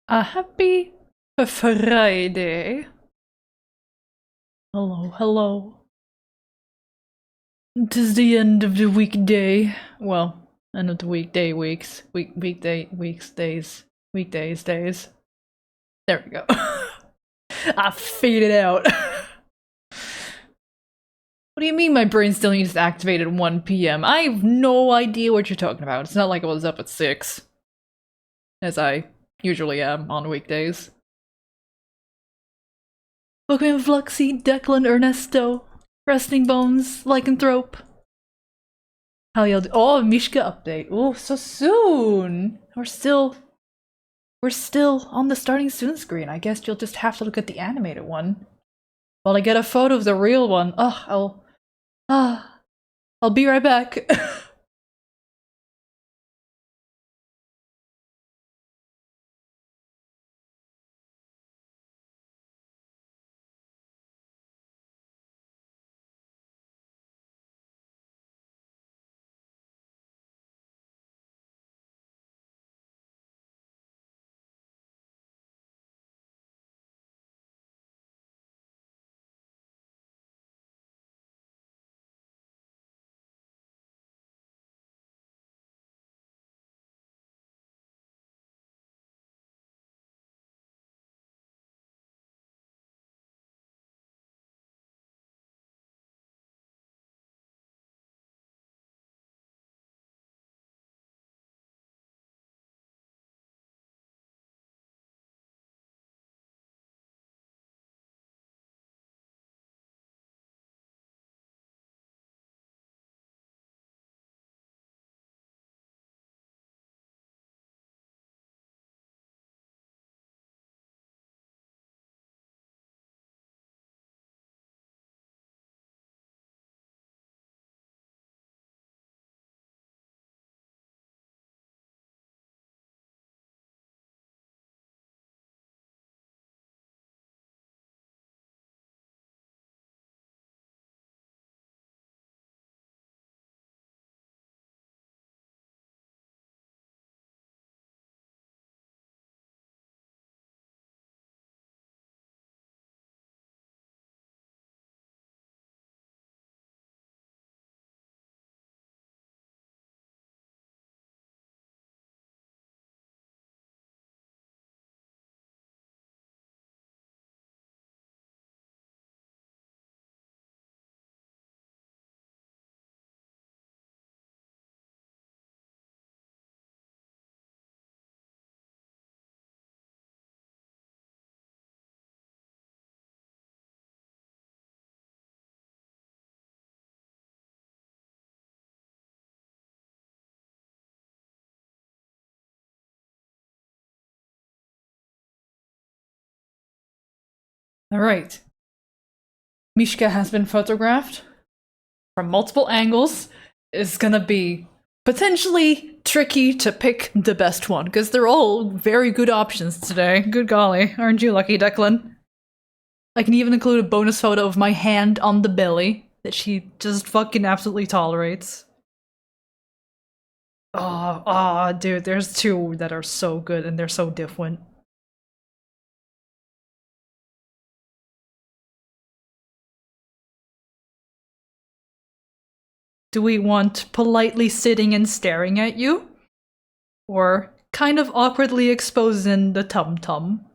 A happy Friday. Hello, hello. 'Tis the end of the weekday. Well, end of the weekday weeks. Weekday weeks, days. Weekdays, days. There we go. I figured it out. What do you mean my brain still needs to activate at 1 p.m.? I have no idea what you're talking about. It's not like I was up at 6. As I usually am on weekdays. Welcome in Fluxy, Declan, Ernesto, Resting Bones, Lycanthrope. How y'all do? Oh, Mishka update. Oh, so soon! We're still on the starting soon screen. I guess you'll just have to look at the animated one. While I get a photo of the real one. I'll be right back. Alright. Mishka has been photographed from multiple angles. It's gonna be potentially tricky to pick the best one, because they're all very good options today. Good golly, aren't you lucky, Declan? I can even include a bonus photo of my hand on the belly that she just fucking absolutely tolerates. Dude, there's two that are so good and they're so different. Do we want politely sitting and staring at you? Or kind of awkwardly exposing the tum-tum?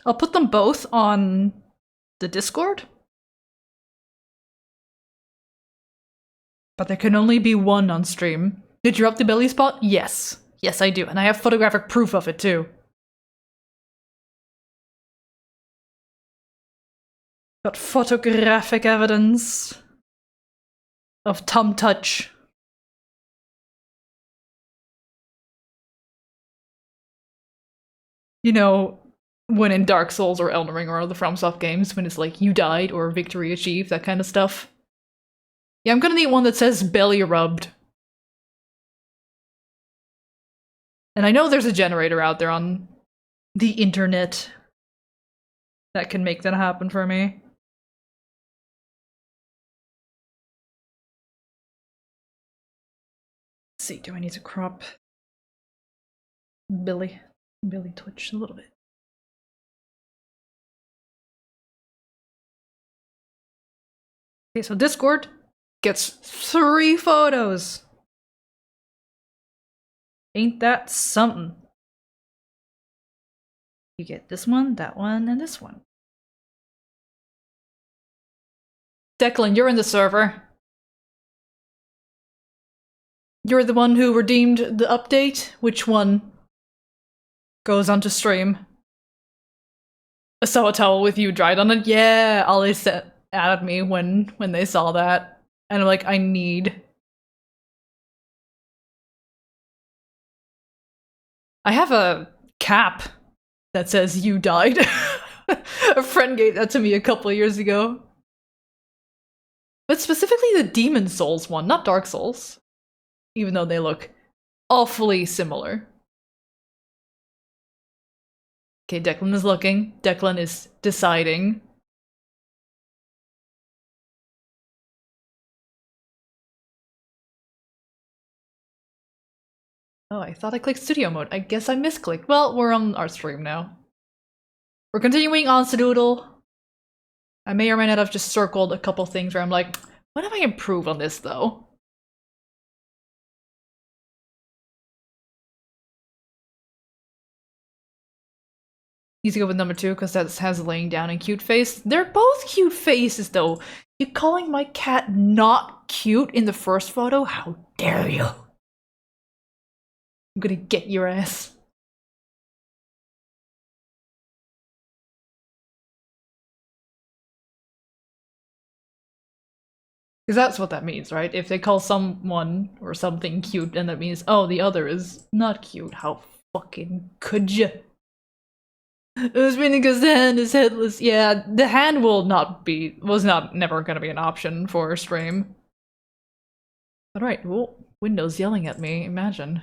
I'll put them both on the Discord. But there can only be one on stream. Did you up the belly spot? Yes. Yes, I do. And I have photographic proof of it too. Got photographic evidence of tum touch. You know, when in Dark Souls or Elden Ring or other FromSoft games, when it's like you died or victory achieved, that kind of stuff. Yeah, I'm gonna need one that says belly rubbed. And I know there's a generator out there on the internet that can make that happen for me. see, do I need to crop Billy Twitch a little bit? Okay, so Discord gets 3 photos. Ain't that something? You get this one, that one, and this one. Declan, you're in the server. You're the one who redeemed the update. Which one goes onto stream? I saw a towel with you dried on it. Yeah, Ollie added me when they saw that. And I'm like, I have a cap that says you died. A friend gave that to me a couple of years ago. But specifically the Demon Souls one, not Dark Souls. Even though they look awfully similar. Okay, Declan is looking. Declan is deciding. Oh, I thought I clicked studio mode. I guess I misclicked. Well, we're on our stream now. We're continuing on Sadoodle. I may or may not have just circled a couple things where I'm like, what if I improve on this though? Need to go with number 2 because that has laying down and cute face. They're both cute faces though. You calling my cat not cute in the first photo? How dare you? I'm gonna get your ass. Because that's what that means, right? If they call someone or something cute, then that means, oh, the other is not cute. How fucking could you? It was meaning because the hand is headless. Yeah, the hand was never gonna be an option for a stream. Alright, well, Windows yelling at me, imagine.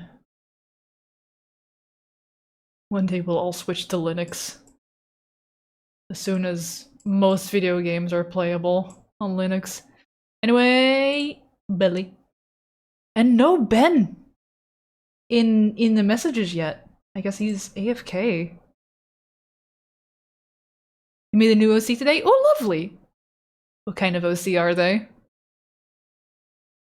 One day we'll all switch to Linux. As soon as most video games are playable on Linux. Anyway, Billy. And no Ben in the messages yet. I guess he's AFK. You made a new OC today? Oh, lovely! What kind of OC are they?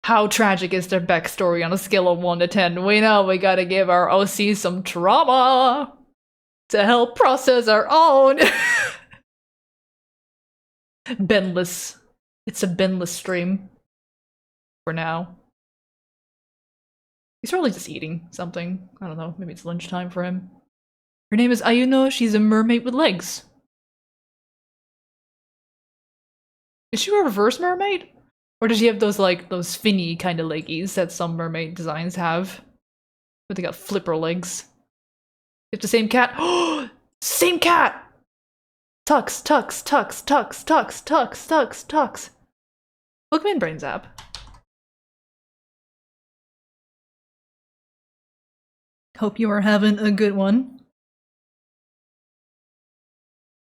How tragic is their backstory on a scale of 1 to 10? We know we gotta give our OC some trauma to help process our own. Benless. It's a Benless stream. For now. He's probably just eating something. I don't know, maybe it's lunchtime for him. Her name is Ayuno, she's a mermaid with legs. Is she a reverse mermaid? Or does she have those, like, those finny kind of leggies that some mermaid designs have? But they got flipper legs. You have the same cat? Oh! Same cat! Tux, tux, tux, tux, tux, tux, tux, tux. Look me in Brain Zap. Hope you are having a good one.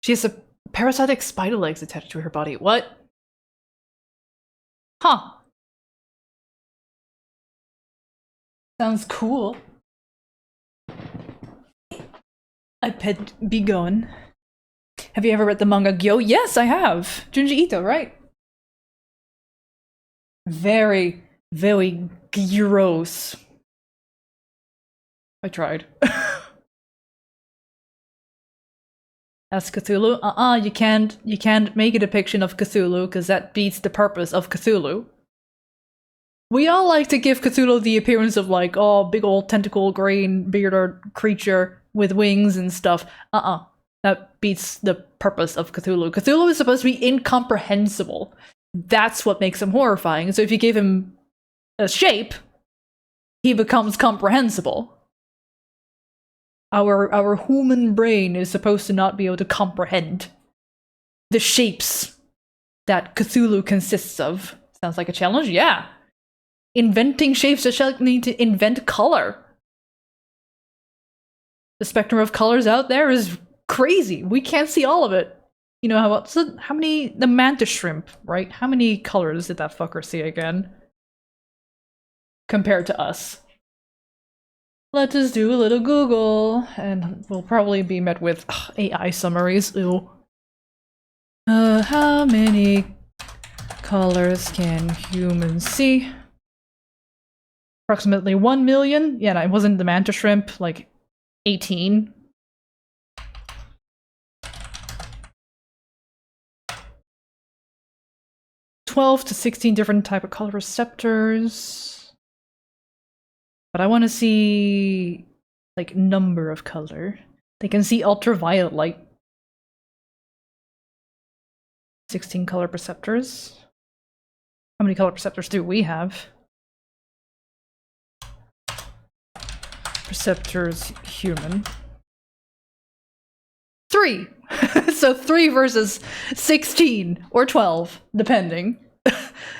She has a parasitic spider legs attached to her body. What? Huh. Sounds cool. I pet be going. Have you ever read the manga Gyo? Yes, I have. Junji Ito, right? Very, very gross. I tried. That's Cthulhu? You can't make a depiction of Cthulhu because that beats the purpose of Cthulhu. We all like to give Cthulhu the appearance of like, oh, big old tentacle, green, bearded creature with wings and stuff. That beats the purpose of Cthulhu. Cthulhu is supposed to be incomprehensible. That's what makes him horrifying. So if you give him a shape, he becomes comprehensible. Our human brain is supposed to not be able to comprehend the shapes that Cthulhu consists of. Sounds like a challenge? Yeah. Inventing shapes that need to invent color. The spectrum of colors out there is crazy. We can't see all of it. You know how many the mantis shrimp, right? How many colors did that fucker see again? Compared to us. Let us do a little Google, and we'll probably be met with AI summaries. Ew. How many colors can humans see? Approximately 1 million. Yeah, no, it wasn't the manta shrimp, like 18. $12 to 16 different type of color receptors. But I want to see like number of color. They can see ultraviolet light. 16 color receptors. How many color receptors do we have? Receptors human. 3! So 3 versus 16 or 12, depending.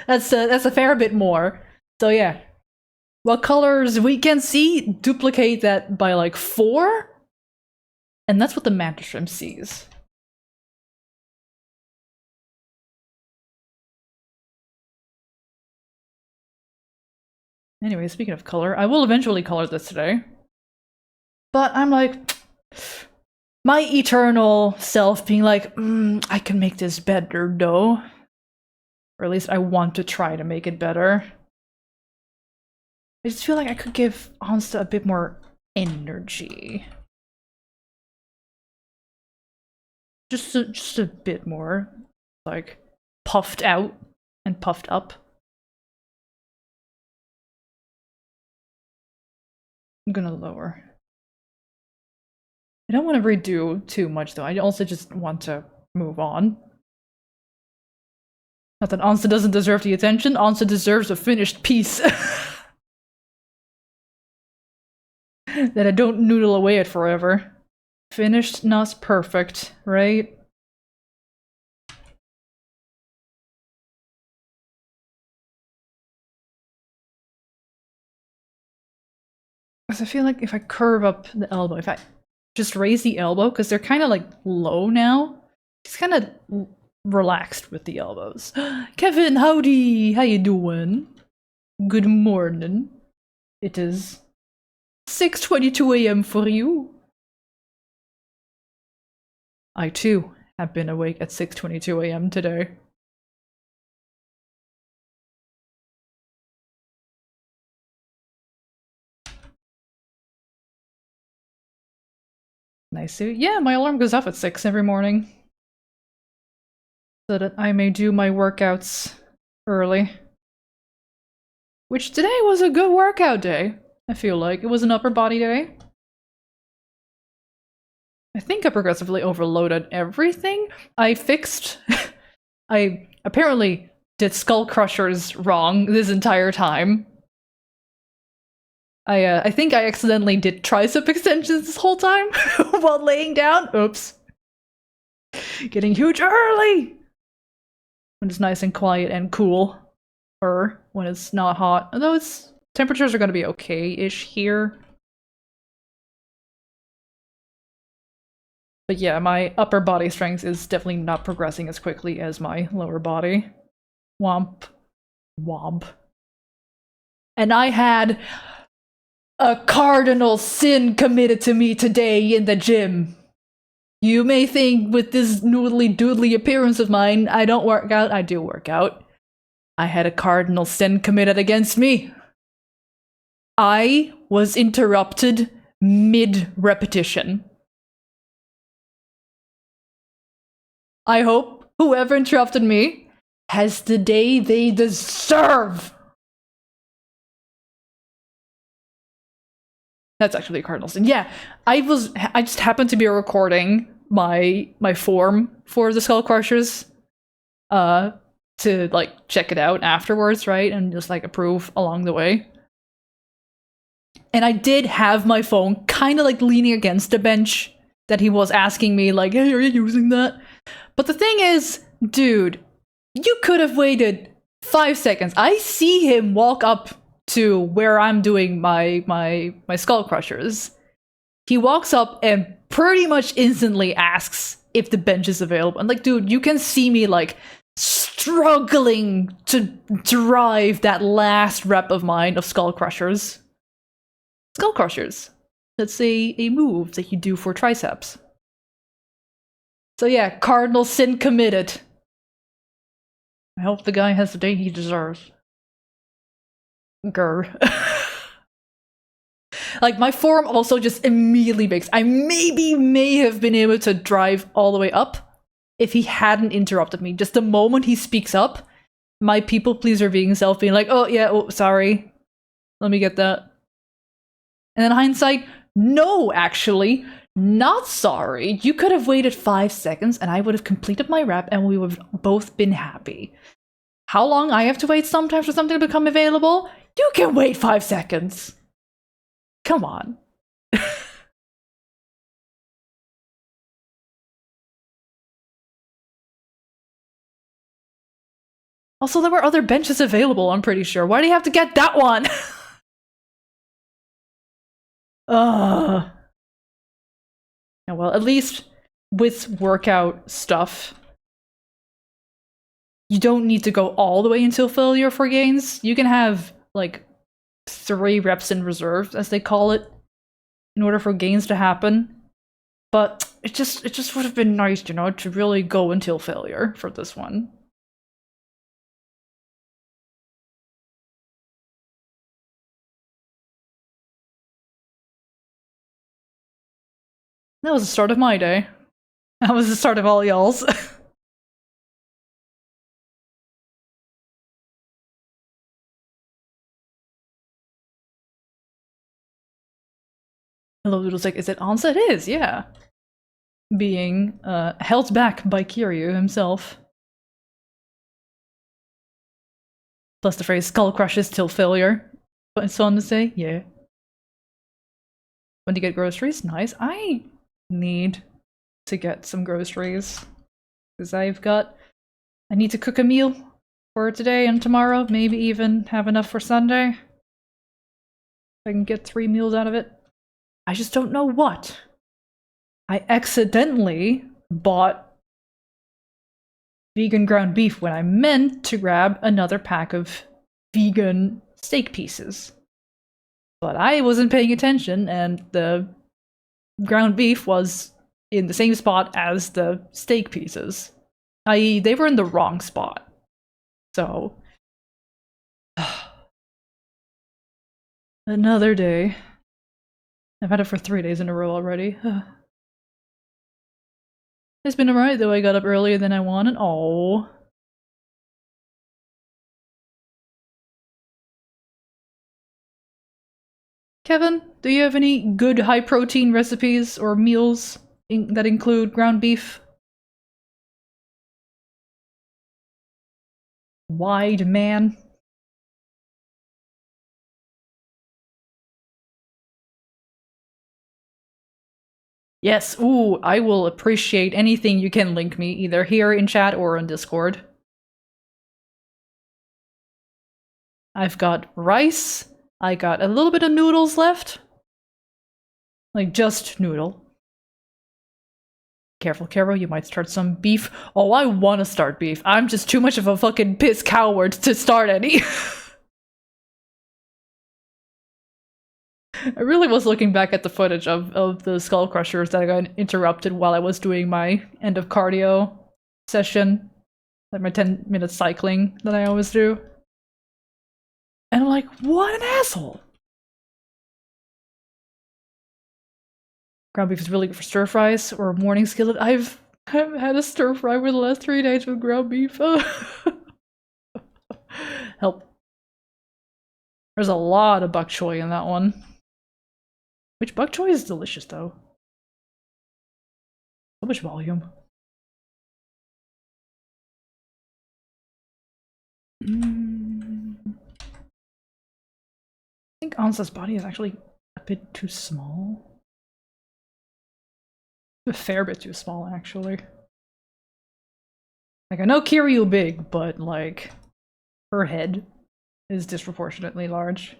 That's a fair bit more. So yeah. What colors we can see, duplicate that by like 4? And that's what the manta shrimp sees. Anyway, speaking of color, I will eventually color this today. But I'm like, my eternal self being like, I can make this better though. Or at least I want to try to make it better. I just feel like I could give Onsta a bit more energy. Just a bit more. Like, puffed out and puffed up. I'm gonna lower. I don't want to redo too much though. I also just want to move on. Not that Onsta doesn't deserve the attention. Onsta deserves a finished piece. That I don't noodle away at forever. Finished, not perfect, right? Because I feel like if I curve up the elbow, if I just raise the elbow, because they're kind of like low now, it's kind of relaxed with the elbows. Kevin, howdy! How you doing? Good morning. It is 6:22 a.m. for you. I too have been awake at 6:22 a.m. today. Nice. Yeah, my alarm goes off at 6 every morning. So that I may do my workouts early. Which today was a good workout day, I feel like. It was an upper body day. I think I progressively overloaded everything. I fixed... I apparently did skull crushers wrong this entire time. I think I accidentally did tricep extensions this whole time while laying down. Oops. Getting huge early! When it's nice and quiet and cool. Or when it's not hot. Although it's temperatures are gonna be okay-ish here. But yeah, my upper body strength is definitely not progressing as quickly as my lower body. Womp. Womp. And I had a cardinal sin committed to me today in the gym. You may think with this noodly doodly appearance of mine, I don't work out. I do work out. I had a cardinal sin committed against me. I was interrupted mid-repetition. I hope whoever interrupted me has the day they deserve. That's actually a cardinal sin. Yeah, I just happened to be recording my form for the Skull Crushers, to like check it out afterwards, right, and just like approve along the way. And I did have my phone kind of like leaning against the bench that he was asking me, like, "Hey, are you using that?" But the thing is, dude, you could have waited 5 seconds. I see him walk up to where I'm doing my skull crushers. He walks up and pretty much instantly asks if the bench is available. And like, dude, you can see me like struggling to drive that last rep of mine of skull crushers. skull crushers. That's a move that you do for triceps. So yeah, cardinal sin committed. I hope the guy has the day he deserves. Grr. Like, my forum also just immediately makes. I may have been able to drive all the way up if he hadn't interrupted me. Just the moment he speaks up, my people pleaser being self being like, oh yeah, oh sorry. Let me get that. And then hindsight, no, actually, not sorry. You could have waited 5 seconds and I would have completed my rep and we would have both been happy. How long I have to wait sometimes for something to become available? You can wait 5 seconds. Come on. Also, there were other benches available, I'm pretty sure. Why do you have to get that one? Ugh. Yeah, well, at least with workout stuff, you don't need to go all the way until failure for gains. You can have, like, 3 reps in reserve, as they call it, in order for gains to happen. But it just would have been nice, you know, to really go until failure for this one. That was the start of my day. That was the start of all y'all's. Hello, Doodle's like, is it Ansa? It is, yeah. Being held back by Kiryu himself. Plus the phrase skull crushes till failure. But it's fun to say, yeah. When to get groceries? Nice. I need to get some groceries. Because I need to cook a meal for today and tomorrow. Maybe even have enough for Sunday. I can get 3 meals out of it. I just don't know what. I accidentally bought vegan ground beef when I meant to grab another pack of vegan steak pieces. But I wasn't paying attention, and the ground beef was in the same spot as the steak pieces. I.e., they were in the wrong spot. So, another day. I've had it for 3 days in a row already. It's been alright, though. I got up earlier than I wanted. Oh. Kevin, do you have any good high-protein recipes or meals that include ground beef? Wide man. Yes, ooh, I will appreciate anything you can link me, either here in chat or on Discord. I've got rice, I got a little bit of noodles left. Like, just noodle. Careful, Carol, you might start some beef. Oh, I want to start beef. I'm just too much of a fucking piss coward to start any. I really was looking back at the footage of the skull crushers that I got interrupted while I was doing my end of cardio session. Like my 10-minute cycling that I always do. And I'm like, what an asshole! Ground beef is really good for stir fries or morning skillet. I've had a stir fry for the last 3 days with ground beef. Help. There's a lot of bok choy in that one. Which bok choy is delicious, though. So much volume. I think Ansa's body is actually a bit too small. A fair bit too small, actually. Like, I know Kiryu big, but, like, her head is disproportionately large.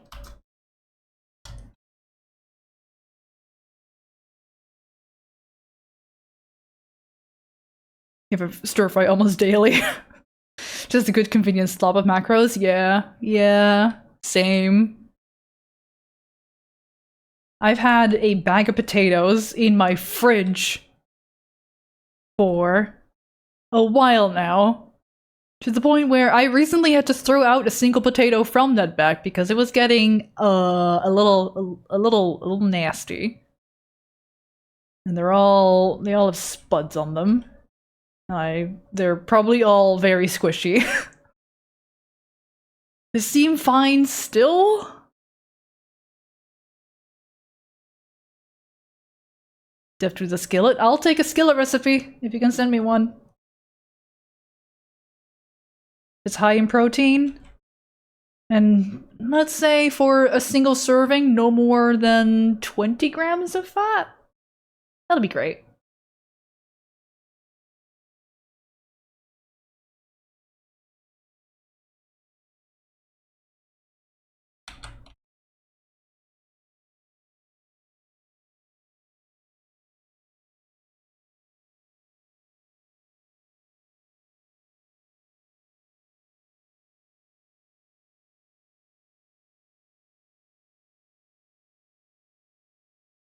You have a stir fry almost daily. Just a good convenient slob of macros? Yeah, same. I've had a bag of potatoes in my fridge for a while now, to the point where I recently had to throw out a single potato from that bag because it was getting a little nasty. And they all have spuds on them. They're probably all very squishy. They seem fine still. Dipped with a skillet. I'll take a skillet recipe if you can send me one. It's high in protein. And let's say for a single serving, no more than 20 grams of fat. That'll be great.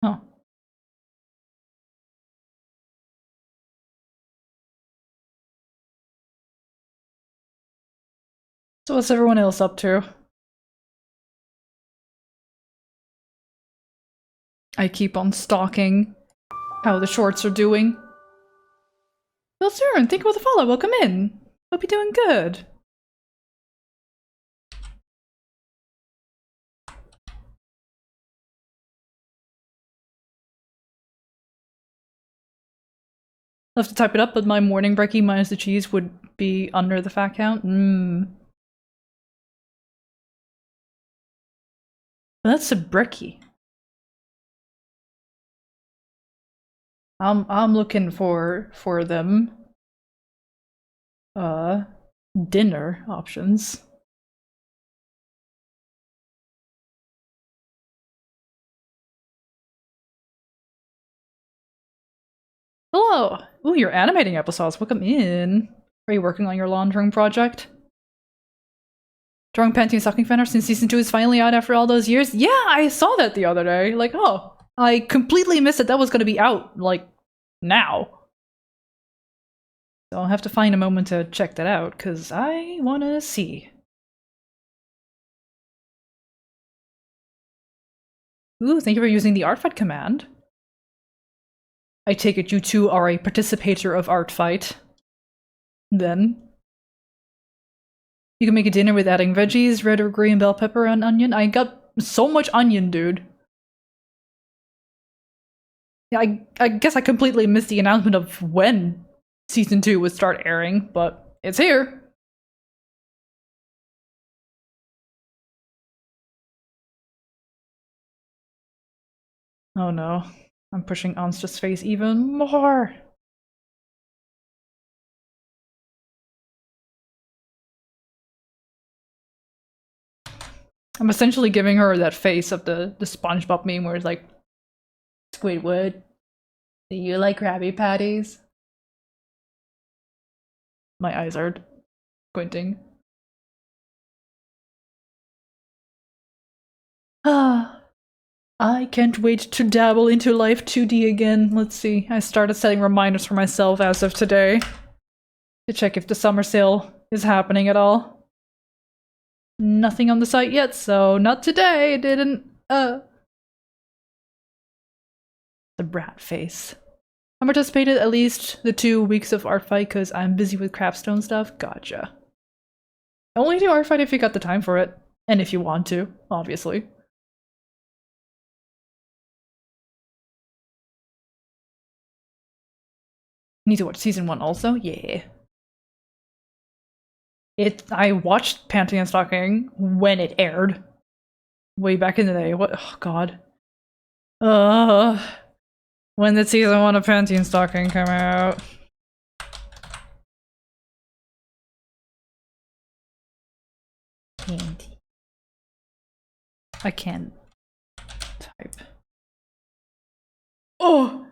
Huh. So what's everyone else up to? I keep on stalking how the shorts are doing. Well, sir, and think about the follow. Welcome in. Hope you're doing good. I'll have to type it up, but my morning brekkie minus the cheese would be under the fat count. That's a brekkie. I'm looking for them. Dinner options. Hello! Ooh, you're animating episodes. Welcome in. Are you working on your long-term project? Drawing panty and stocking fanner since season 2 is finally out after all those years? Yeah, I saw that the other day. Like, oh, I completely missed that was gonna be out, like, now. So I'll have to find a moment to check that out, because I wanna see. Ooh, thank you for using the Artfight command. I take it you two are a participator of Artfight. Then. You can make a dinner with adding veggies, red or green bell pepper and onion. I got so much onion, dude. Yeah, I guess I completely missed the announcement of when season 2 would start airing, but it's here. Oh no. I'm pushing Anstra's face even more. I'm essentially giving her that face of the SpongeBob meme where it's like, Squidward, do you like Krabby Patties? My eyes are squinting. Ah, I can't wait to dabble into Life 2D again. Let's see, I started setting reminders for myself as of today to check if the summer sale is happening at all. Nothing on the site yet, so not today. It didn't. The brat face. I participated at least the 2 weeks of Artfight because I'm busy with Crapstone stuff. Gotcha. Only do Artfight if you got the time for it. And if you want to, obviously. Need to watch season 1 also? Yeah. I watched Panty and Stocking when it aired. Way back in the day. What? Oh, God. When did season 1 of Panty and Stocking come out? Panty. I can't type. Oh!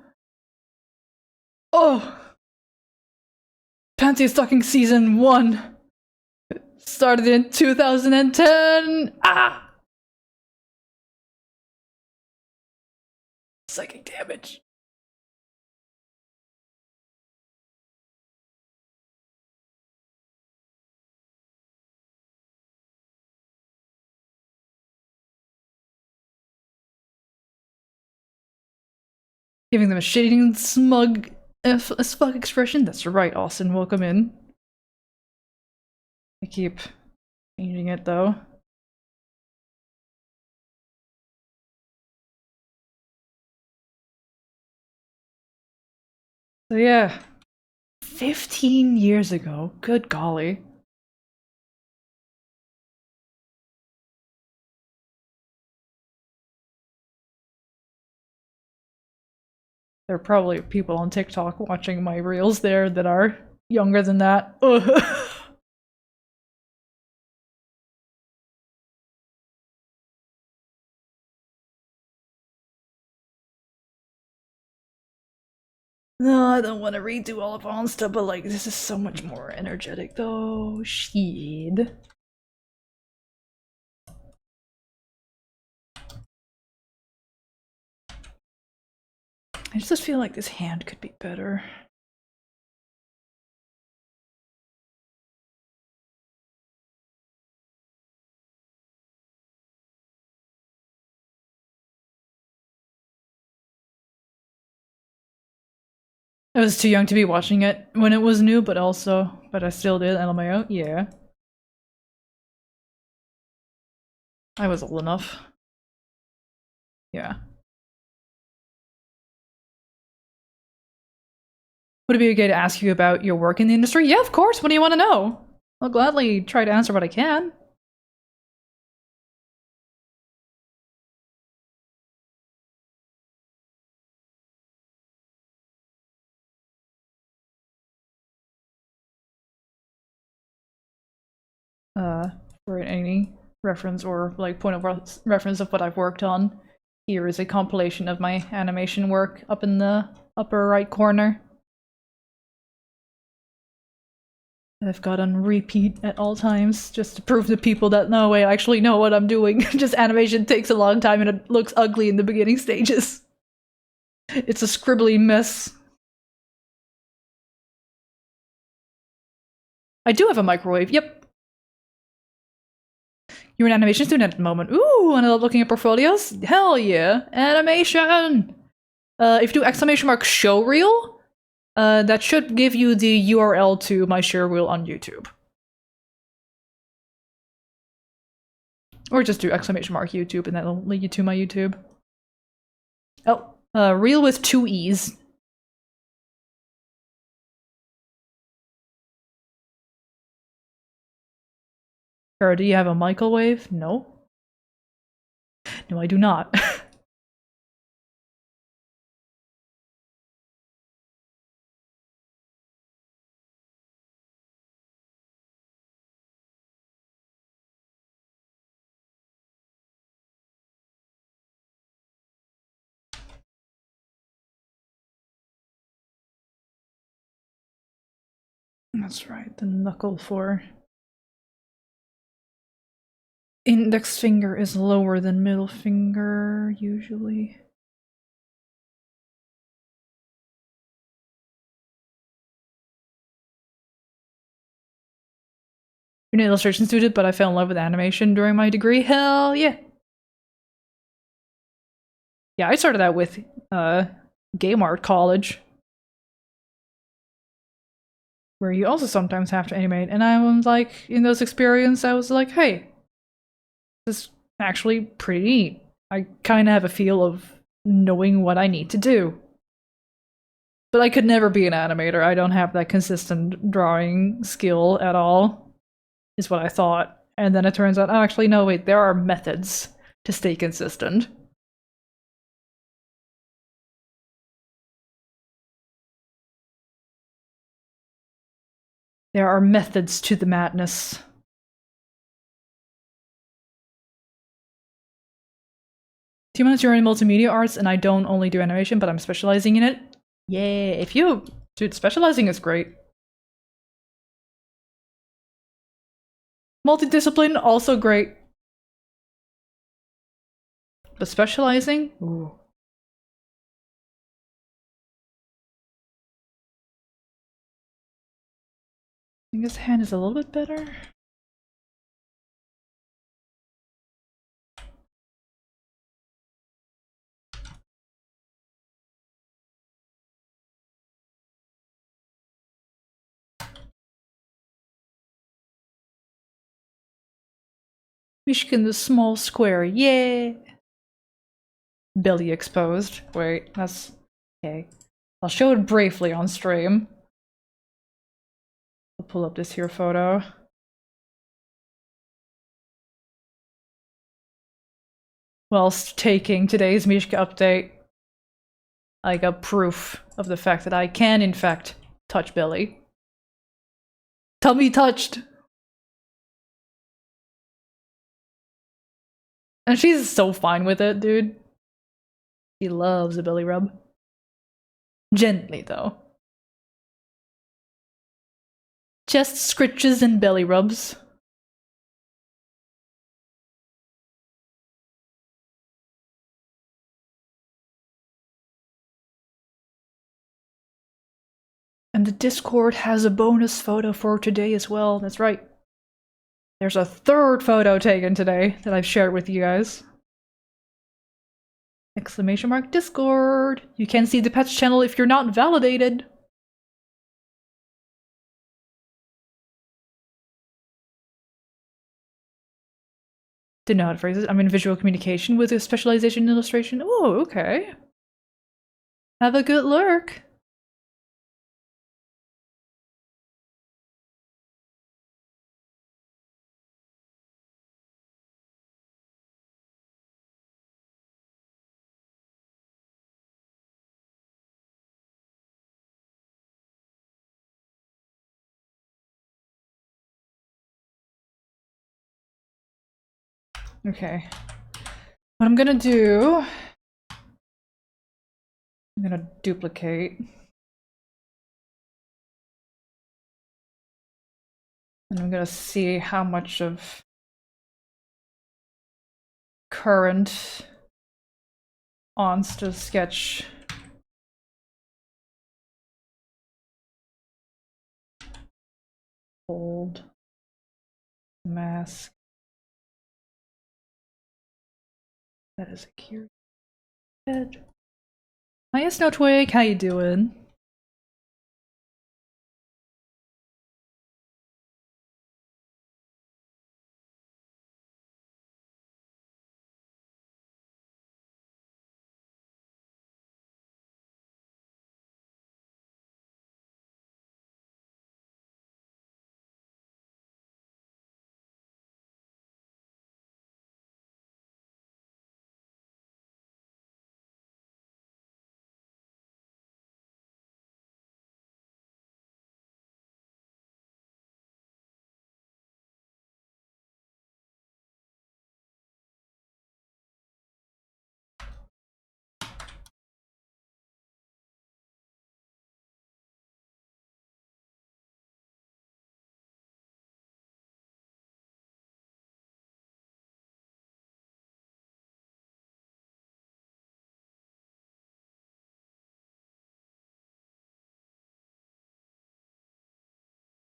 Panty and Stocking season 1 started in 2010. psychic damage. Giving them a shitting smug as fuck expression. That's right, Austin. Welcome in. I keep changing it though. So yeah, 15 years ago. Good golly. There are probably people on TikTok watching my reels there that are younger than that. No, I don't want to redo all of Onsta, but like, this is so much more energetic though. Shit. I just feel like this hand could be better. I was too young to be watching it when it was new, but I still did, LMAO, yeah. I was old enough. Yeah. Would it be okay to ask you about your work in the industry? Yeah, of course, what do you want to know? I'll gladly try to answer what I can. For any reference or like point of reference of what I've worked on, here is a compilation of my animation work up in the upper right corner. I've got on repeat at all times, just to prove to people that no way I actually know what I'm doing. Just animation takes a long time and it looks ugly in the beginning stages. It's a scribbly mess. I do have a microwave, yep. You're an animation student at the moment. Ooh, and I love looking at portfolios? Hell yeah. Animation! If you do exclamation mark showreel, that should give you the URL to my showreel on YouTube. Or just do exclamation mark YouTube and that'll lead you to my YouTube. Oh, reel with 2 E's. Or do you have a microwave? No. No, I do not. That's right, the knuckle for index finger is lower than middle finger, usually. You're an illustration student, but I fell in love with animation during my degree. Hell yeah! Yeah, I started out with game art college, where you also sometimes have to animate, and I was like, in those experiences, I was like, hey, this is actually pretty neat. I kind of have a feel of knowing what I need to do. But I could never be an animator. I don't have that consistent drawing skill at all, is what I thought. And then it turns out, oh, actually, no, wait, there are methods to stay consistent. There are methods to the madness. 2 minutes you're in multimedia arts, and I don't only do animation, but I'm specializing in it. Yeah, if you... Dude, specializing is great. Multidiscipline, also great. But specializing? Ooh. think his hand is a little bit better. Mishkin the small square, yeah! Belly exposed. Wait, that's... okay. I'll show it briefly on stream. I'll pull up this here photo. Whilst taking today's Mishka update, I got proof of the fact that I can, in fact, touch Billy. Tummy touched! And she's so fine with it, dude. She loves a belly rub. Gently, though. Just scritches and belly rubs. And the Discord has a bonus photo for today as well. That's right. There's a third photo taken today that I've shared with you guys. Exclamation mark Discord. You can see the pets channel if you're not validated. Didn't know how to phrase it. I'm in visual communication with a specialization in illustration. Oh, okay. Have a good lurk. Okay. What I'm gonna do... I'm gonna duplicate. And I'm gonna see how much of current ons to sketch. Hold. Mask. That is a cute head. Hiya Snowtwig, how you doing?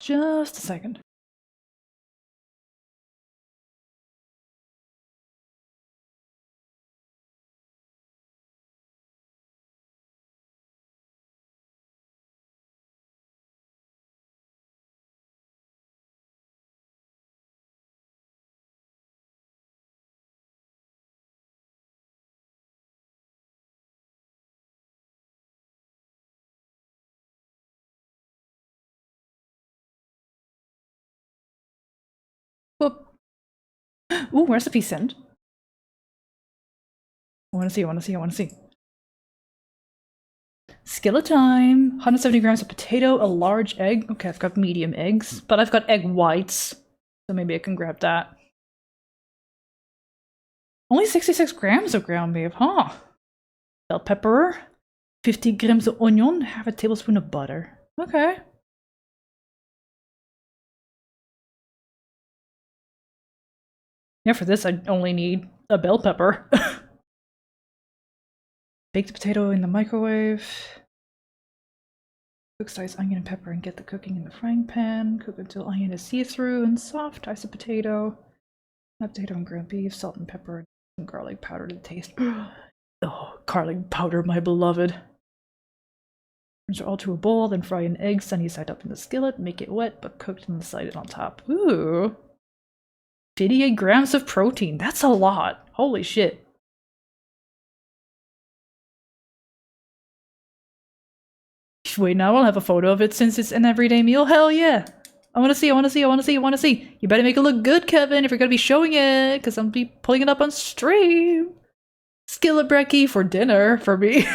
Just a second. Whoop. Ooh, recipe sent. I wanna see, I wanna see, I wanna see. Skillet time! 170 grams of potato, a large egg. Okay, I've got medium eggs, but I've got egg whites, so maybe I can grab that. Only 66 grams of ground beef, huh? Bell pepper, 50 grams of onion, half a tablespoon of butter. Okay. Yeah, for this I only need a bell pepper. Baked potato in the microwave. Cook slice onion and pepper and get the cooking in the frying pan. Cook until onion is see-through and soft. Dice a potato. Add potato and ground beef, salt and pepper, and garlic powder to taste. Oh, garlic powder, my beloved. Turns all to a bowl, then fry an egg sunny side up in the skillet. Make it wet, but cooked on the side on top. Ooh. 58 grams of protein. That's a lot. Holy shit. Wait, now I'll have a photo of it since it's an everyday meal. Hell yeah. I want to see, I want to see, I want to see, I want to see. You better make it look good, Kevin, if you're going to be showing it, because I'm be pulling it up on stream. Skillet brekkie for dinner for me.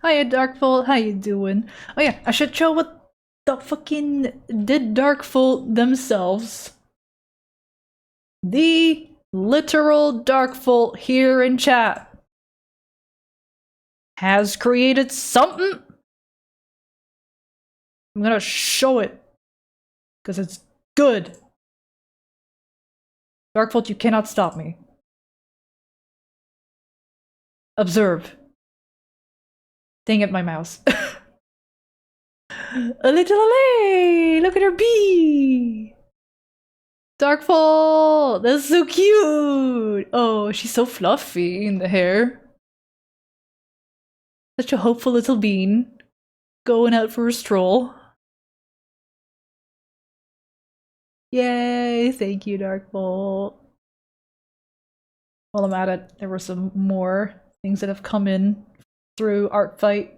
Hiya, Darkful. How you doing? Oh yeah, I should show what the fucking did Darkful themselves. The literal Darkful here in chat has created something. I'm gonna show it because it's good. Darkful, you cannot stop me. Observe. Dang it, my mouse. A little Alay! Look at her bee! Darkfall! That's so cute! Oh, she's so fluffy in the hair. Such a hopeful little bean. Going out for a stroll. Yay! Thank you, Darkfall. While I'm at it, there were some more things that have come in through Artfight.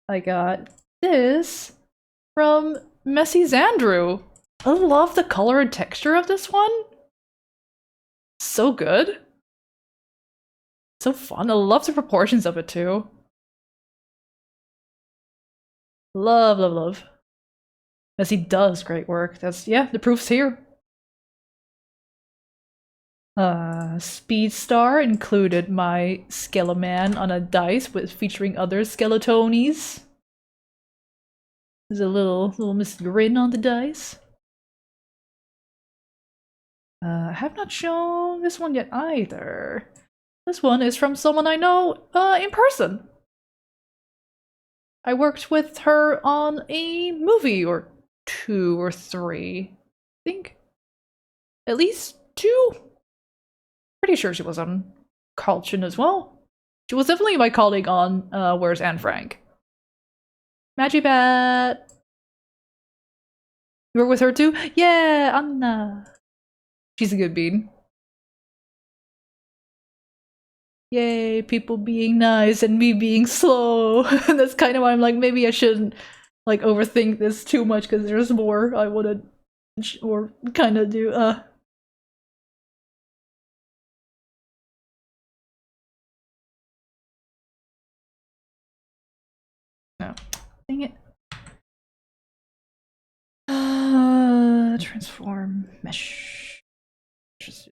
I got this from Messy Xandrew. I love the color and texture of this one. So good. So fun. I love the proportions of it too. Love, love, love. Messy does great work. That's, yeah, the proof's here. Speed Star included my Skeleman on a dice with featuring other Skeletonies. There's a little Miss Grin on the dice. I have not shown this one yet either. This one is from someone I know in person. I worked with her on a movie or 2 or 3. I think at least 2. Pretty sure she was on Culture as well. She was definitely my colleague on Where's Anne Frank. Magibat! You work with her too? Yeah, Anna. She's a good bean. Yay, people being nice and me being slow. That's kind of why I'm like, maybe I shouldn't like overthink this too much because there's more I wanna or kind of do. No. Dang it. Transform mesh. Just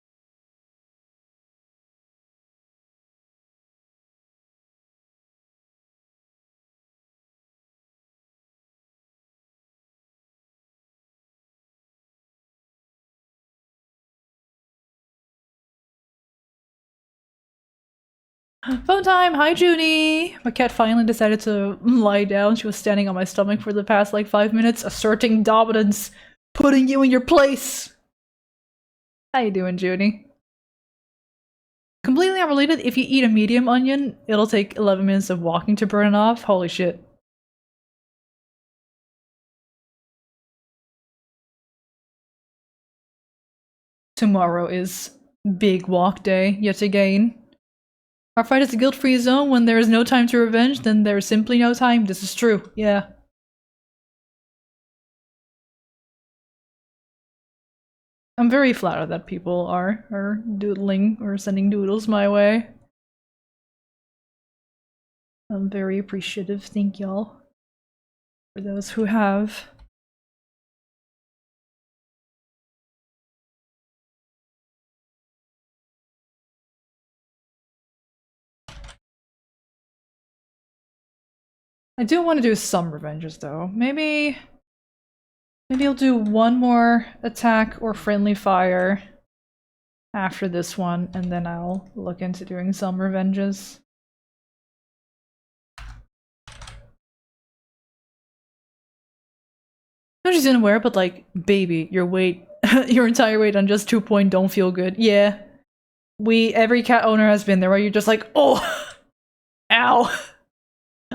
phone time! Hi, Junie! My cat finally decided to lie down. She was standing on my stomach for the past like 5 minutes, asserting dominance, putting you in your place. How you doing, Junie? Completely unrelated, if you eat a medium onion, it'll take 11 minutes of walking to burn it off. Holy shit. Tomorrow is big walk day, yet again. Our fight is a guilt-free zone. When there is no time to revenge, then there is simply no time. This is true, yeah. I'm very flattered that people are doodling or sending doodles my way. I'm very appreciative, thank y'all. For those who have. I do want to do some revenges though. Maybe I'll do one more attack or friendly fire after this one, and then I'll look into doing some revenges. No, she's unaware, but like, baby, your weight, your entire weight on just 2 point don't feel good. Yeah. Every cat owner has been there where you're just like, oh, ow.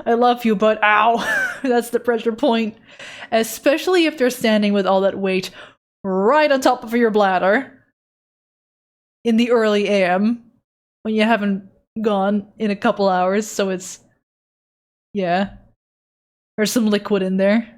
I love you, but ow. That's the pressure point. Especially if you're standing with all that weight right on top of your bladder in the early AM when you haven't gone in a couple hours, so it's, yeah. There's some liquid in there.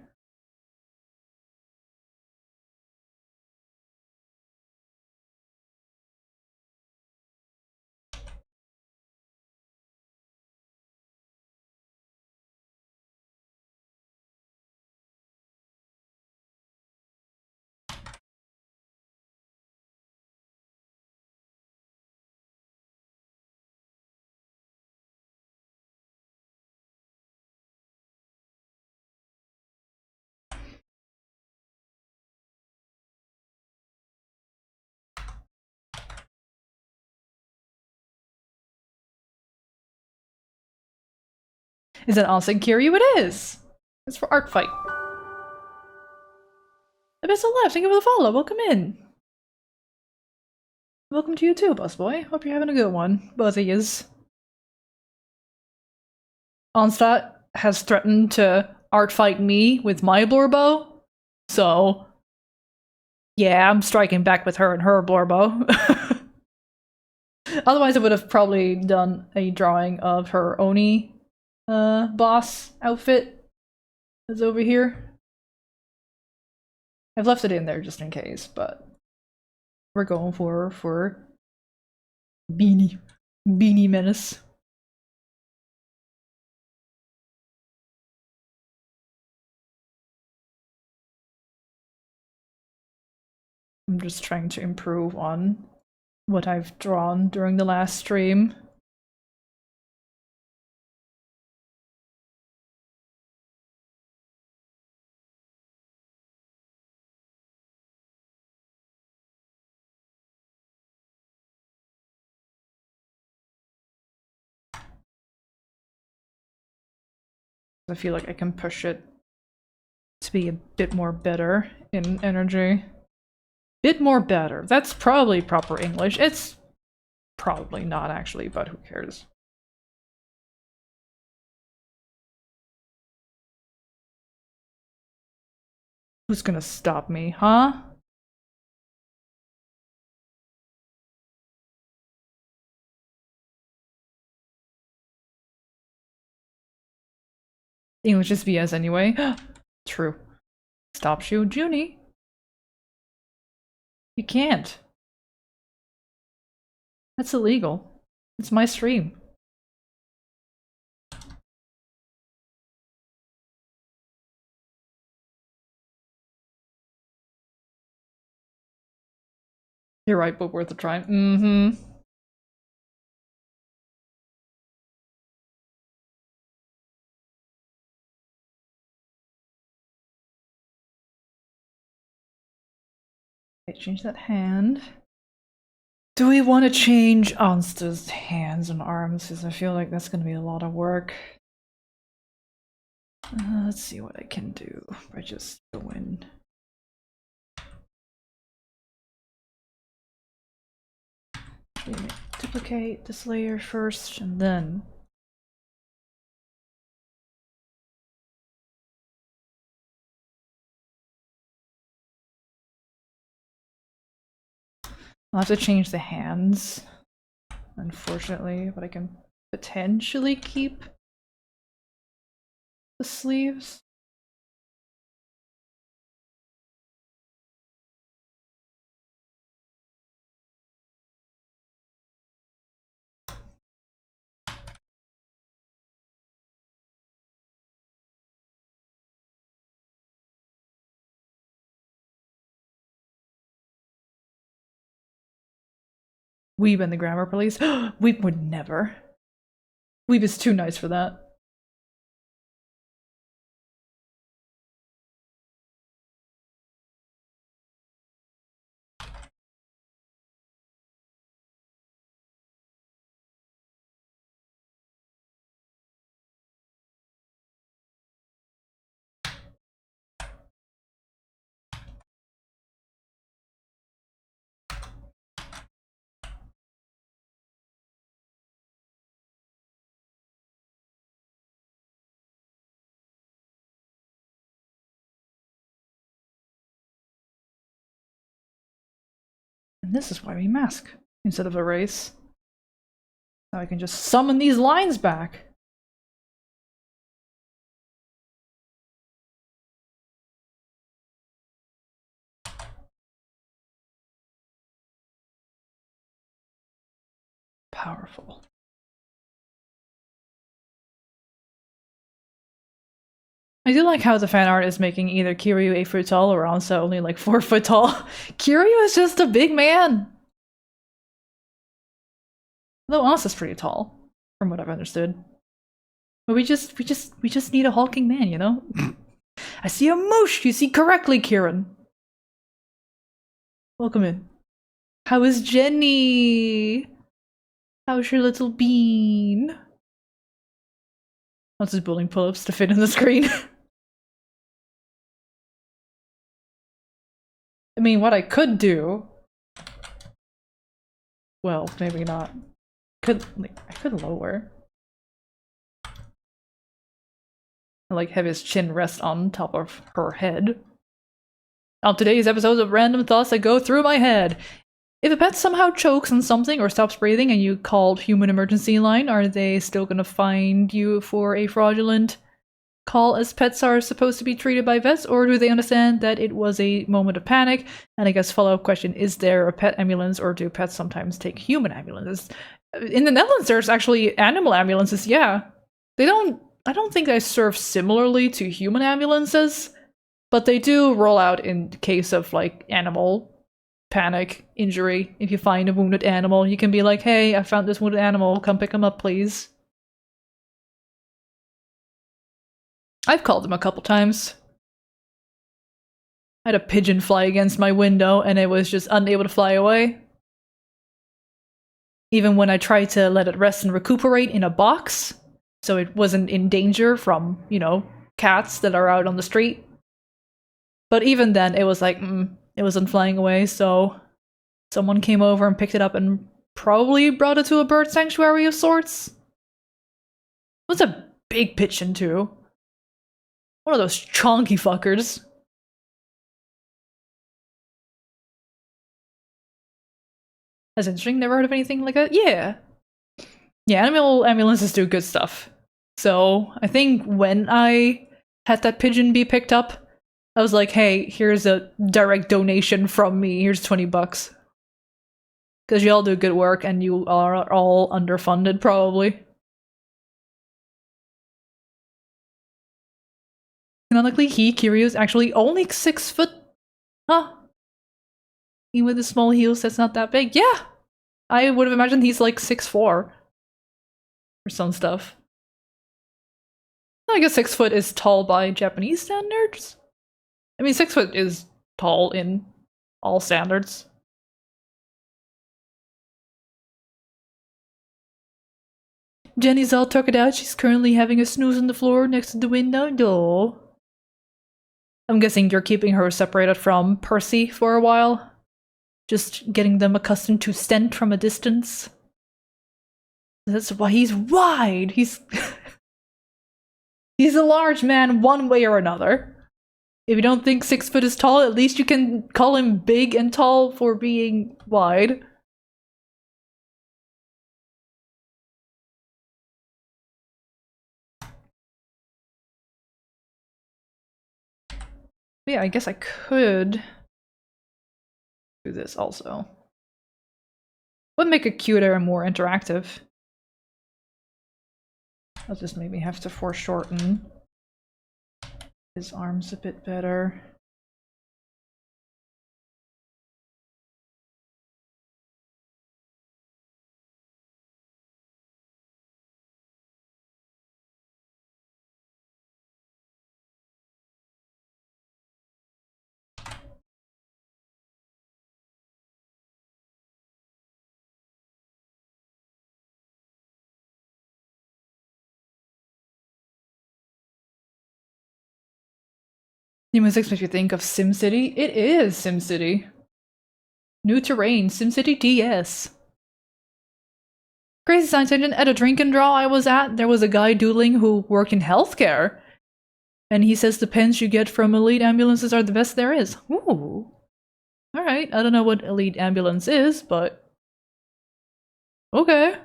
Is it Ansem Kiryu? It is! It's for Artfight. Abyss Alive, thank you for the follow. Welcome in. Welcome to you too, busboy. Hope you're having a good one. Both of yous. Onstadt has threatened to Artfight me with my Blorbo, so yeah, I'm striking back with her and her Blorbo. Otherwise, I would have probably done a drawing of her Oni boss outfit that's over here. I've left it in there just in case, but we're going for Beanie Menace. I'm just trying to improve on what I've drawn during the last stream. I feel like I can push it to be a bit more better in energy. Bit more better. That's probably proper English. It's probably not actually, but who cares? Who's gonna stop me, huh? English is BS anyway. True. Stops you, Junie. You can't. That's illegal. It's my stream. You're right, but worth a try. Mm-hmm. Okay, change that hand. Do we want to change Onsta's hands and arms? Because I feel like that's going to be a lot of work. Let's see what I can do by just going. Duplicate this layer first, and then I'll have to change the hands, unfortunately, but I can potentially keep the sleeves. Weeb and the Grammar Police. Weeb would never. Weeb is too nice for that. this is why we mask instead of erase. Now I can just summon these lines back. Powerful. I do like how the fan art is making either Kiryu 8 foot tall or Ansa only like 4 foot tall. Kiryu is just a big man. Though Ansa's pretty tall, from what I've understood. But we just need a hulking man, you know? I see a moosh! You see correctly, Kieran. Welcome in. How is Jenny? How's your little bean? What's his building pull-ups to fit in the screen? I mean, what I could do... Well, maybe not. I could lower. Like, have his chin rest on top of her head. On today's episode of Random Thoughts that go through my head. If a pet somehow chokes on something or stops breathing and you called human emergency line, are they still gonna find you for a fraudulent call as pets are supposed to be treated by vets, or do they understand that it was a moment of panic? And I guess follow-up question, is there a pet ambulance or do pets sometimes take human ambulances? In the Netherlands there's actually animal ambulances, yeah. I don't think they serve similarly to human ambulances, but they do roll out in case of like animal panic, injury. If you find a wounded animal, you can be like, hey, I found this wounded animal, come pick him up please. I've called them a couple times. I had a pigeon fly against my window and it was just unable to fly away. Even when I tried to let it rest and recuperate in a box, so it wasn't in danger from, you know, cats that are out on the street. But even then, it was like, it wasn't flying away, so someone came over and picked it up and probably brought it to a bird sanctuary of sorts. It was a big pigeon too. One of those chonky fuckers. That's interesting, never heard of anything like that? Yeah. Yeah, animal ambulances do good stuff. So, I think when I had that pigeon be picked up, I was like, hey, here's a direct donation from me, here's 20 bucks. Because y'all do good work and you are all underfunded, probably. Canonically, Kiryu is actually only 6 foot. Huh. Even with the small heels, that's not that big. Yeah! I would have imagined he's like 6'4". Or some stuff. I guess 6 foot is tall by Japanese standards? I mean, 6 foot is tall in all standards. Jenny's all tuckered out. She's currently having a snooze on the floor next to the window. No. I'm guessing you're keeping her separated from Percy for a while. Just getting them accustomed to scent from a distance. That's why he's wide. He's a large man one way or another. If you don't think 6 foot is tall, at least you can call him big and tall for being wide. Yeah, I guess I could do this also. Would make it cuter and more interactive. I'll just maybe have to foreshorten his arms a bit better. Human 6 makes you think of SimCity. It is SimCity. New terrain, SimCity DS. Crazy science engine. At a drink and draw I was at, there was a guy doodling who worked in healthcare. And he says the pens you get from elite ambulances are the best there is. Ooh. Alright, I don't know what elite ambulance is, but okay.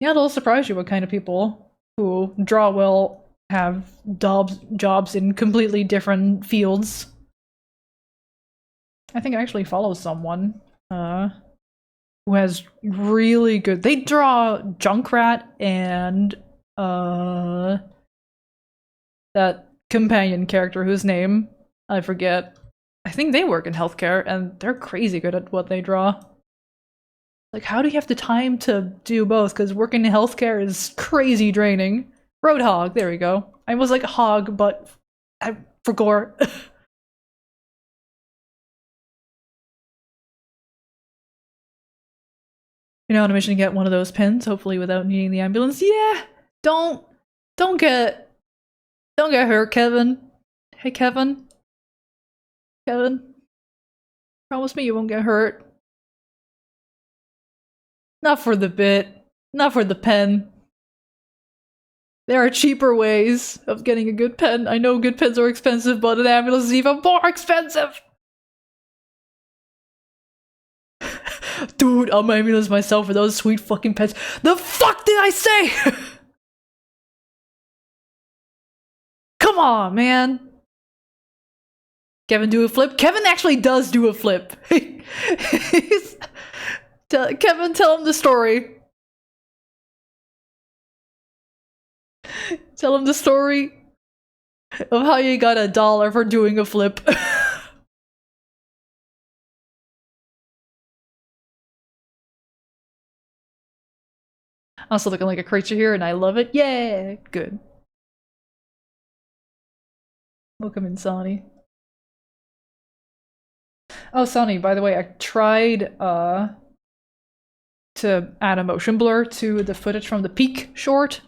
Yeah, it'll surprise you what kind of people who draw well have jobs in completely different fields. I think I actually follow someone who has really good. They draw Junkrat and that companion character whose name I forget. I think they work in healthcare and they're crazy good at what they draw. Like, how do you have the time to do both? Because working in healthcare is crazy draining. Roadhog, there we go. I was like a hog, but for gore. You're on a mission to get one of those pins, hopefully without needing the ambulance. Yeah, don't get hurt, Kevin. Hey, Kevin, promise me you won't get hurt. Not for the bit, not for the pen. There are cheaper ways of getting a good pen. I know good pens are expensive, but an ambulance is even more expensive. Dude, I'm ambulance myself for those sweet fucking pens. The fuck did I say? Come on, man. Kevin do a flip? Kevin actually does do a flip. Kevin, tell him the story. Tell him the story of how you got $1 for doing a flip. I'm also looking like a creature here and I love it. Yeah, good. Welcome in, Sonny. Oh, Sonny, by the way, I tried to add a motion blur to the footage from the Peak short.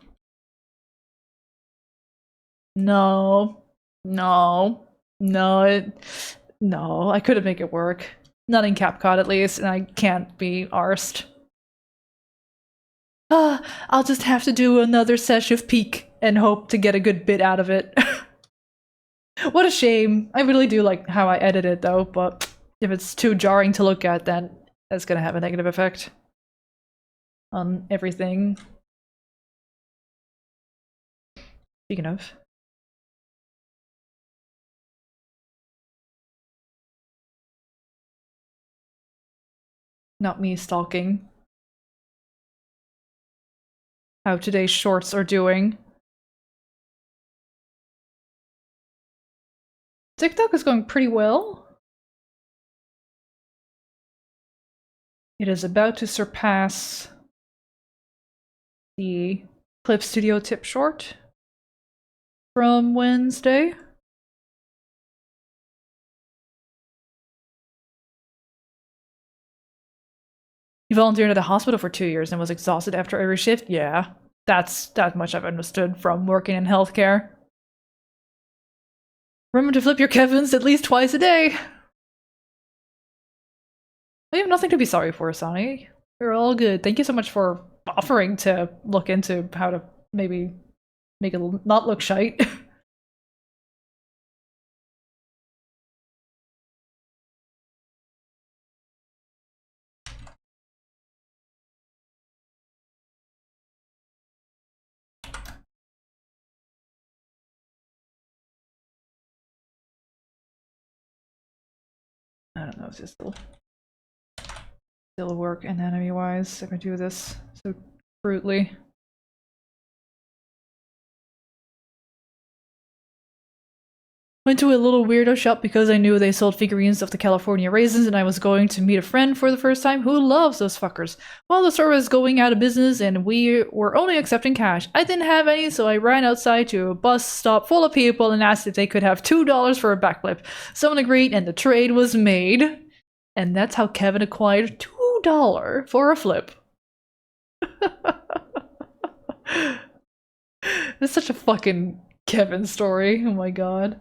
No, I couldn't make it work. Not in CapCut, at least, and I can't be arsed. I'll just have to do another sesh of Peak and hope to get a good bit out of it. What a shame. I really do like how I edit it, though, but if it's too jarring to look at, then that's gonna have a negative effect on everything. Speaking of. Not me stalking how today's shorts are doing. TikTok is going pretty well. It is about to surpass the Clip Studio tip short from Wednesday. You volunteered at a hospital for 2 years and was exhausted after every shift? Yeah, that's that much I've understood from working in healthcare. Remember to flip your Kevins at least twice a day. We have nothing to be sorry for, Sonny. We're all good. Thank you so much for offering to look into how to maybe make it not look shite. I don't know if this still work anatomy-wise if I do this so brutally. Went to a little weirdo shop because I knew they sold figurines of the California raisins and I was going to meet a friend for the first time who loves those fuckers. Well, the store was going out of business and we were only accepting cash. I didn't have any, so I ran outside to a bus stop full of people and asked if they could have $2 for a backflip. Someone agreed and the trade was made. And that's how Kevin acquired $2 for a flip. That's such a fucking Kevin story. Oh my god.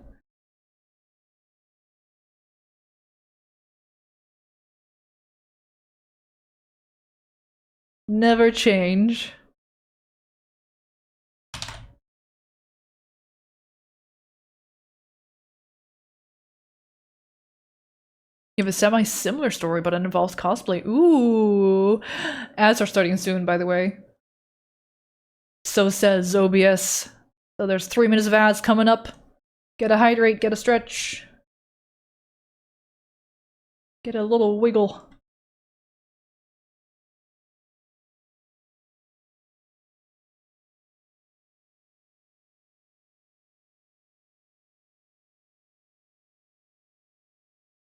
Never change. You have a semi-similar story, but it involves cosplay. Ooh! Ads are starting soon, by the way. So says OBS. So there's 3 minutes of ads coming up. Get a hydrate, get a stretch. Get a little wiggle.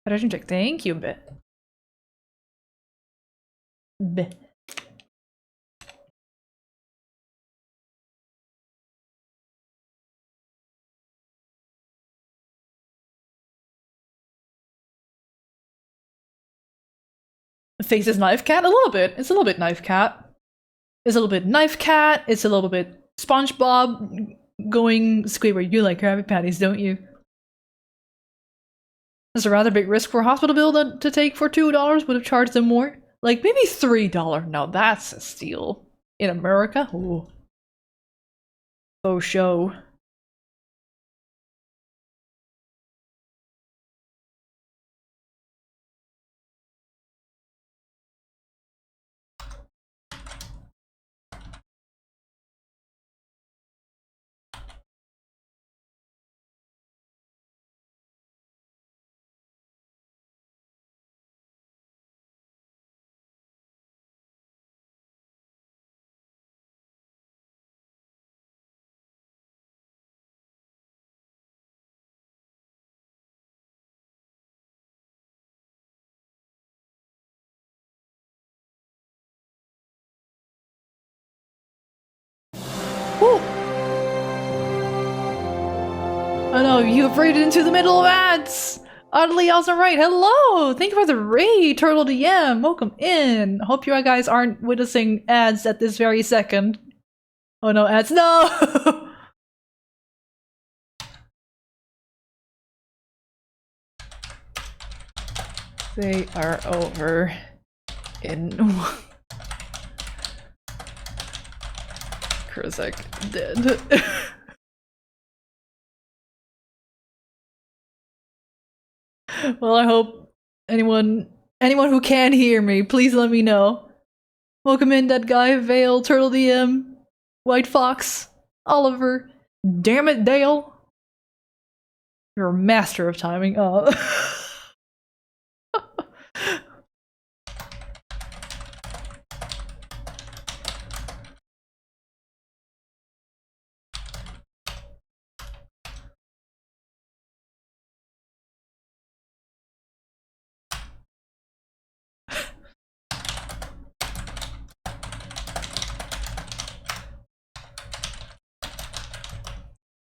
Hydration check. Thank you, Beh. Beh. Faces knife cat? A little bit. It's a little bit knife cat. It's a little bit knife cat. It's a little bit SpongeBob going Squidward. You like Krabby Patties, don't you? It's a rather big risk for a hospital bill to take for $2. Would have charged them more. Like maybe $3. No, that's a steal. In America? Ooh. Oh, show. Woo! Oh no, you have raided into the middle of ads! Oddly awesome, right? Hello! Thank you for the raid, Turtle DM! Welcome in! Hope you guys aren't witnessing ads at this very second. Oh no, ads. No! They are over in Curzec dead. Well, I hope anyone who can hear me, please let me know. Welcome in, Dead Guy, Vale, Turtle DM, White Fox, Oliver, damn it, Dale. You're a master of timing. Oh.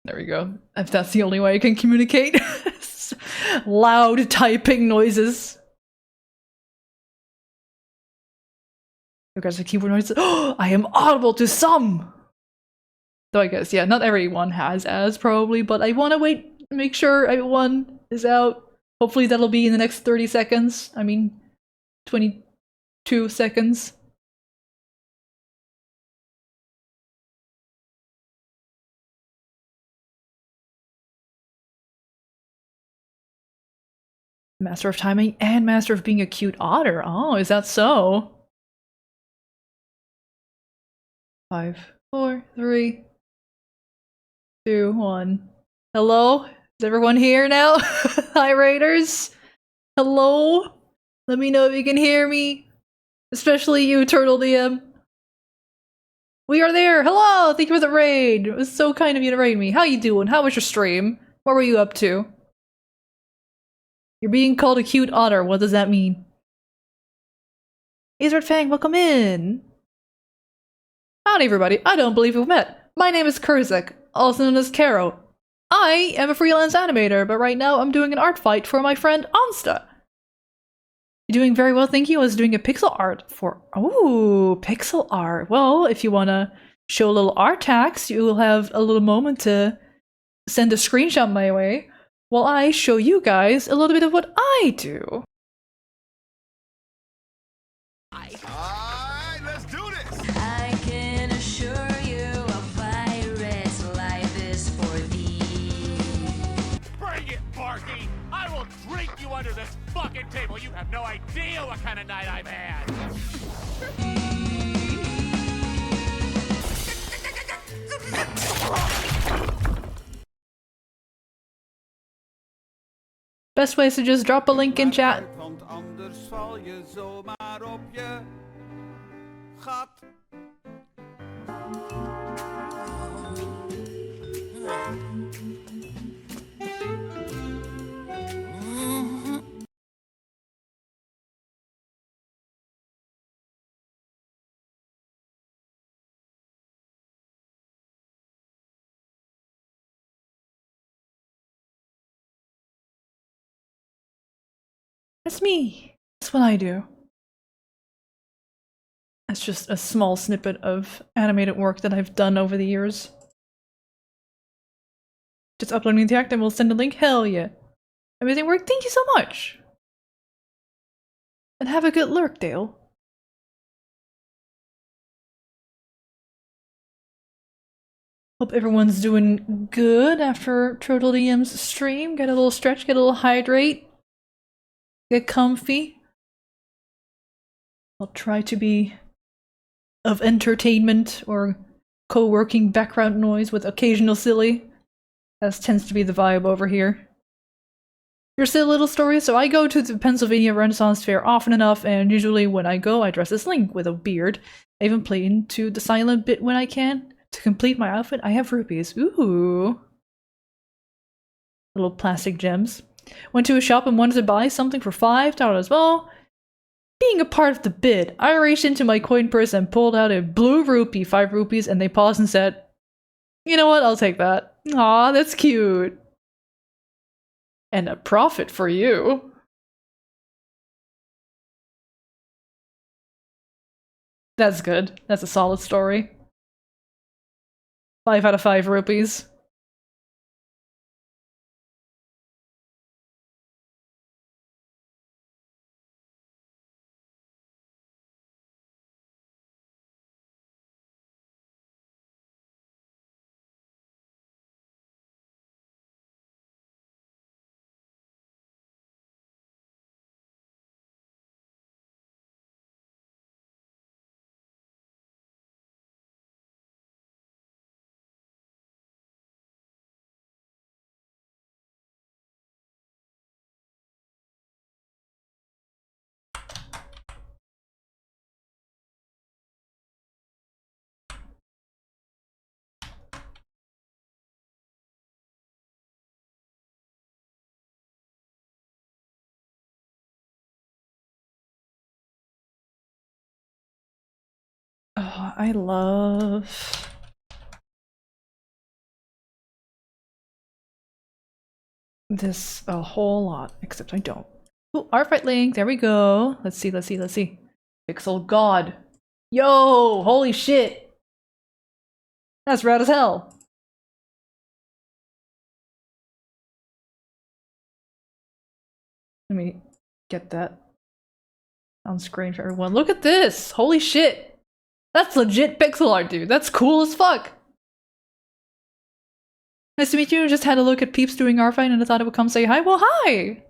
There we go. If that's the only way I can communicate. Loud typing noises. You guys are keyboard noises. Oh, I am audible to some! Though I guess, yeah, not everyone has as probably, but I want to make sure everyone is out. Hopefully that'll be in the next 30 seconds. I mean, 22 seconds. Master of timing and master of being a cute otter. Oh, is that so? 5, 4, 3, 2, 1. Hello? Is everyone here now? Hi, Raiders. Hello? Let me know if you can hear me. Especially you, Turtle DM. We are there. Hello. Thank you for the raid. It was so kind of you to raid me. How you doing? How was your stream? What were you up to? You're being called a cute otter. What does that mean? Azard Fang, welcome in. Howdy, everybody. I don't believe we've met. My name is Curzec, also known as Caro. I am a freelance animator, but right now I'm doing an art fight for my friend Ansta. You're doing very well, thank you. I was doing a pixel art for... Ooh, pixel art. Well, if you want to show a little art tax, you will have a little moment to send a screenshot my way while I show you guys a little bit of what I do. Alright, let's do this! I can assure you a virus life is for thee. Bring it, Barky! I will drink you under this fucking picnic table. You have no idea what kind of night I've had. Best way is to just drop a link in chat. Want anders val je zomaar op je gat. That's me. That's what I do. That's just a small snippet of animated work that I've done over the years. Just uploading the act and we'll send a link? Hell yeah. Amazing work, thank you so much! And have a good lurk, Dale. Hope everyone's doing good after Turtle DM's stream. Get a little stretch, get a little hydrate. Get comfy. I'll try to be of entertainment or co-working background noise with occasional silly. That tends to be the vibe over here. Your silly little story. So I go to the Pennsylvania Renaissance Fair often enough, and usually when I go, I dress as Link with a beard. I even play into the silent bit when I can. To complete my outfit, I have rupees. Ooh. Little plastic gems. Went to a shop and wanted to buy something for $5. Well, being a part of the bid, I reached into my coin purse and pulled out a blue rupee, 5 rupees, and they paused and said, "You know what, I'll take that." Aw, that's cute. And a profit for you. That's good. That's a solid story. 5 out of 5 rupees. Oh, I love this a whole lot, except I don't. Oh, Artfight link, there we go. Let's see, let's see, let's see. Pixel God. Yo, holy shit. That's rad as hell. Let me get that on screen for everyone. Look at this! Holy shit! That's legit pixel art, dude. That's cool as fuck. Nice to meet you. Just had a look at peeps doing Artfight and I thought I would come say hi. Well, hi!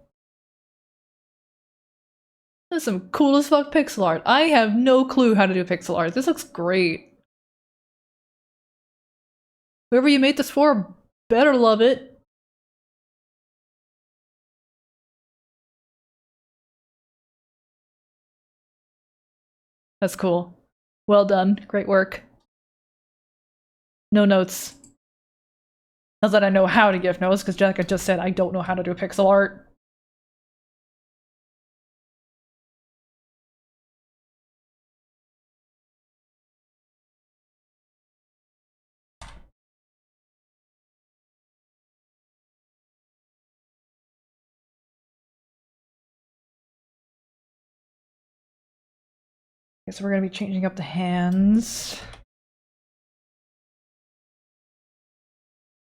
This is some cool as fuck pixel art. I have no clue how to do pixel art. This looks great. Whoever you made this for better love it. That's cool. Well done. Great work. No notes. Not that I know how to give notes, because Jessica just said I don't know how to do pixel art. Okay, so we're gonna be changing up the hands.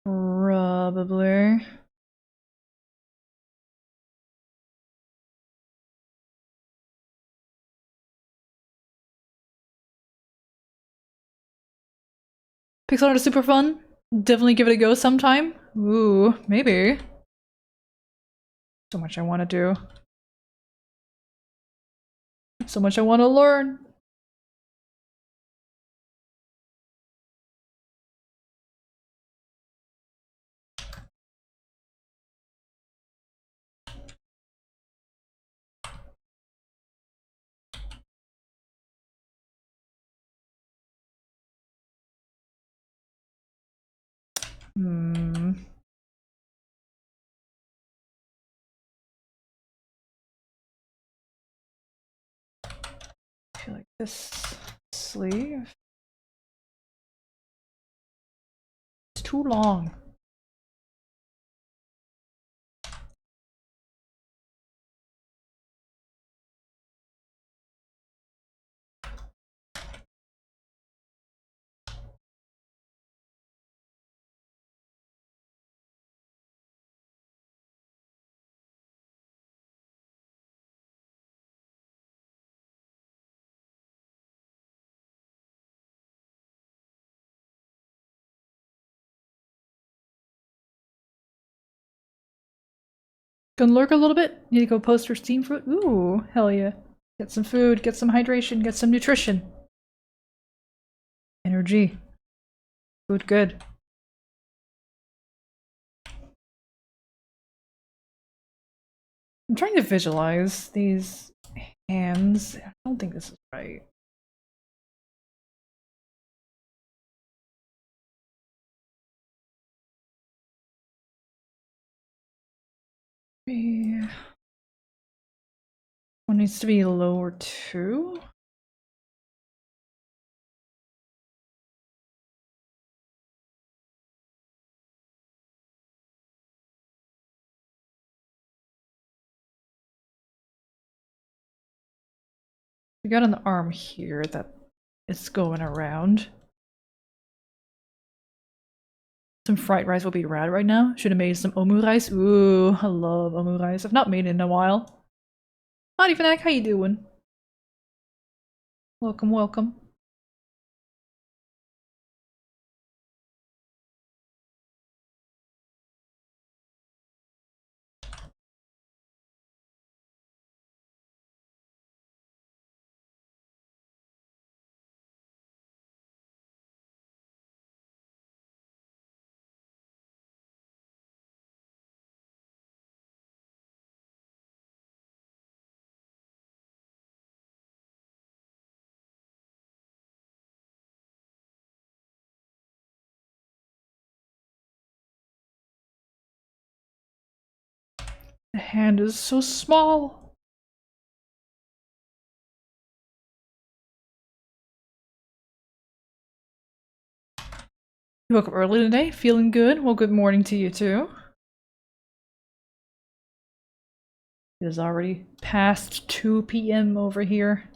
Probably. Pixel art is super fun. Definitely give it a go sometime. Ooh, maybe. So much I want to do. So much I want to learn. Hmm. I feel like this sleeve is too long. Gonna lurk a little bit. Need to go post for steam fruit. Ooh, hell yeah. Get some food, get some hydration, get some nutrition. Energy. Food good. I'm trying to visualize these hands. I don't think this is right. One needs to be lower too. We got an arm here that is going around. Some fried rice will be rad right now. Should have made some omu rice. Ooh, I love omu rice. I've not made it in a while. Howdy, Fnac, how you doing? Welcome, welcome. The hand is so small. You woke up early today? Feeling good? Well, good morning to you too. It is already past 2 p.m. over here.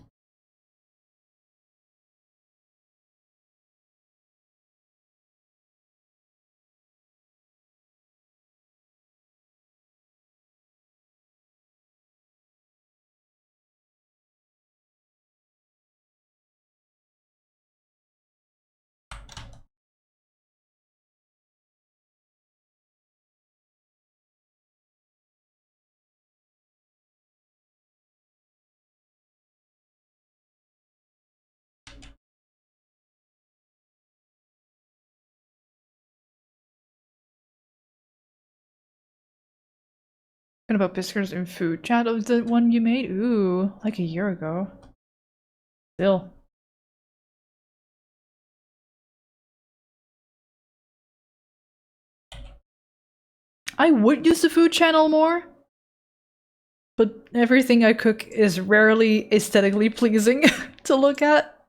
What about biscuits and food? Chat of the one you made? Ooh, like a year ago. Still. I would use the food channel more, but everything I cook is rarely aesthetically pleasing to look at.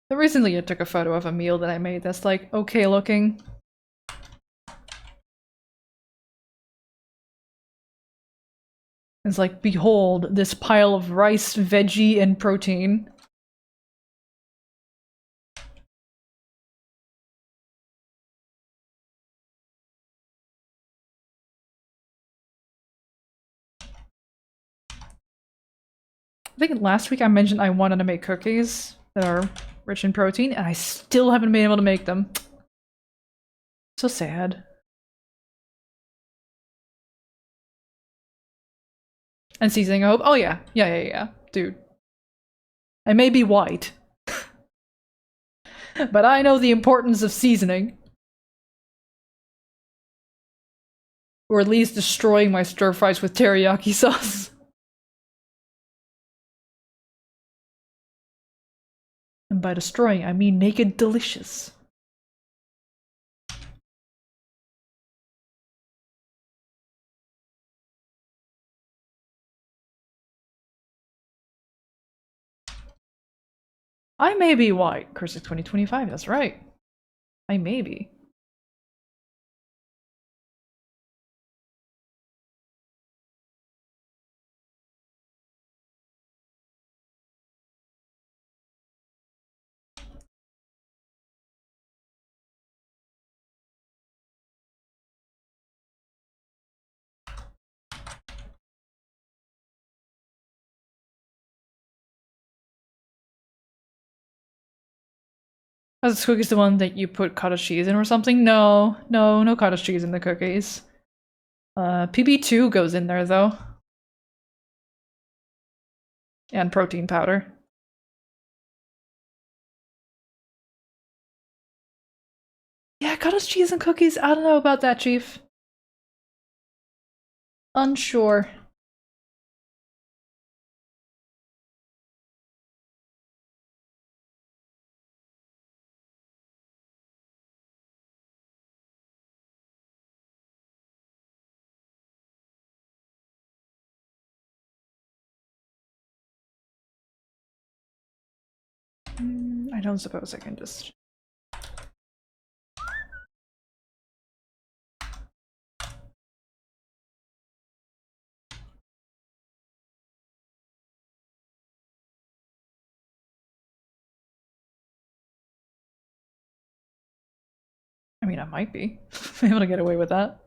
But recently I took a photo of a meal that I made that's like okay looking. It's like, behold, this pile of rice, veggie, and protein. I think last week I mentioned I wanted to make cookies that are rich in protein, and I still haven't been able to make them. So sad. And seasoning, I hope. Oh yeah. Yeah. Dude. I may be white. But I know the importance of seasoning. Or at least destroying my stir fries with teriyaki sauce. And by destroying, I mean make it delicious. I may be white. Curzec 2025, that's right. I may be. Was this cookies the one that you put cottage cheese in or something? No cottage cheese in the cookies. PB2 goes in there though. And protein powder. Yeah, cottage cheese and cookies. I don't know about that, Chief. Unsure. I don't suppose I can just... I mean, I might be able to get away with that.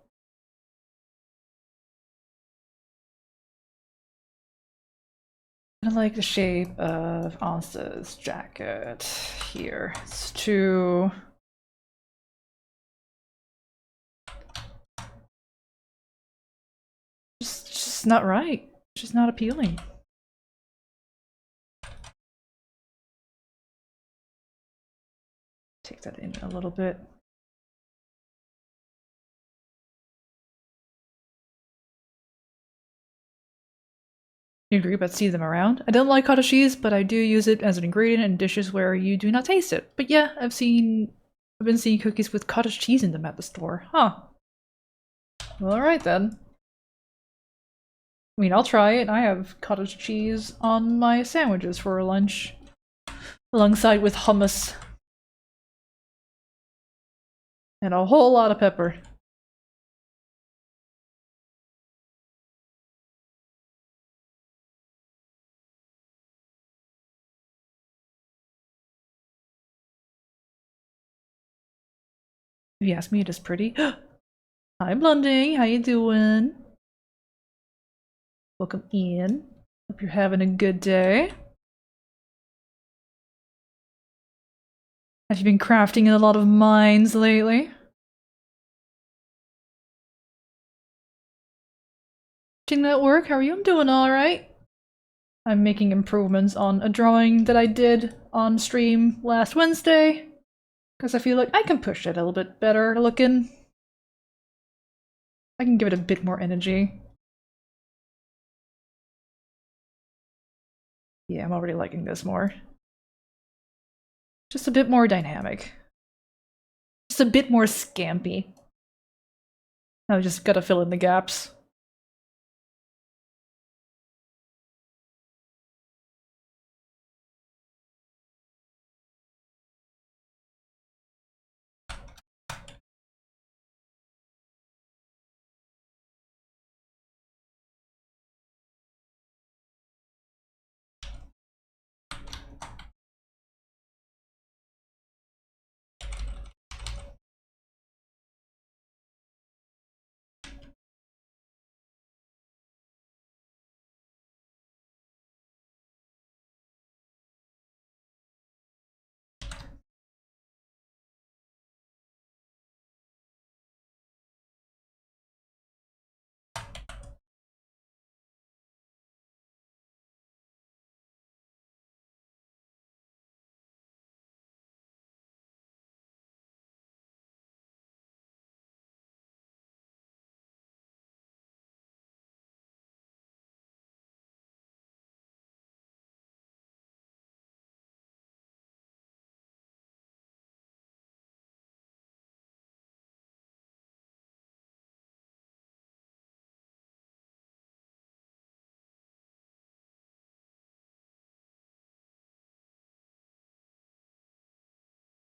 I like the shape of Ansta's jacket here. It's too... just not right. It's just not appealing. Take that in a little bit. You agree about see them around? I don't like cottage cheese, but I do use it as an ingredient in dishes where you do not taste it. But yeah, I've been seeing cookies with cottage cheese in them at the store. Huh. Well, alright then. I mean, I'll try it. I have cottage cheese on my sandwiches for lunch. Alongside with hummus. And a whole lot of pepper. If you ask me, it is pretty. Hi, Blunding. How you doing? Welcome in. Hope you're having a good day. Have you been crafting in a lot of mines lately? Did that work? How are you? I'm doing alright. I'm making improvements on a drawing that I did on stream last Wednesday. Because I feel like I can push it a little bit better looking. I can give it a bit more energy. Yeah, I'm already liking this more. Just a bit more dynamic. Just a bit more scampy. Now I just gotta fill in the gaps.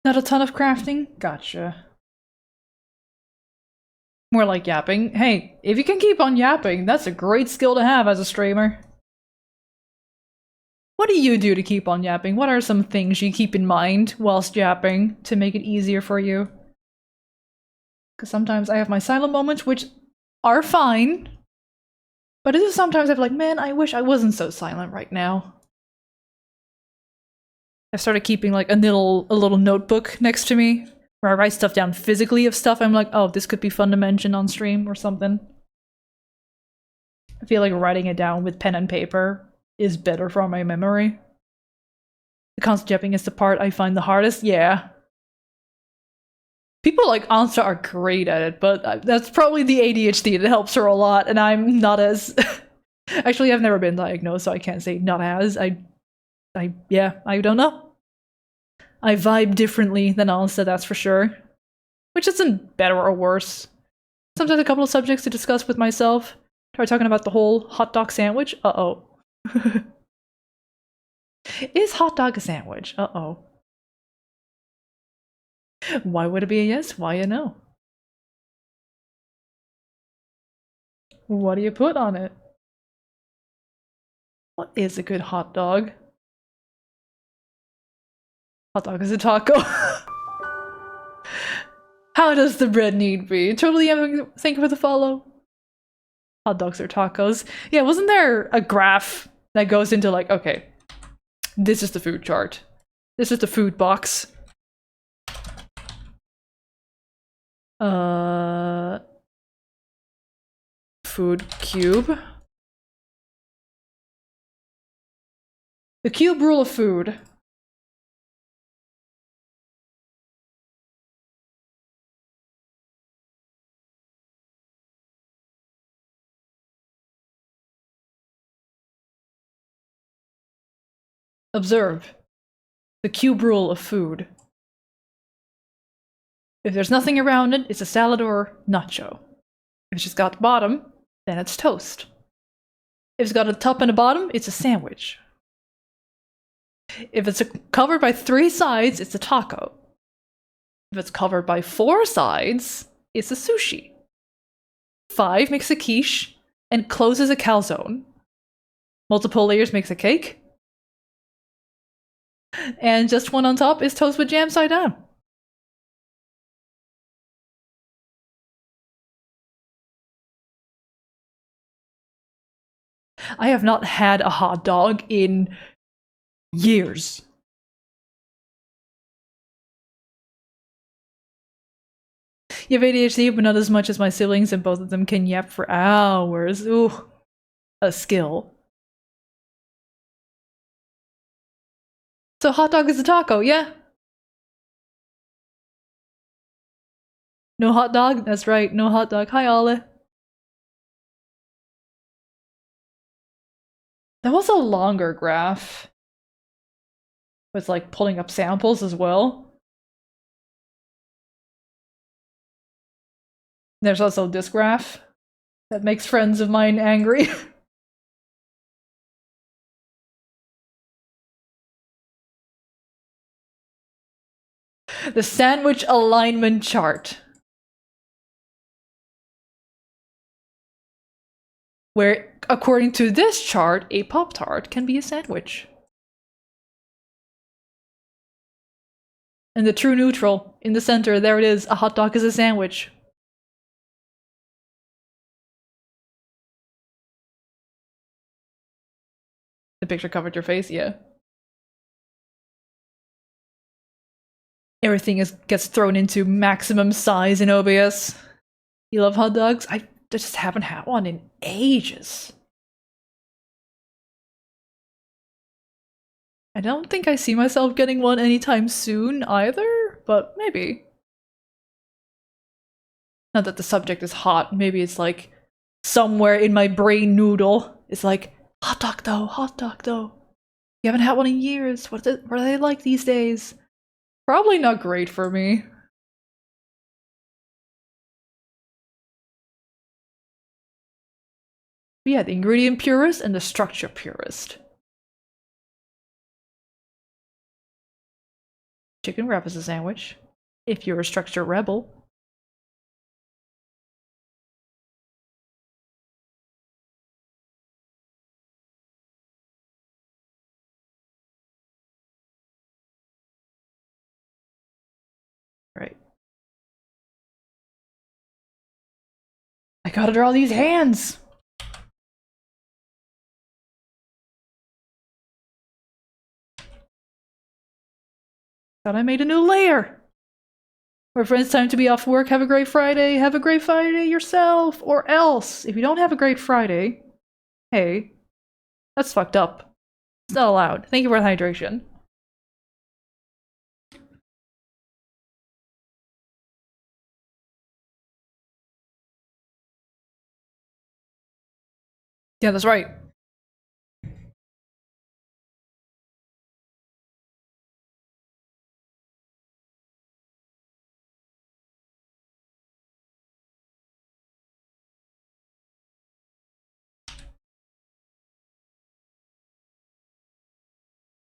Not a ton of crafting? Gotcha. More like yapping. Hey, if you can keep on yapping, that's a great skill to have as a streamer. What do you do to keep on yapping? What are some things you keep in mind whilst yapping to make it easier for you? Because sometimes I have my silent moments, which are fine. But it is sometimes I'm like, man, I wish I wasn't so silent right now. I started keeping like a little notebook next to me where I write stuff down physically of stuff I'm like, oh, this could be fun to mention on stream or something. I feel like writing it down with pen and paper is better for my memory. The constant jumping is the part I find the hardest. Yeah. People like Ansa are great at it, but that's probably the ADHD that helps her a lot, and I'm not as... Actually, I've never been diagnosed, so I can't say not as. I don't know. I vibe differently than Ansa, that's for sure. Which isn't better or worse. Sometimes a couple of subjects to discuss with myself. Try talking about the whole hot dog sandwich. Uh-oh. Is hot dog a sandwich? Uh-oh. Why would it be a yes? Why a no? What do you put on it? What is a good hot dog? Hot dog is a taco. How does the bread need be? Totally think with a follow. Hot dogs or tacos. Yeah, wasn't there a graph that goes into like, okay, this is the food chart. This is the food box. Food cube. The cube rule of food. Observe. The cube rule of food. If there's nothing around it, it's a salad or nacho. If it's just got the bottom, then it's toast. If it's got a top and a bottom, it's a sandwich. If it's covered by 3 sides, it's a taco. If it's covered by 4 sides, it's a sushi. 5 makes a quiche, and closes a calzone. Multiple layers makes a cake. And just one on top is toast with jam side down. I have not had a hot dog in years. You have ADHD, but not as much as my siblings, and both of them can yap for hours. Ooh, a skill. So hot dog is a taco, yeah? No hot dog? That's right, no hot dog. Hi, Ole. That was a longer graph. With like pulling up samples as well. There's also this graph that makes friends of mine angry. The sandwich alignment chart. Where, according to this chart, a Pop-Tart can be a sandwich. And the true neutral, in the center, there it is, a hot dog is a sandwich. The picture covered your face, yeah. Everything gets thrown into maximum size in OBS. You love hot dogs? I just haven't had one in ages. I don't think I see myself getting one anytime soon either, but maybe. Not that the subject is hot, maybe it's like somewhere in my brain noodle. It's like, hot dog though, hot dog though. You haven't had one in years. What are they like these days? Probably not great for me. But yeah, the ingredient purist and the structure purist. Chicken wrap as a sandwich. If you're a structure rebel. Right. I gotta draw these hands! Thought I made a new layer! My friends, time to be off work. Have a great Friday. Have a great Friday yourself. Or else, if you don't have a great Friday, hey, that's fucked up. It's not allowed. Thank you for the hydration. Yeah, that's right.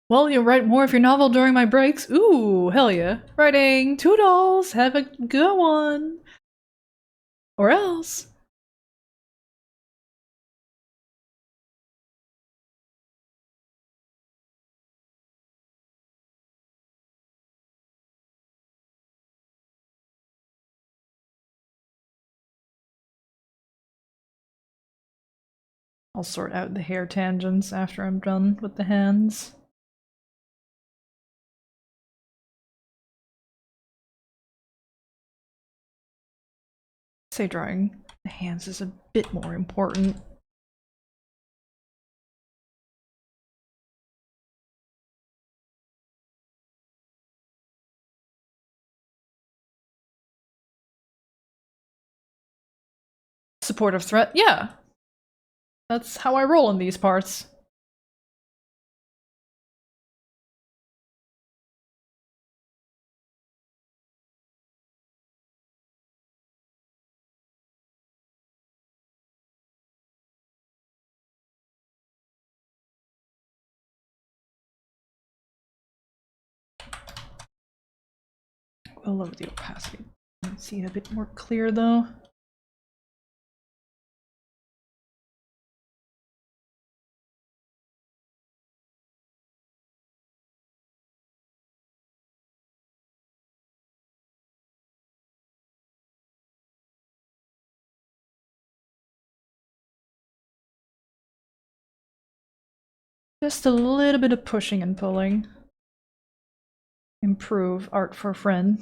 Well, you'll write more of your novel during my breaks. Ooh, hell yeah. Writing toodles. Have a good one. Or else. I'll sort out the hair tangents after I'm done with the hands. Say drawing the hands is a bit more important. Supportive threat? Yeah. That's how I roll in these parts. I'll lower the opacity. See it a bit more clear though. Just a little bit of pushing and pulling. Improve art for friend.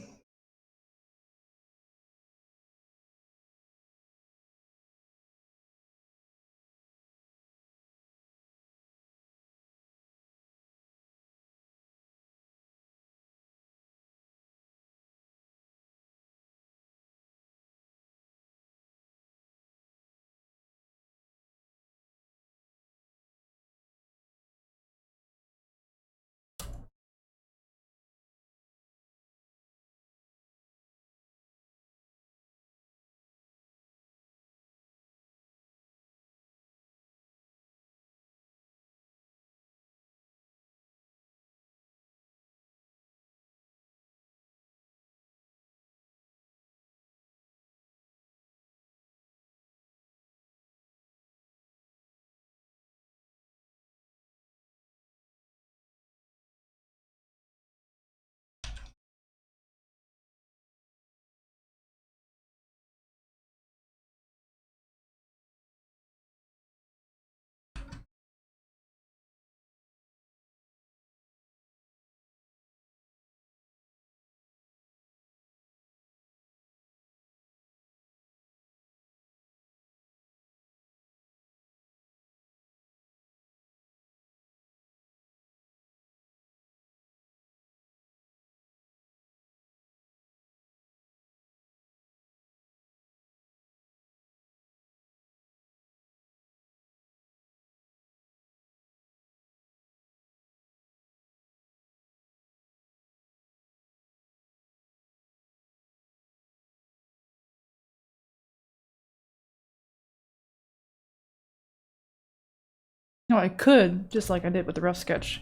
No, I could, just like I did with the rough sketch,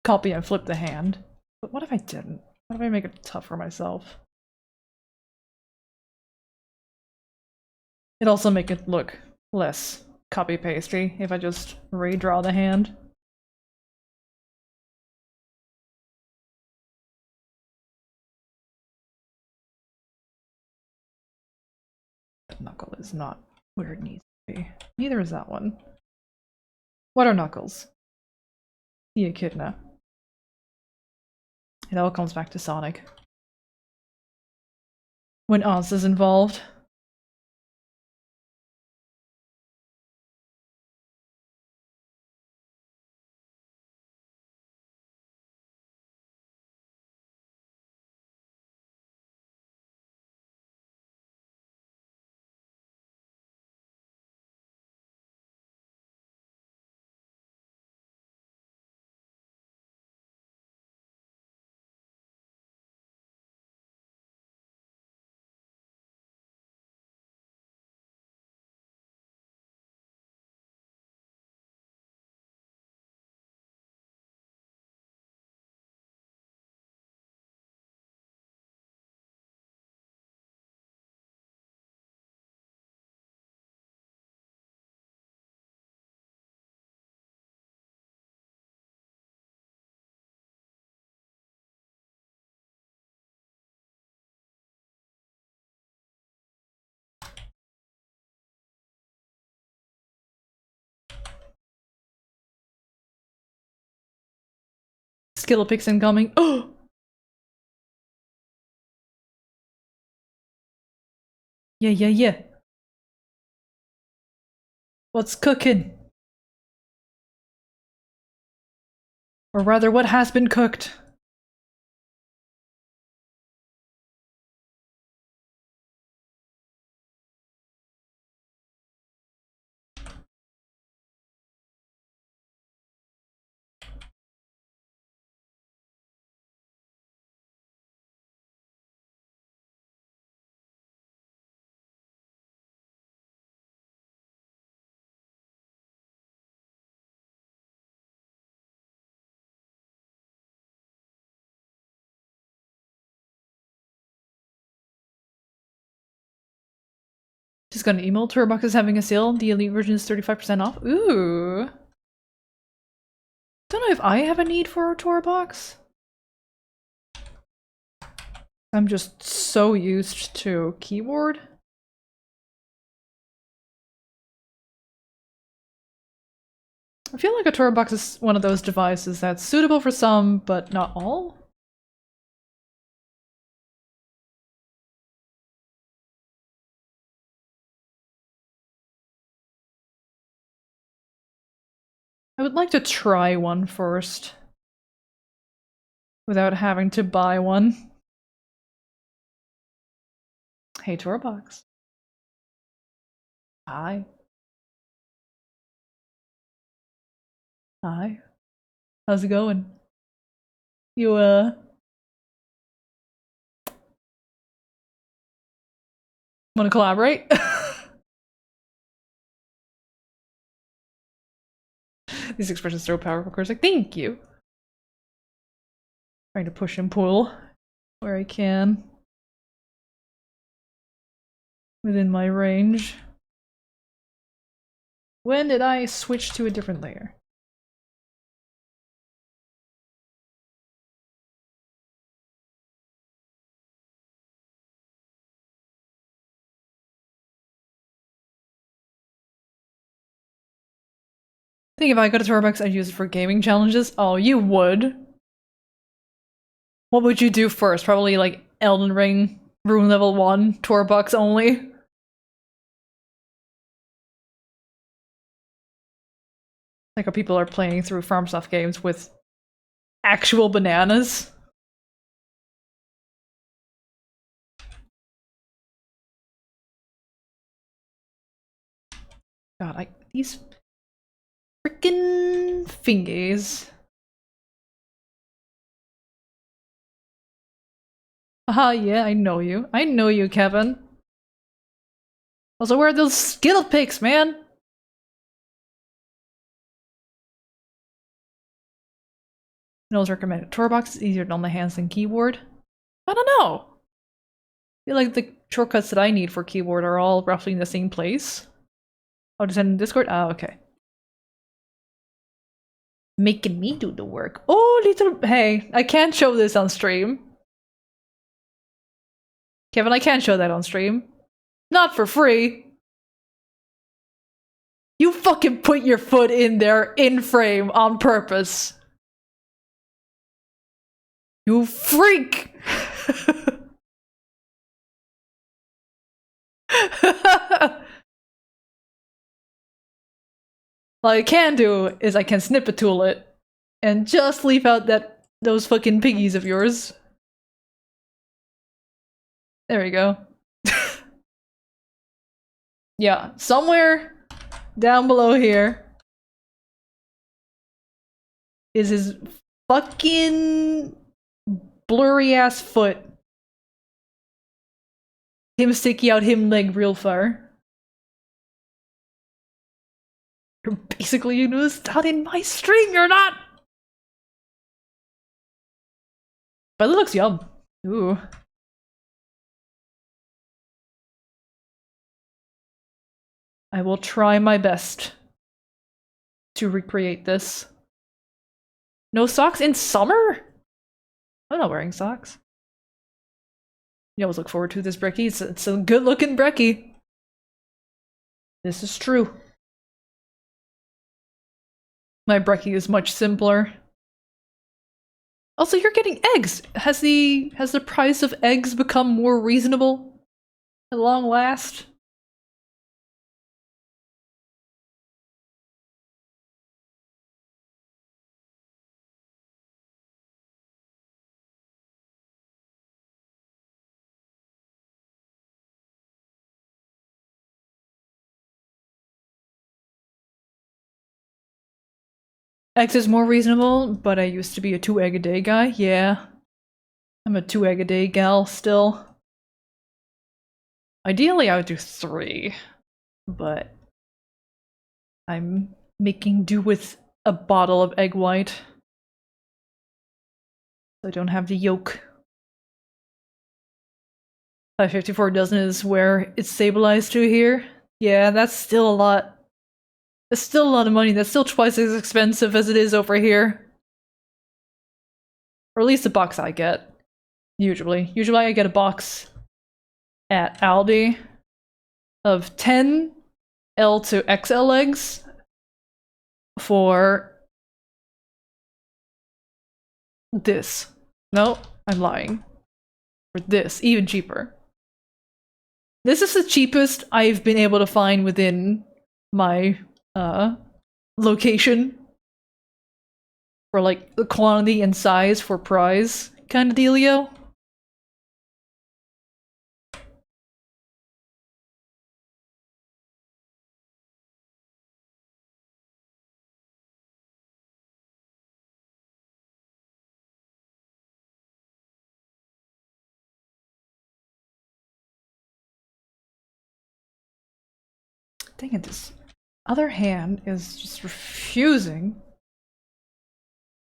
copy and flip the hand. But what if I didn't? What How do I make it tough for myself? It'd also make it look less copy-pasty if I just redraw the hand. That knuckle is not where it needs to be. Neither is that one. What are knuckles? The echidna. It all comes back to Sonic. When Oz is involved. Skillipix incoming. Oh! Yeah. What's cooking? Or rather, what has been cooked? Just got an email. Turbox is having a sale. The Elite version is 35% off. Ooh. Don't know if I have a need for a Torbox. I'm just so used to keyboard. I feel like a Torbox is one of those devices that's suitable for some, but not all. I would like to try one first. Without having to buy one. Hey, Torbox. Hi. Hi. How's it going? You, wanna collaborate? These expressions are so powerful, Curzec. Thank you! Trying to push and pull where I can. Within my range. When did I switch to a different layer? I think if I got a Torbox, I'd use it for gaming challenges. Oh, you would? What would you do first? Probably like Elden Ring, Rune Level 1, Torbox only? Like how people are playing through FarmSoft games with actual bananas. God, these freaking fingies. Haha, yeah, I know you. I know you, Kevin. Also, where are those skill picks, man? I always recommend it. Torbox is easier on the hands than keyboard. I don't know. I feel like the shortcuts that I need for keyboard are all roughly in the same place. Oh, just send in Discord? Ah, okay. Making me do the work. Oh, little. Hey, I can't show this on stream. Kevin, I can't show that on stream. Not for free. You fucking put your foot in there in frame on purpose. You freak! What I can do is I can snip a tool it and just leave out those fucking piggies of yours. There we go. Yeah, somewhere down below here is his fucking blurry ass foot. Him sticking out him leg real far. You're basically you know this not in my stream, you're not! But it looks yum. Ooh. I will try my best to recreate this. No socks in summer? I'm not wearing socks. You always look forward to this brekkie. It's a good looking brekkie. This is true. My brekkie is much simpler. Also, you're getting eggs. Has the price of eggs become more reasonable at long last? Eggs is more reasonable, but I used to be a 2-egg-a-day guy. Yeah. I'm a 2-egg-a-day gal still. Ideally, I would do 3, but I'm making do with a bottle of egg white. So I don't have the yolk. 554 dozen is where it's stabilized to here. Yeah, that's still a lot. That's still a lot of money. That's still twice as expensive as it is over here. Or at least the box I get. Usually. Usually I get a box at Aldi of 10 L to XL eggs for this. No, I'm lying. For this, even cheaper. This is the cheapest I've been able to find within my location for like the quantity and size for prize kind of dealio. Dang it, this other hand is just refusing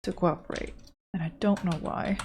to cooperate, and I don't know why.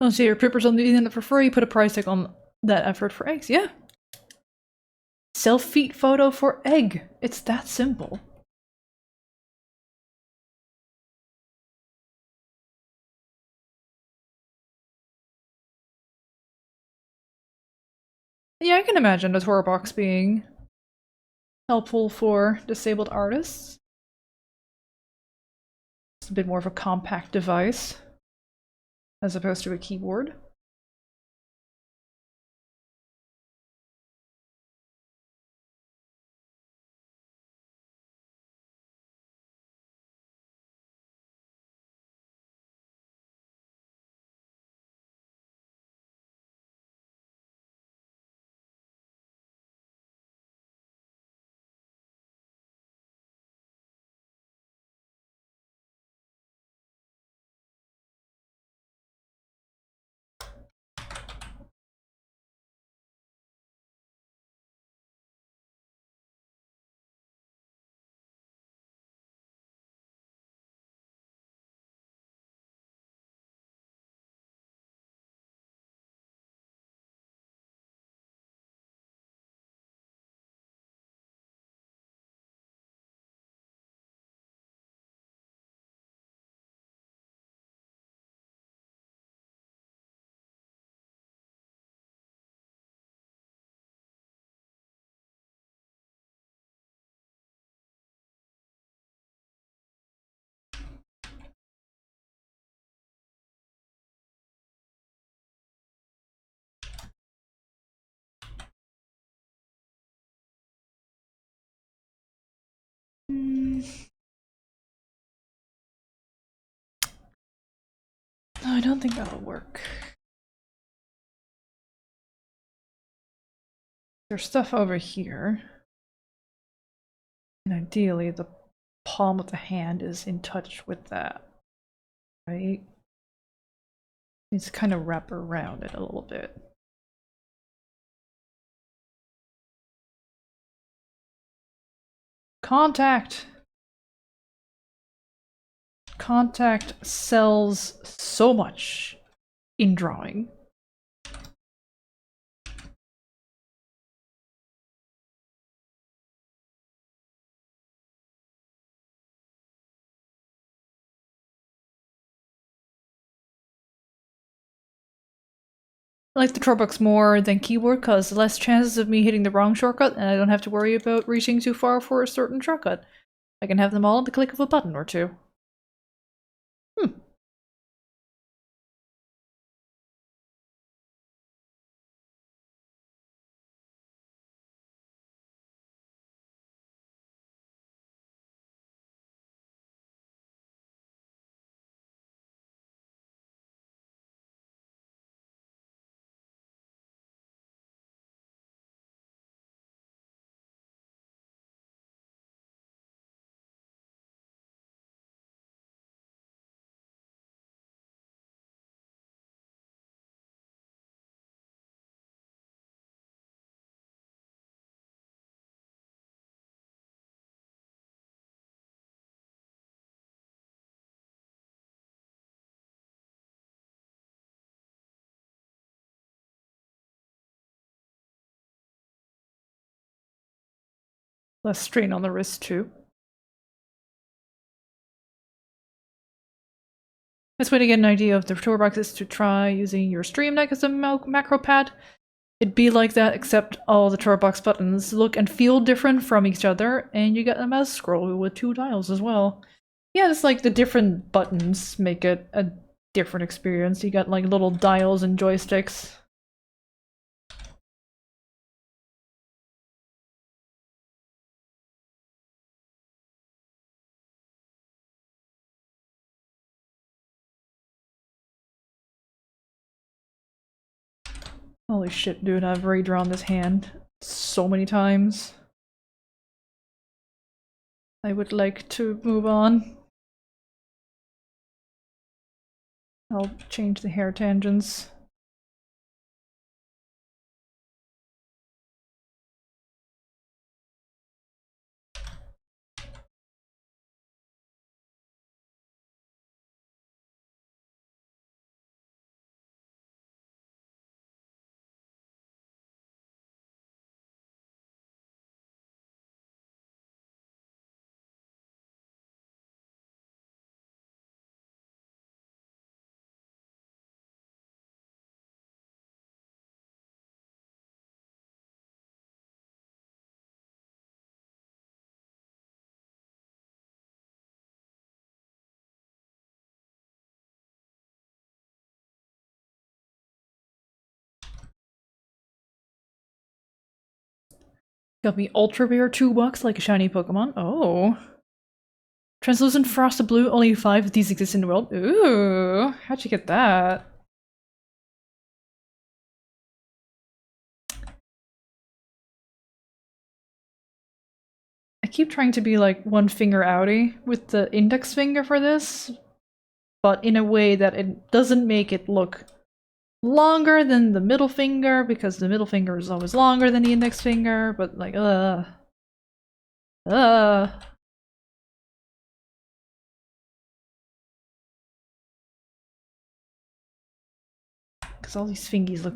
Oh, so your preppers on the internet for free, put a price tag on that effort for eggs. Yeah. Self-feed photo for egg. It's that simple. Yeah, I can imagine the tour box being Helpful for disabled artists. It's a bit more of a compact device as opposed to a keyboard. No, I don't think that'll work. There's stuff over here. And ideally, the palm of the hand is in touch with that, right? Needs to kind of wrap around it a little bit. Contact! Contact sells so much in drawing. I like the Trobucks more than keyboard because less chances of me hitting the wrong shortcut, and I don't have to worry about reaching too far for a certain shortcut. I can have them all at the click of a button or two. Less strain on the wrist too. Best way to get an idea of the toolbox is to try using your stream deck as a macro pad. It'd be like that, except all the toolbox buttons look and feel different from each other, and you get a mouse scroll with 2 dials as well. Yeah, it's like the different buttons make it a different experience. You got like little dials and joysticks. Holy shit, dude, I've redrawn this hand so many times. I would like to move on. I'll change the hair tangents. Got me Ultra Rare $2 like a shiny Pokemon. Oh. Translucent Frosted Blue, only 5 of these exist in the world. Ooh, how'd you get that? I keep trying to be like one finger outie with the index finger for this, but in a way that it doesn't make it look longer than the middle finger, because the middle finger is always longer than the index finger, but like, because all these fingies look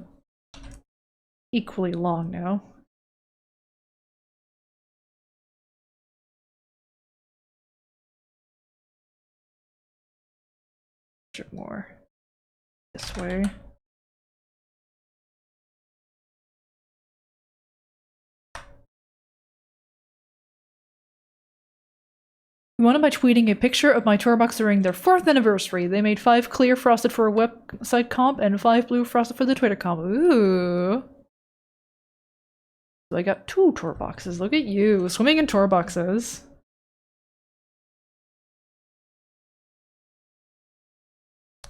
equally long now. More this way. We won it by tweeting a picture of my tour box during their 4th anniversary. They made 5 clear frosted for a website comp and 5 blue frosted for the Twitter comp. Ooh. So I got 2 tour boxes. Look at you, swimming in tour boxes.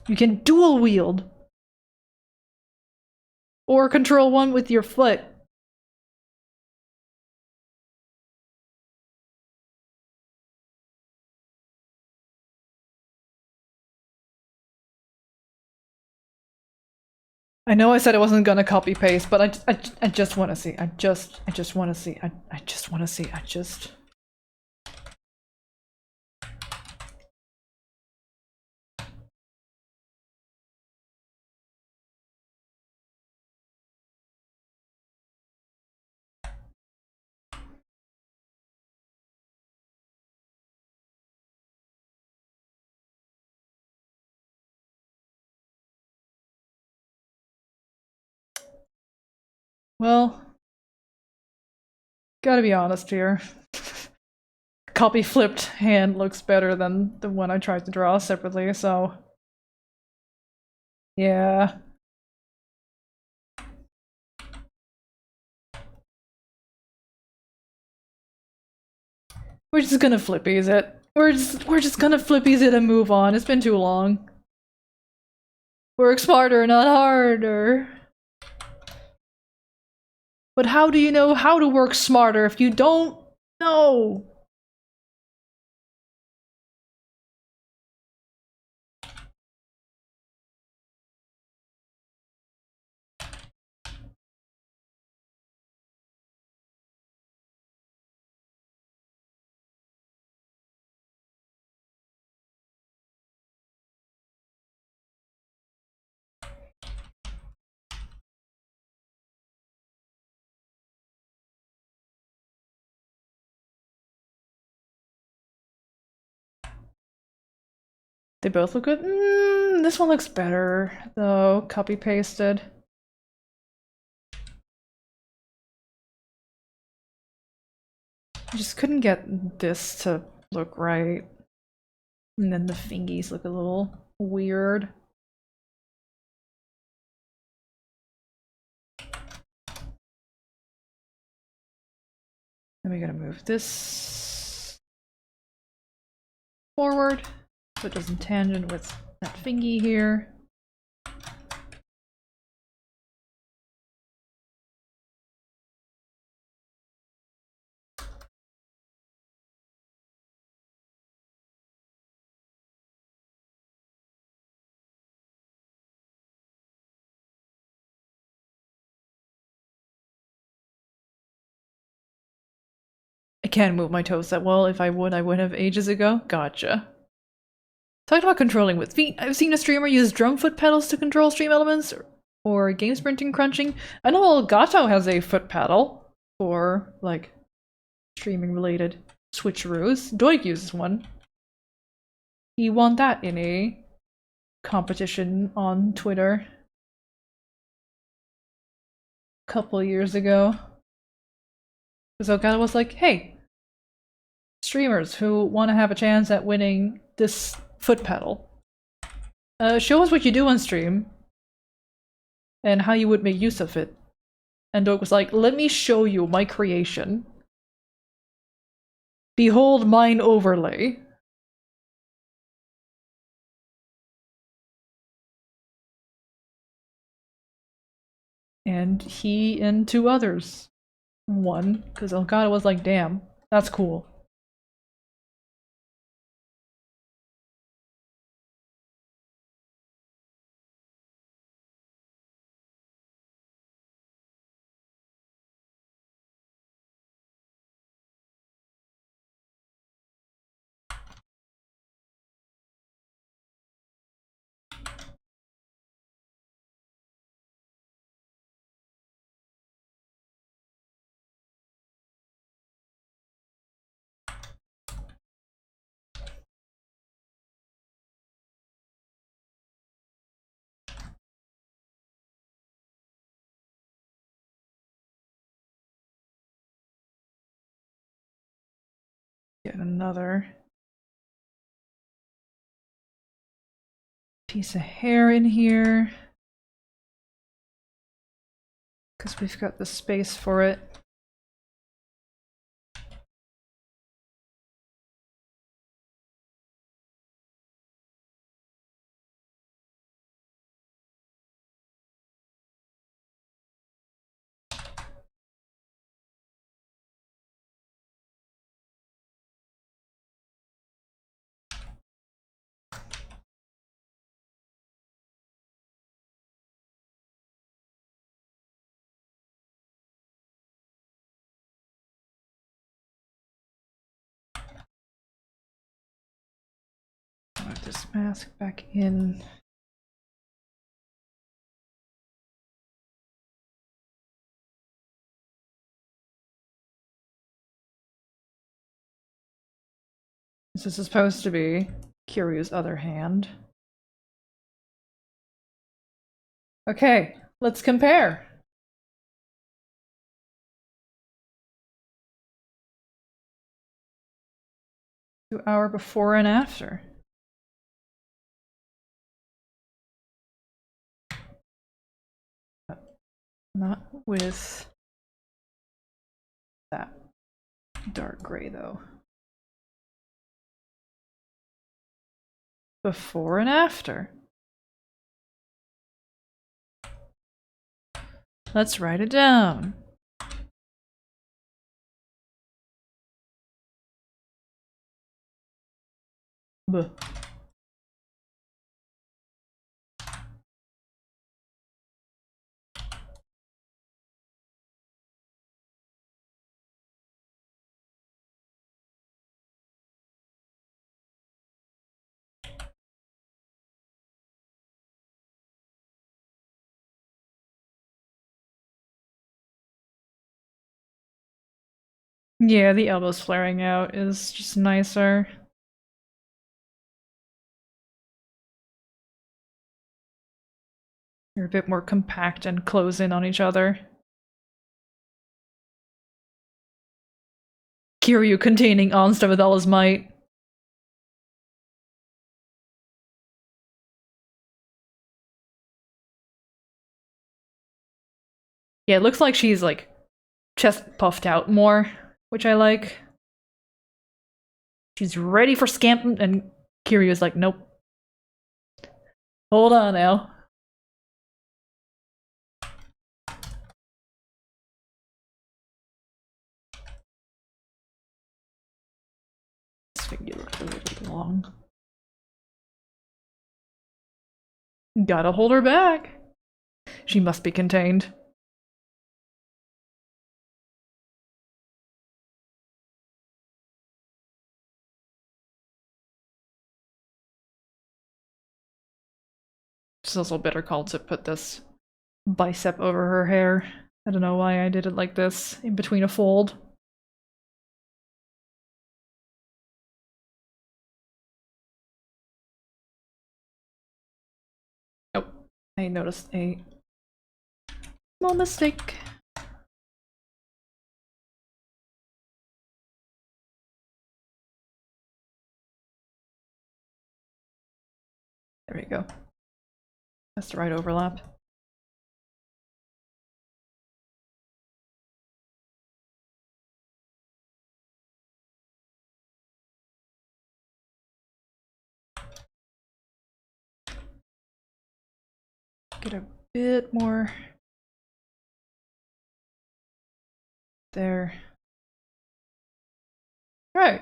You can dual wield. Or control one with your foot. I know I said I wasn't gonna copy paste, but I just want to see. I just want to see. I just want to see. Well, gotta be honest here. Copy flipped hand looks better than the one I tried to draw separately, so yeah. We're just gonna flippies it. We're just gonna flippies it and move on. It's been too long. Work smarter, not harder. But how do you know how to work smarter if you don't know? They both look good. This one looks better, though. Copy pasted. I just couldn't get this to look right. And then the fingies look a little weird. Then we gotta move this forward so it doesn't tangent with that fingy here. I can't move my toes that well. If I would have ages ago. Gotcha. Talking about controlling with feet, I've seen a streamer use drum foot pedals to control stream elements or game sprinting crunching. I know Gato has a foot pedal for, like, streaming related switcheroos. Doig uses one. He won that in a competition on Twitter a couple years ago. So Gato was like, hey, streamers who want to have a chance at winning this foot pedal, show us what you do on stream and how you would make use of it. And Doak was like, let me show you my creation. Behold mine overlay. And he and two others won, because Elgato was like, damn, that's cool. Get another piece of hair in here, because we've got the space for it. Put this mask back in. This is supposed to be Kiryu's other hand. Okay, let's compare. To our before and after. Not with that dark gray, though. Before and after. Let's write it down. Buh. Yeah, the elbows flaring out is just nicer. They're a bit more compact and close in on each other. Kiryu containing Onsta with all his might. Yeah, it looks like she's like chest puffed out more, which I like. She's ready for scamp, and Kiryu's like, nope. Hold on now. This figure looks really long. Gotta hold her back. She must be contained. It's also a better call to put this bicep over her hair. I don't know why I did it like this, in between a fold. Oh, I noticed a small mistake. There we go. That's the right overlap. Get a bit more there. Right.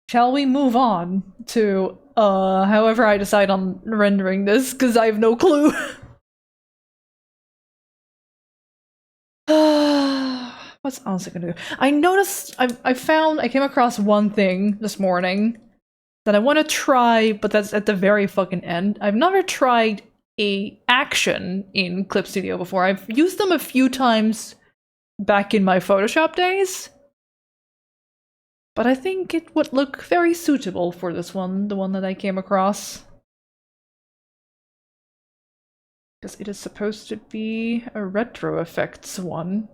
Shall we move on to however I decide on rendering this, because I have no clue. What's else I gonna do? I noticed I came across one thing this morning that I want to try, but that's at the very fucking end. I've never tried a action in Clip Studio before. I've used them a few times back in my Photoshop days, but I think it would look very suitable for this one, the one that I came across. Because it is supposed to be a retro effects one.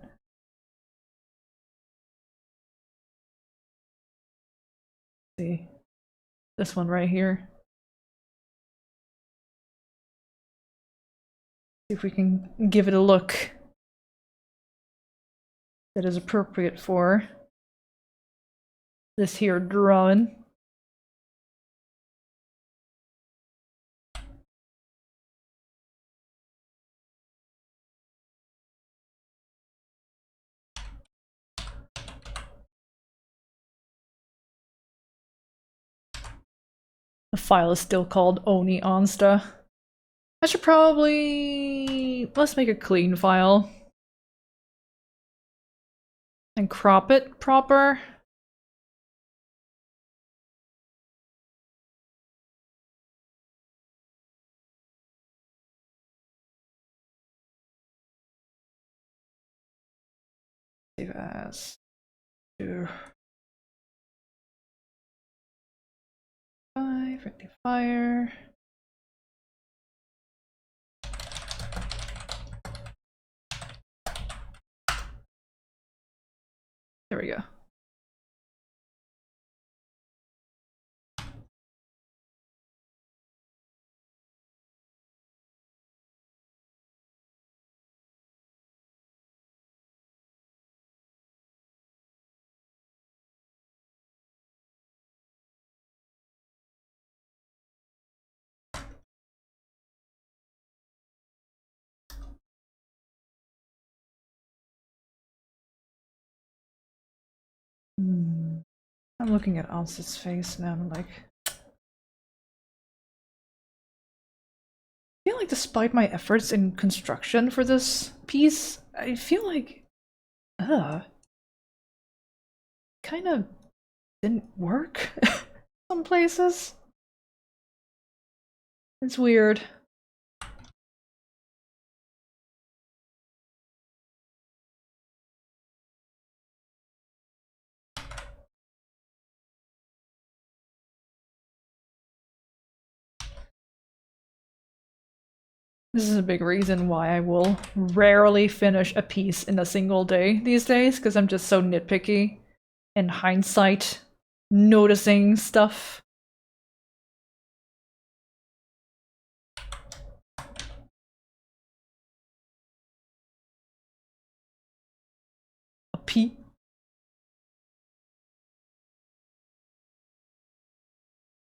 Let's see. This one right here. See if we can give it a look that is appropriate for this here drawing. The file is still called Oni Onsta. I should probably... let's make a clean file. And crop it proper. Save as... friendly fire. There we go. I'm looking at Alsa's face now and I'm like... I feel like despite my efforts in construction for this piece, I feel like... kind of didn't work some places. It's weird. This is a big reason why I will rarely finish a piece in a single day these days, because I'm just so nitpicky in hindsight, noticing stuff. A piece.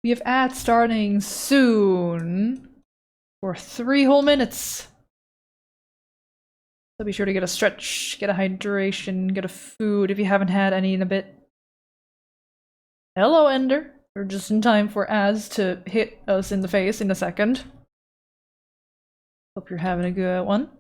We have ads starting soon for 3 whole minutes. So be sure to get a stretch, get a hydration, get a food if you haven't had any in a bit. Hello, Ender. We're just in time for ads to hit us in the face in a second. Hope you're having a good one.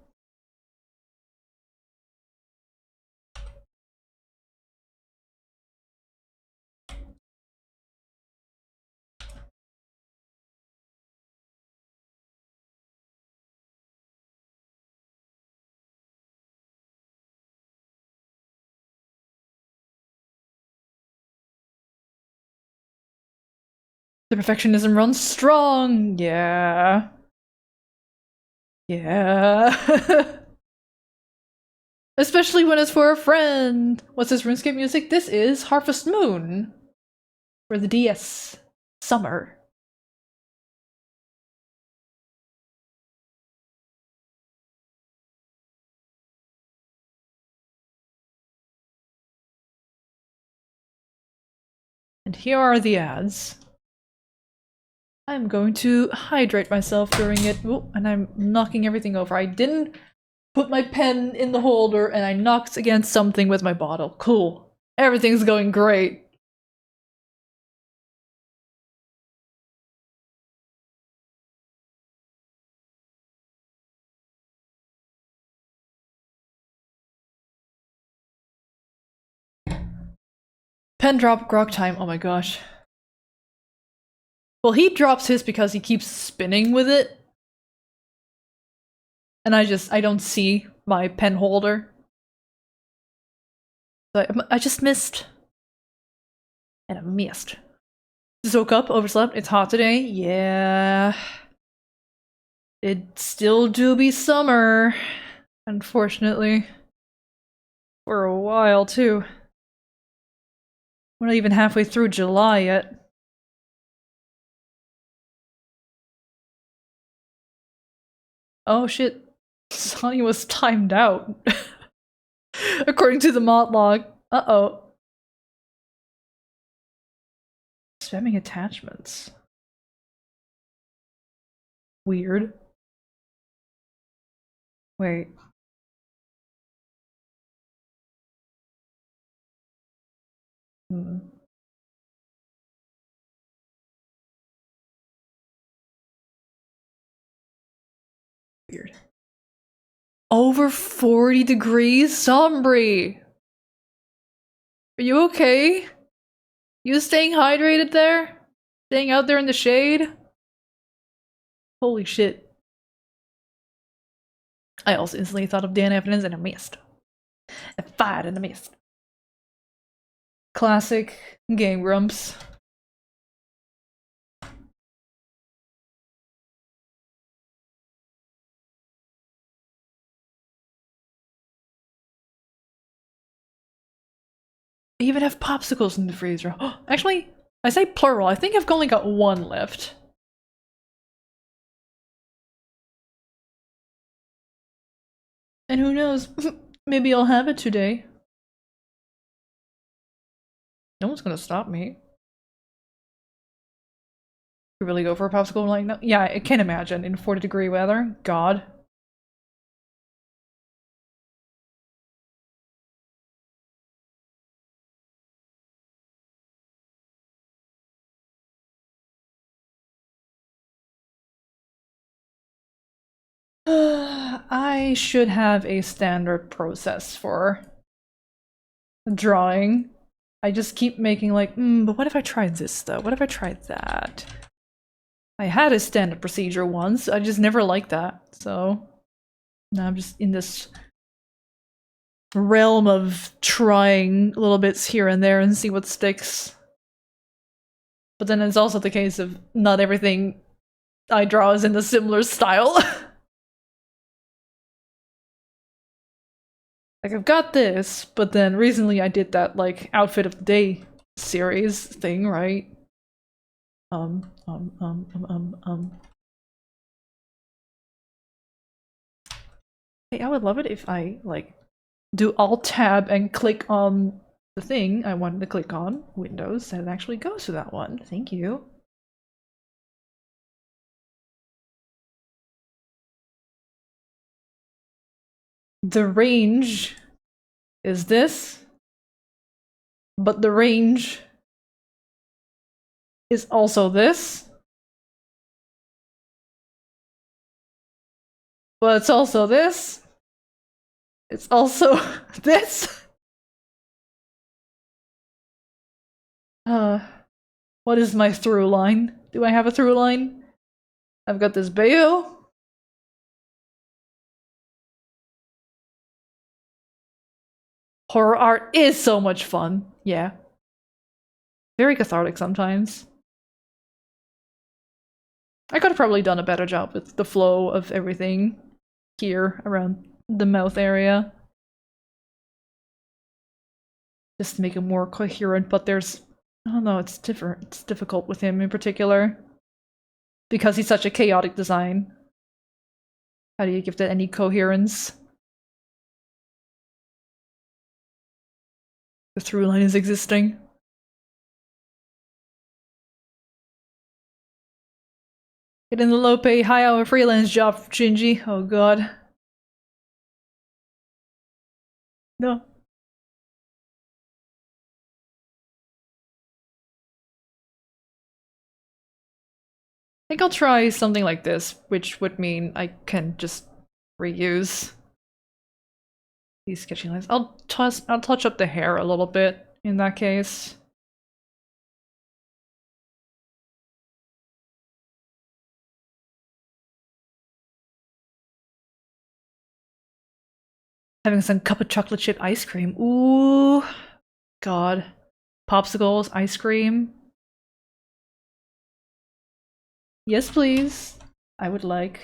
The perfectionism runs strong. Yeah. Yeah. Especially when it's for a friend. What's this RuneScape music? This is Harvest Moon for the DS. Summer. And here are the ads. I'm going to hydrate myself during it. Ooh, and I'm knocking everything over. I didn't put my pen in the holder and I knocked against something with my bottle. Cool. Everything's going great. Pen drop grog time. Oh my gosh. Well, he drops his because he keeps spinning with it. And I don't see my pen holder. So I just missed. And I missed. Just woke up, overslept. It's hot today. Yeah. It still do be summer. Unfortunately. For a while, too. We're not even halfway through July yet. Oh shit. Sonny was timed out. According to the mod log. Uh-oh. Spamming attachments. Weird. Wait. Weird. Over 40 degrees? Sombry! Are you okay? You staying hydrated there? Staying out there in the shade? Holy shit. I also instantly thought of Dan Evans and I missed. I fired and I missed. Classic Game Grumps. I even have popsicles in the freezer. Actually, I say plural. I think I've only got one left. And who knows? Maybe I'll have it today. No one's gonna stop me. You really go for a popsicle like that? Yeah, I can't imagine in 40-degree weather. God. I should have a standard process for drawing. I just keep making like, but what if I tried this though? What if I tried that? I had a standard procedure once, I just never liked that, so now I'm just in this realm of trying little bits here and there and see what sticks. But then it's also the case of not everything I draw is in a similar style. Like, I've got this, but then recently I did that, like, Outfit of the Day series thing, right? Hey, I would love it if I, like, do Alt-Tab and click on the thing I wanted to click on, Windows, and it actually goes to that one. Thank you. The range is this, but the range is also this, but it's also this. It's also this. What is my through line? Do I have a through line? I've got this Bayo. Horror art is so much fun. Yeah. Very cathartic sometimes. I could have probably done a better job with the flow of everything here around the mouth area. Just to make it more coherent, but there's... I don't know, it's different. It's difficult with him in particular. Because he's such a chaotic design. How do you give that any coherence? The through line is existing. Getting the low pay, high hour freelance job for Shinji. Oh god. No. I think I'll try something like this, which would mean I can just reuse these sketching lines. I'll touch up the hair a little bit in that case. Having some cup of chocolate chip ice cream. Ooh, god. Popsicles, ice cream. Yes, please. I would like.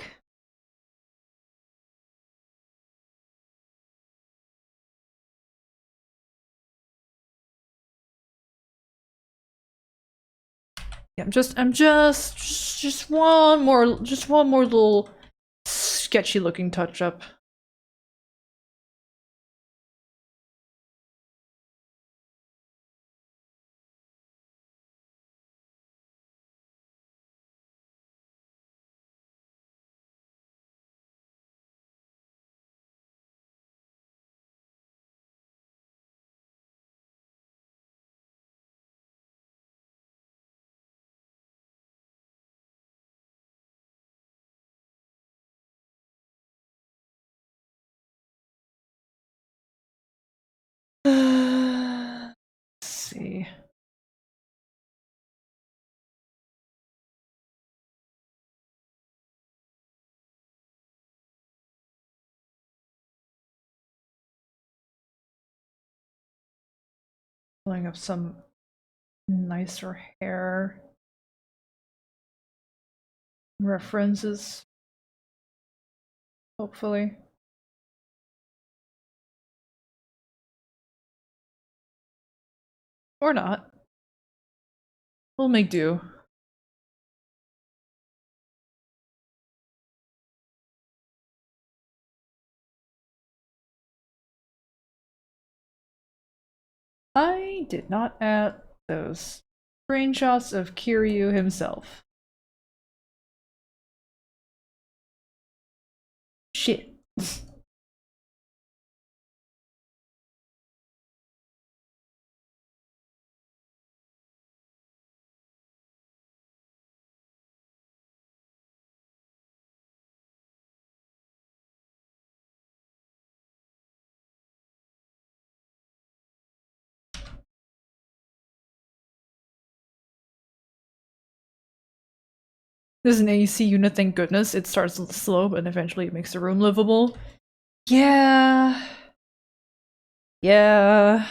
Yeah, I'm just one more little sketchy looking touch up. Let's see. Pulling up some nicer hair references, hopefully. Or not. We'll make do. I did not add those screenshots of Kiryu himself. Shit. This is an AC unit, thank goodness. It starts slow, but eventually it makes the room livable. Yeah. Yeah.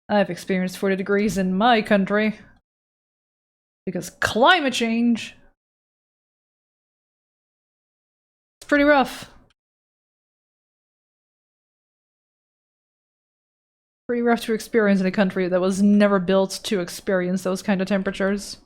I've experienced 40 degrees in my country. Because climate change. It's pretty rough. Pretty rough to experience in a country that was never built to experience those kind of temperatures.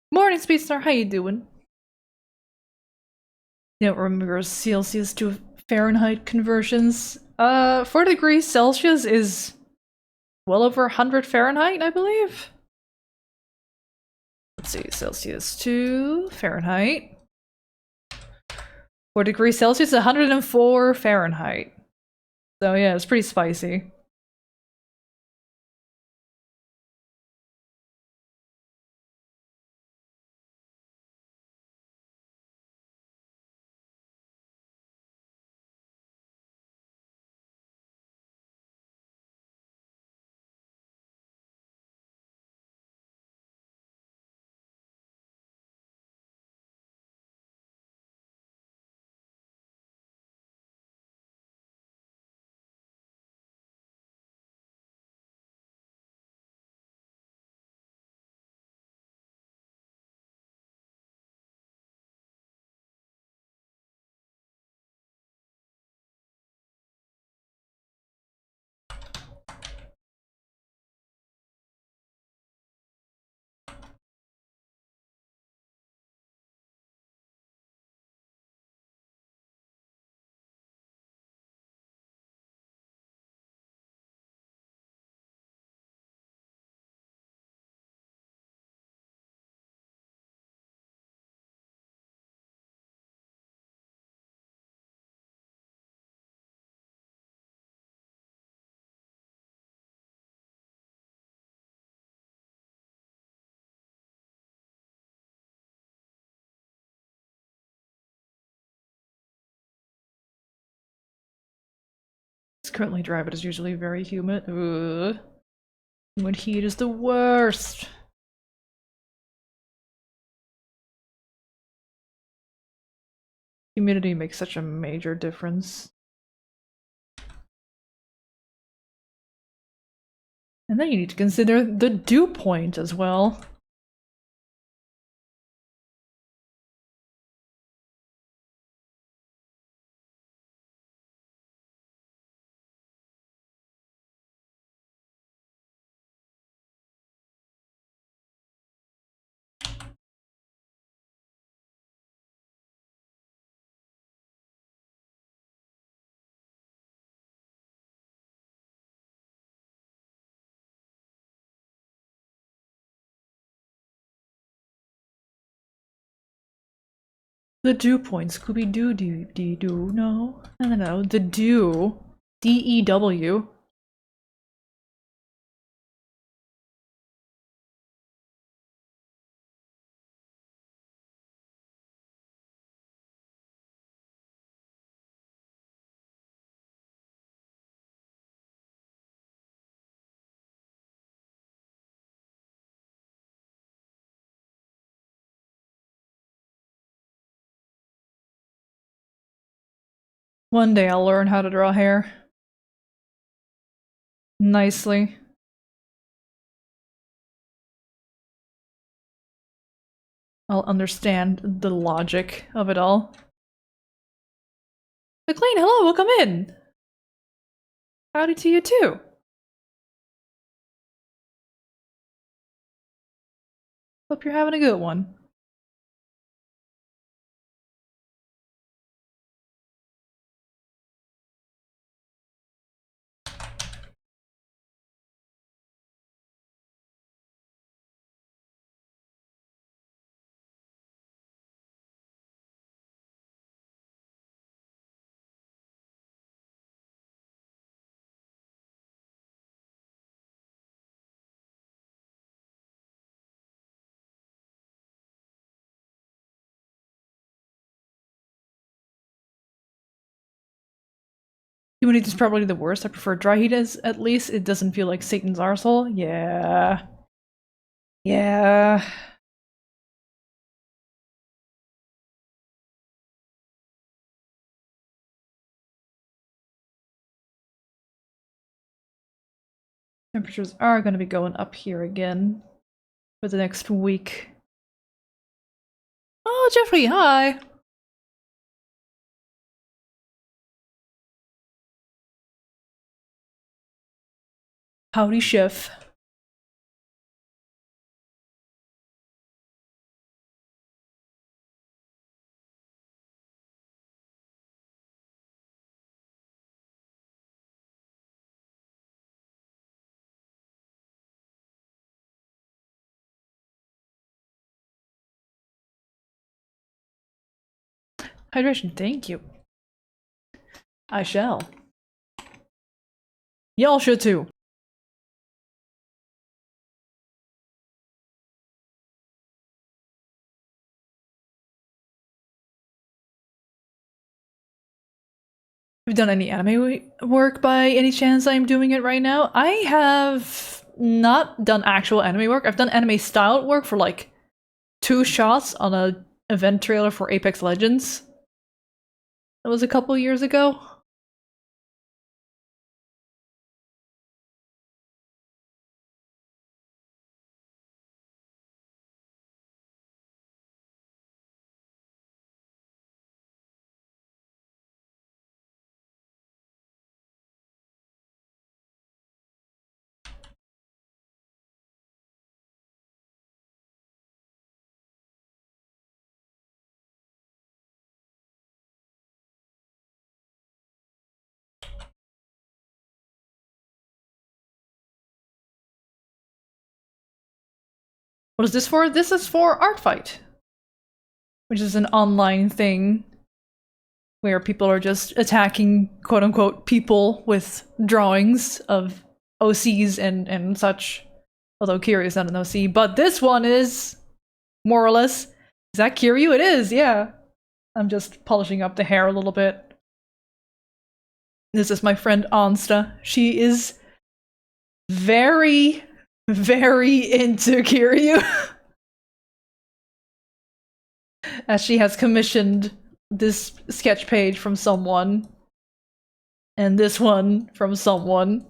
Morning, Speedstar. How you doing? You don't remember Celsius to Fahrenheit conversions? 40 degrees Celsius is well over 100 Fahrenheit, I believe. Let's see, Celsius to Fahrenheit. 4 degrees Celsius, 104 Fahrenheit. So yeah, it's pretty spicy. currently dry, but it's usually very humid. Ugh. Humid heat is the worst. Humidity makes such a major difference. And then you need to consider the dew point as well. The dew point, Scooby-Doo, doo, no. No, the dew. D-E-W. One day I'll learn how to draw hair. Nicely. I'll understand the logic of it all. McLean, hello, welcome in! Howdy to you too! Hope you're having a good one. Humidity is probably the worst. I prefer dry heat as at least it doesn't feel like Satan's arsehole. Yeah. Yeah. Temperatures are going to be going up here again for the next week. Oh, Jeffrey, hi! Howdy, chef. Hydration, thank you. I shall. Y'all should too. Have you done any anime work by any chance? I'm doing it right now. I have not done actual anime work. I've done anime style work for like 2 shots on a event trailer for Apex Legends. That was a couple years ago. What is this for? This is for Artfight, which is an online thing where people are just attacking quote-unquote people with drawings of OCs and such. Although Kiryu is not an OC, but this one is, more or less. Is that Kiryu? It is, yeah. I'm just polishing up the hair a little bit. This is my friend Ansta. She is very, very into Kiryu. As she has commissioned this sketch page from someone. And this one from someone.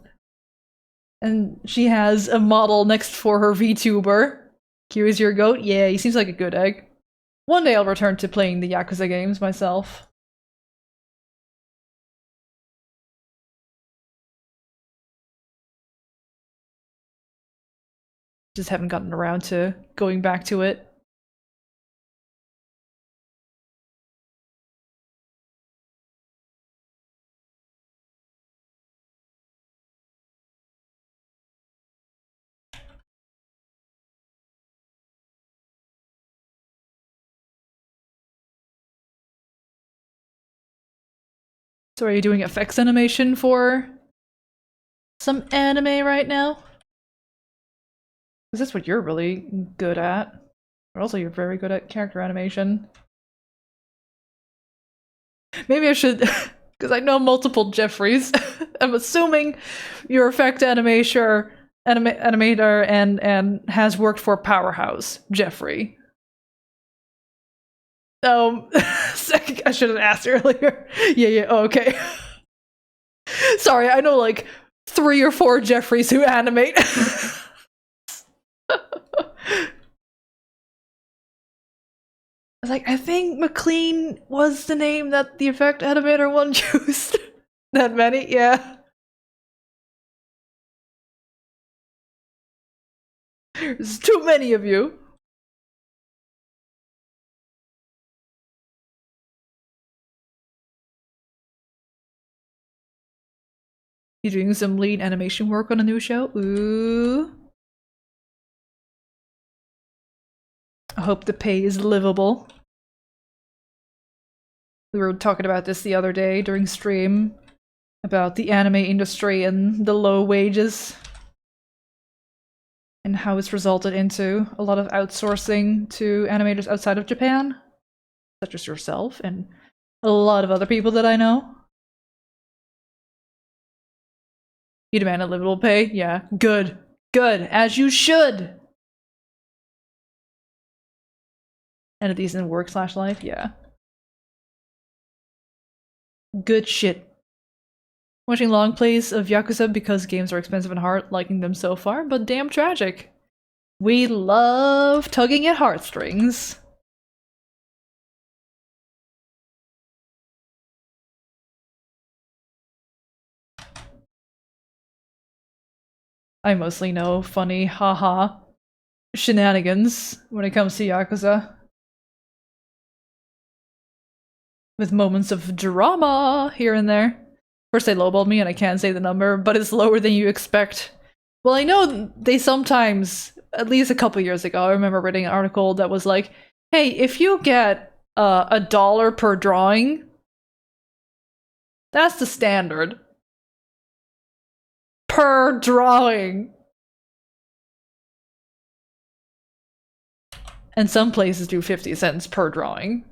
And she has a model next for her VTuber. Kiryu's your goat? Yeah, he seems like a good egg. One day I'll return to playing the Yakuza games myself. Just haven't gotten around to going back to it. So are you doing effects animation for some anime right now? Because that's what you're really good at. But also you're very good at character animation. Maybe I should, because I know multiple Jeffreys. I'm assuming you're effect animator and has worked for Powerhouse, Jeffrey. I should have asked earlier. Yeah, oh, okay. Sorry, I know like 3 or 4 Jeffreys who animate. Like, I think McLean was the name that the effect animator one used. That many? Yeah. There's too many of you. You doing some lead animation work on a new show? Ooh. I hope the pay is livable. We were talking about this the other day during stream. About the anime industry and the low wages. And how it's resulted into a lot of outsourcing to animators outside of Japan. Such as yourself and a lot of other people that I know. You demand a livable pay? Yeah. Good. Good. As you should! And a decent work/life? Yeah. Good shit. Watching long plays of Yakuza because games are expensive and hard, liking them so far, but damn tragic. We love tugging at heartstrings. I mostly know funny haha shenanigans when it comes to Yakuza. With moments of drama here and there. First they lowballed me and I can't say the number, but it's lower than you expect. Well, I know they sometimes, at least a couple years ago, I remember reading an article that was like, hey, if you get $1 per drawing, that's the standard. Per drawing. And some places do 50 cents per drawing.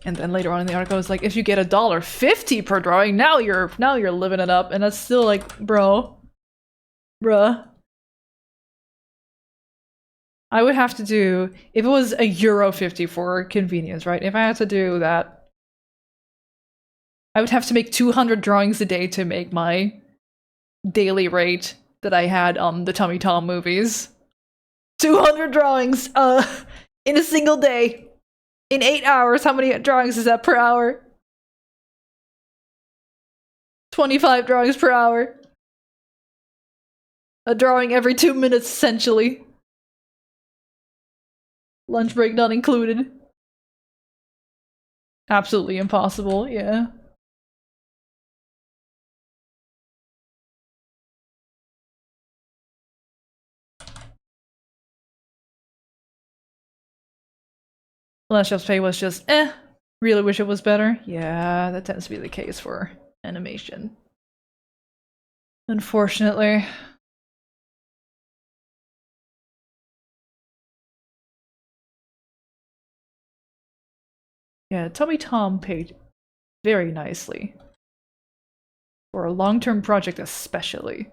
And then later on in the article, it's like, if you get $1.50 per drawing, now you're living it up, and that's still like, bruh. I would have to do, if it was €1.50 for convenience, right? If I had to do that, I would have to make 200 drawings a day to make my daily rate that I had on the Tummy Tom movies. 200 drawings, in a single day. In 8 hours, how many drawings is that per hour? 25 drawings per hour. A drawing every 2 minutes, essentially. Lunch break not included. Absolutely impossible, yeah. Last Chef's Pay was just, really wish it was better. Yeah, that tends to be the case for animation. Unfortunately. Yeah, Tommy Tom paid very nicely. For a long-term project especially.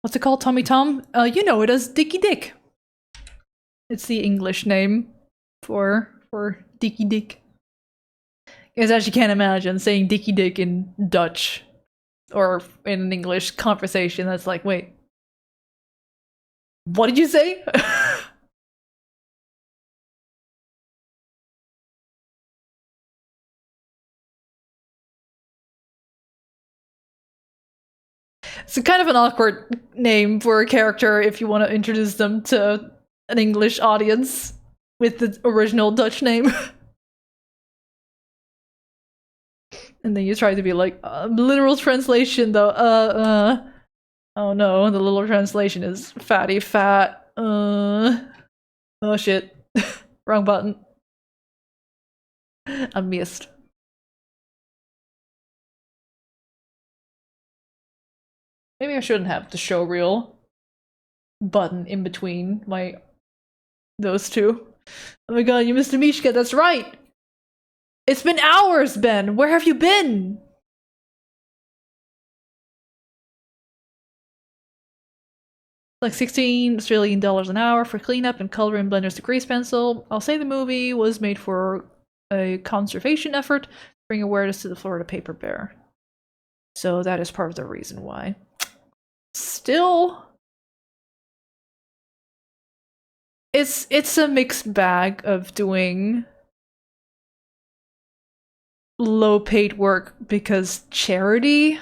What's it called, Tommy Tom? You know it as Dicky Dick. It's the English name for Dicky Dick. Because as you can't imagine saying Dicky Dick in Dutch or in an English conversation, that's like, wait, what did you say? It's kind of an awkward name for a character if you want to introduce them to an English audience with the original Dutch name. And then you try to be like, literal translation though, oh no, the literal translation is fatty fat, oh shit, wrong button. I missed. Maybe I shouldn't have the show reel button in between those two. Oh my god, you missed a Mishka, that's right! It's been hours, Ben! Where have you been? Like 16 Australian dollars an hour for cleanup and color in Blender's the grease pencil. I'll say the movie was made for a conservation effort to bring awareness to the Florida paper bear. So that is part of the reason why. Still, it's a mixed bag of doing low paid work because charity,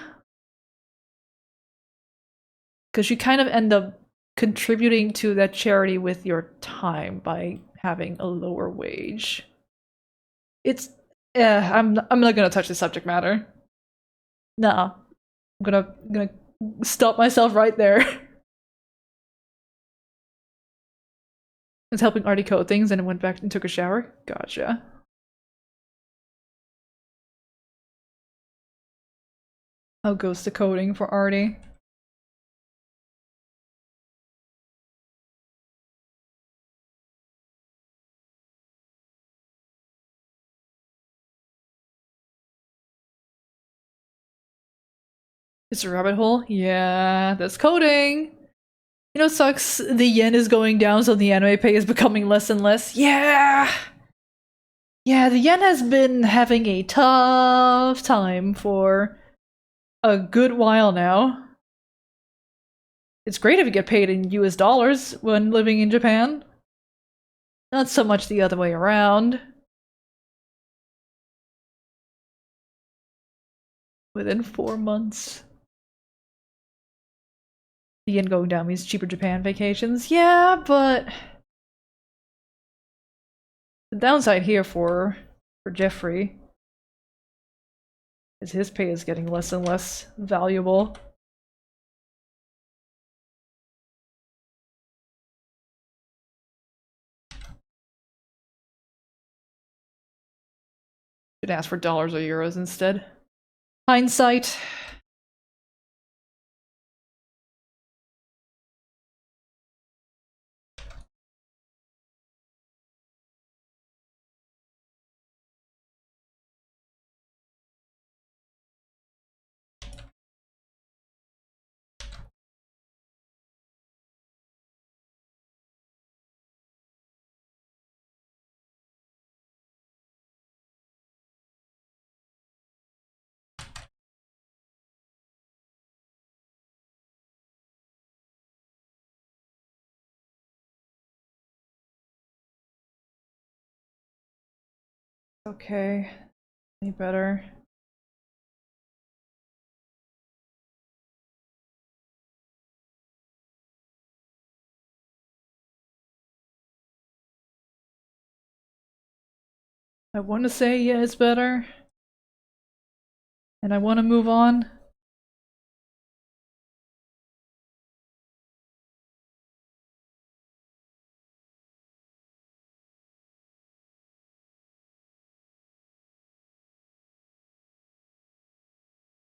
because you kind of end up contributing to that charity with your time by having a lower wage. It's I'm not gonna touch the subject matter. Nah, I'm gonna stop myself right there. It's helping Artie code things and then went back and took a shower. Gotcha. How goes the coding for Artie? It's a rabbit hole? Yeah, that's coding. You know, it sucks. The yen is going down, so the anime pay is becoming less and less. Yeah! Yeah, the yen has been having a tough time for a good while now. It's great if you get paid in US dollars when living in Japan. Not so much the other way around. Within 4 months. The yen going down means cheaper Japan vacations. Yeah, but the downside here for Jeffrey is his pay is getting less and less valuable. Should ask for dollars or euros instead. Hindsight. Okay. Any better? I want to say yeah, it's better. And I want to move on.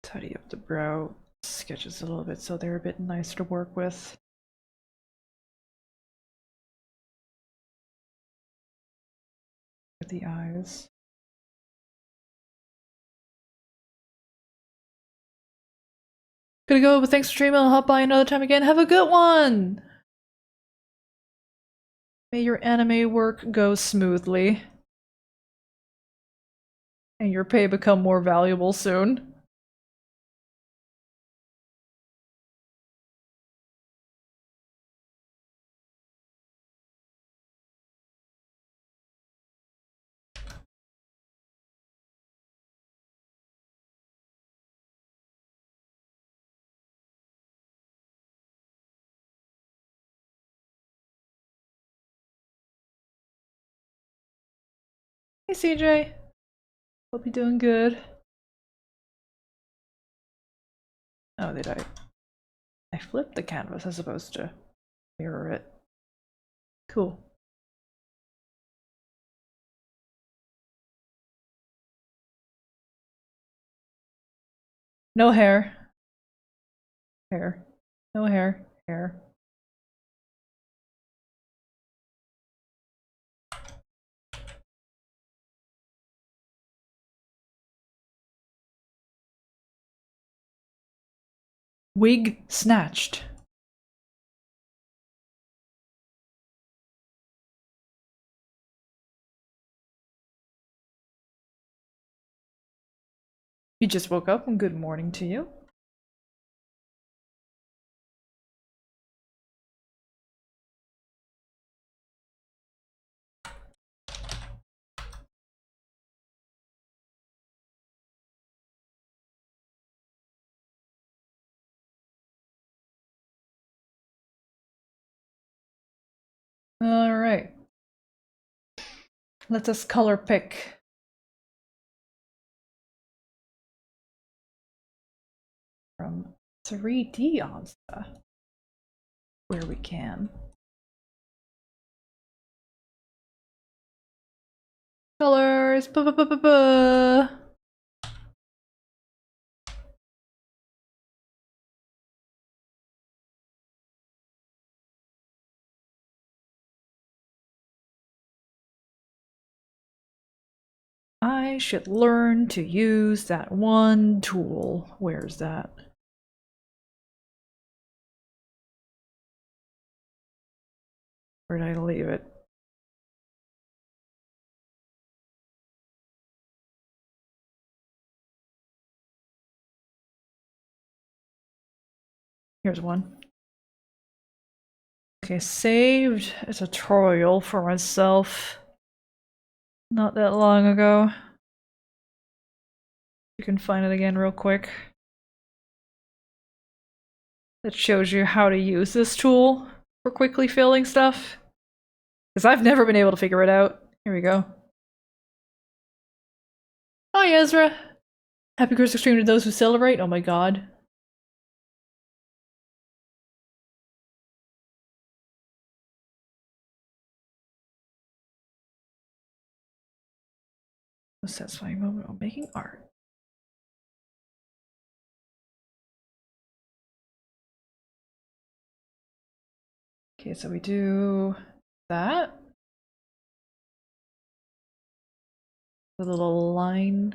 Tidy up the brow sketches a little bit so they're a bit nicer to work with. With the eyes. Gonna go, but thanks for streaming. I'll hop by another time again. Have a good one! May your anime work go smoothly. And your pay become more valuable soon. Hey CJ. Hope you're doing good. Oh, did I? I flipped the canvas as opposed to mirror it. Cool. No hair. Hair. No hair. Hair. Wig snatched. You just woke up and good morning to you. Alright. Let us color pick. From 3D Onsta. Where we can. Colors! Ba-ba-ba-ba-ba! I should learn to use that one tool. Where's that? Where did I leave it? Here's one. Okay, saved a tutorial for myself not that long ago. You can find it again real quick. That shows you how to use this tool for quickly filling stuff. Because I've never been able to figure it out. Here we go. Hi Ezra! Happy Curzec stream to those who celebrate. Oh my god. A satisfying moment while making art. Okay, so we do that. The little line.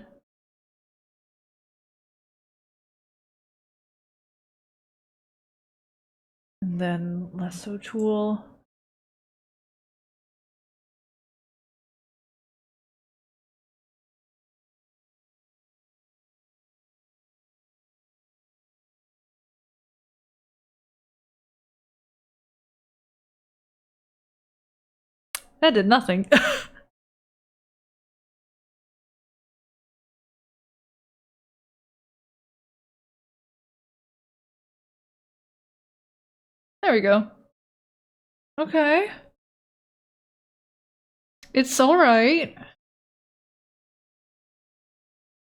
And then lasso tool. That did nothing. There we go. Okay. It's alright.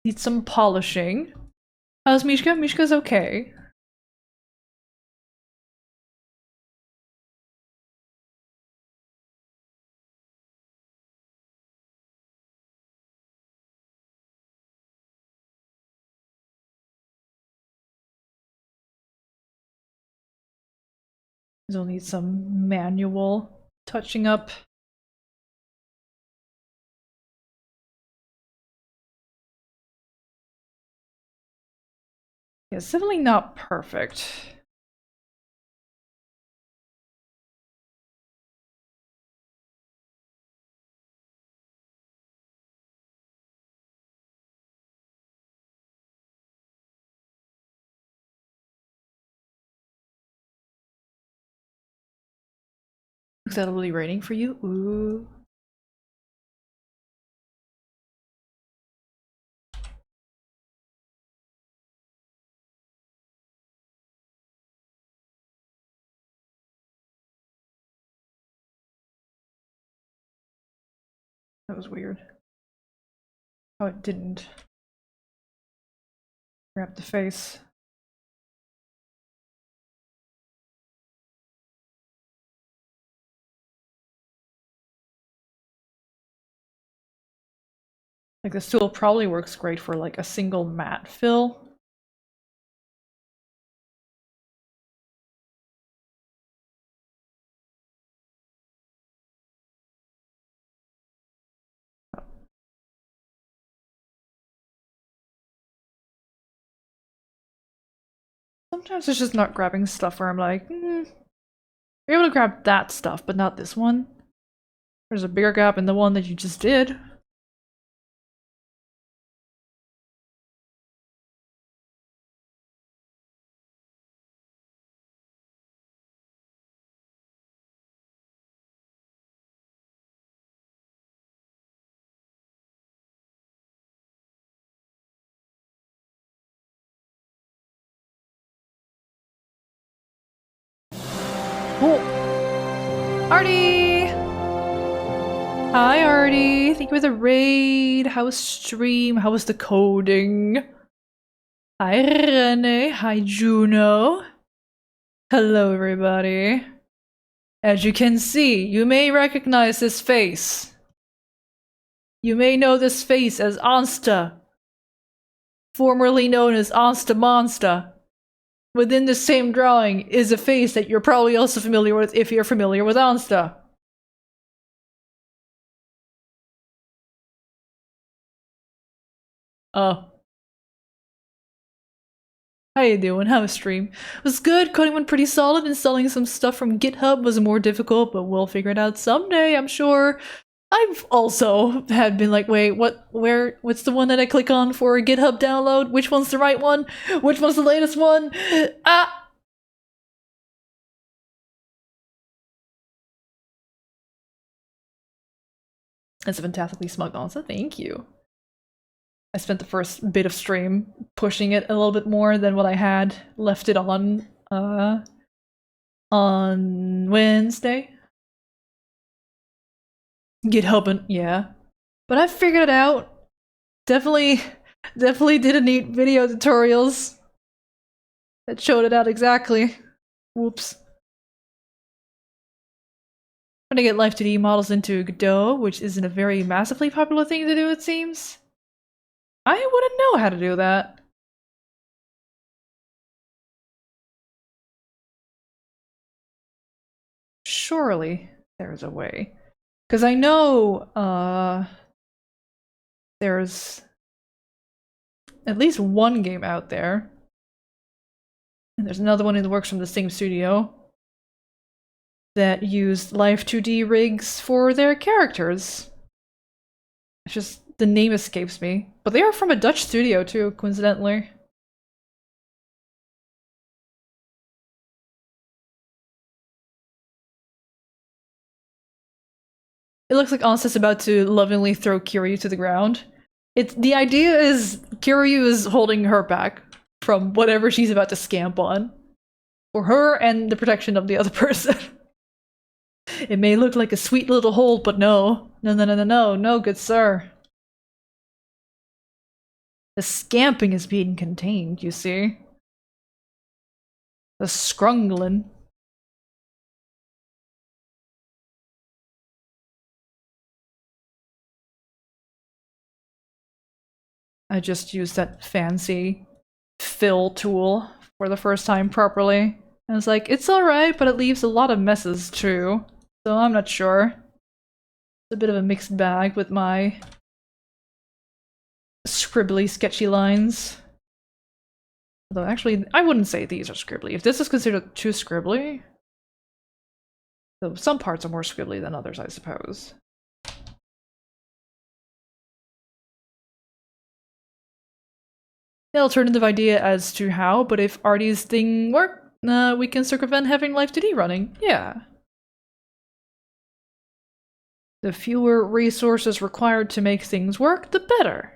Needs some polishing. How's Mishka? Mishka's okay. They'll need some manual touching up. Yeah, it's definitely not perfect. Acceptably rating for you? Ooh. That was weird. Oh, it didn't grab the face. Like, this tool probably works great for like a single matte fill. Sometimes it's just not grabbing stuff where I'm like, you're able to grab that stuff, but not this one. There's a bigger gap in the one that you just did. Cool. Artie! Hi, Artie. Thank you for the raid. How was stream? How was the coding? Hi, Rene. Hi, Juno. Hello, everybody. As you can see, you may recognize this face. You may know this face as Ansta, formerly known as Ansta Monsta. Within the same drawing is a face that you're probably also familiar with if you're familiar with Ansta. Oh. How you doing? How was stream? It was good. Coding went pretty solid. Installing some stuff from GitHub was more difficult, but we'll figure it out someday, I'm sure. I've also had been like, wait, what's the one that I click on for a GitHub download? Which one's the right one? Which one's the latest one? Ah! That's a fantastically smug answer. Thank you. I spent the first bit of stream pushing it a little bit more than what I had left it on Wednesday. GitHub, yeah. But I figured it out. Definitely didn't need video tutorials that showed it out exactly. Whoops. Trying to get Live 2D models into Godot, which isn't a very massively popular thing to do, it seems. I wouldn't know how to do that. Surely there's a way. Because I know there's at least one game out there. And there's another one in the works from the same studio that used Live 2D rigs for their characters. It's just the name escapes me. But they are from a Dutch studio too, coincidentally. It looks like Ansa's about to lovingly throw Kiryu to the ground. The idea is Kiryu is holding her back from whatever she's about to scamp on. For her and the protection of the other person. It may look like a sweet little hold, but no. No, good sir. The scamping is being contained, you see. The scrungling. I just used that fancy fill tool for the first time properly. I was like, it's alright, but it leaves a lot of messes too. So I'm not sure. It's a bit of a mixed bag with my scribbly, sketchy lines. Although actually, I wouldn't say these are scribbly. If this is considered too scribbly, though some parts are more scribbly than others, I suppose. The alternative idea as to how, but if Artie's thing worked, we can circumvent having Life 2D running. Yeah. The fewer resources required to make things work, the better.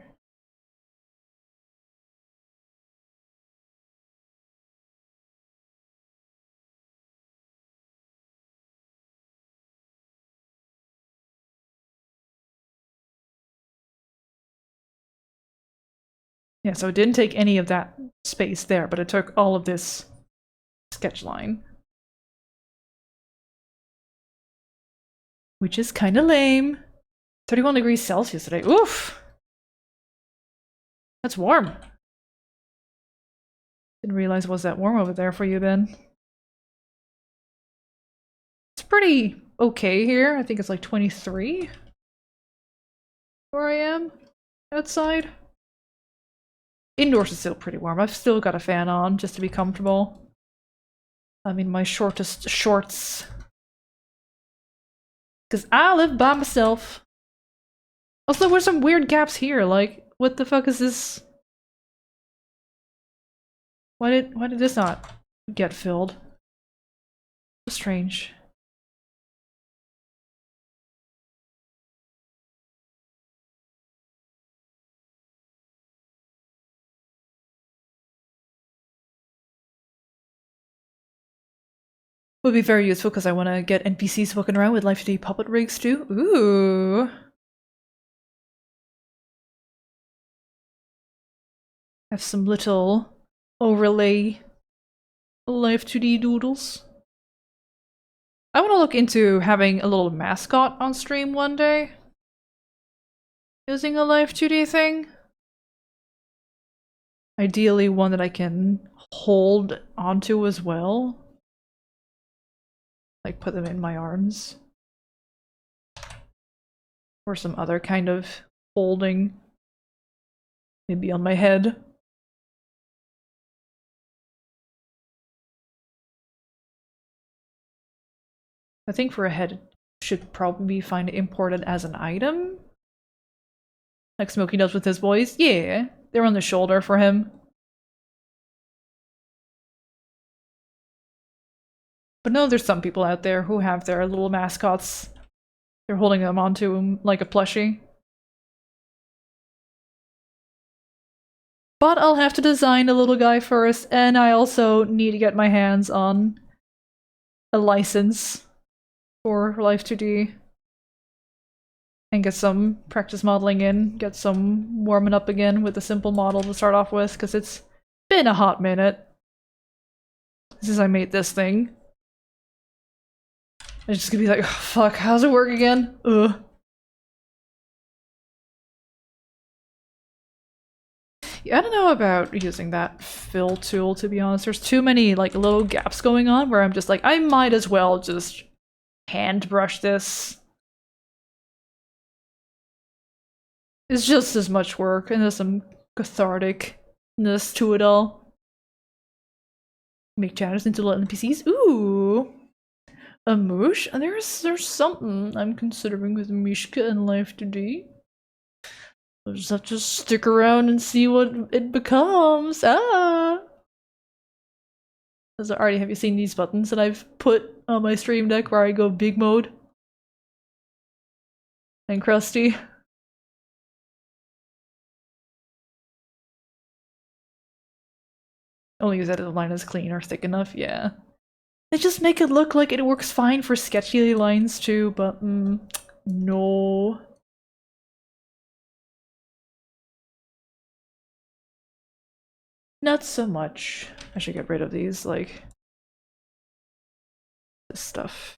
Yeah, so it didn't take any of that space there, but it took all of this sketch line. Which is kinda lame. 31 degrees Celsius today. Oof! That's warm. Didn't realize it was that warm over there for you, Ben. It's pretty okay here. I think it's like 23 where I am outside. Indoors is still pretty warm. I've still got a fan on just to be comfortable. I'm in my shortest shorts. Because I live by myself. Also, there's some weird gaps here. Like, what the fuck is this? Why did this not get filled? Strange. Would be very useful because I want to get NPCs walking around with Life 2D puppet rigs too. Ooh. Have some little overlay Life 2D doodles. I want to look into having a little mascot on stream one day. Using a Life 2D thing. Ideally one that I can hold onto as well. Like put them in my arms. Or some other kind of holding. Maybe on my head. I think for a head should probably be fine to import it as an item. Like Smokey does with his boys. Yeah, they're on the shoulder for him. But no, there's some people out there who have their little mascots. They're holding them onto him like a plushie. But I'll have to design a little guy first, and I also need to get my hands on a license for Life 2D. And get some practice modeling in, get some warming up again with a simple model to start off with, because it's been a hot minute since I made this thing. It's just gonna be like, oh, fuck, how's it work again? Ugh. Yeah, I don't know about using that fill tool, to be honest. There's too many like little gaps going on where I'm just like, I might as well just hand brush this. It's just as much work, and there's some catharticness to it all. Make channels into little NPCs. Ooh! A moosh? And there's something I'm considering with Mishka and Life 2D. I'll just have to stick around and see what it becomes. Ah! So already, have you seen these buttons that I've put on my stream deck where I go big mode? And crusty? Only use that if the line is clean or thick enough, yeah. They just make it look like it works fine for sketchy lines too, but no. Not so much. I should get rid of these, like, this stuff.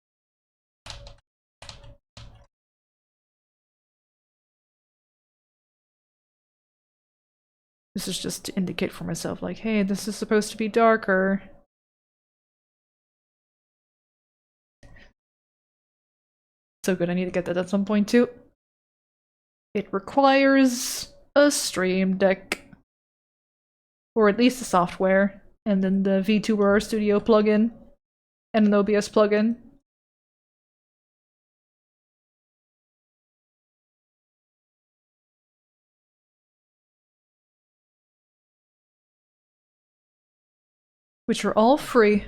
This is just to indicate for myself, like, hey, this is supposed to be darker. So good, I need to get that at some point too. It requires a Stream Deck. Or at least the software. And then the VTuber Studio plugin. And an OBS plugin. Which are all free.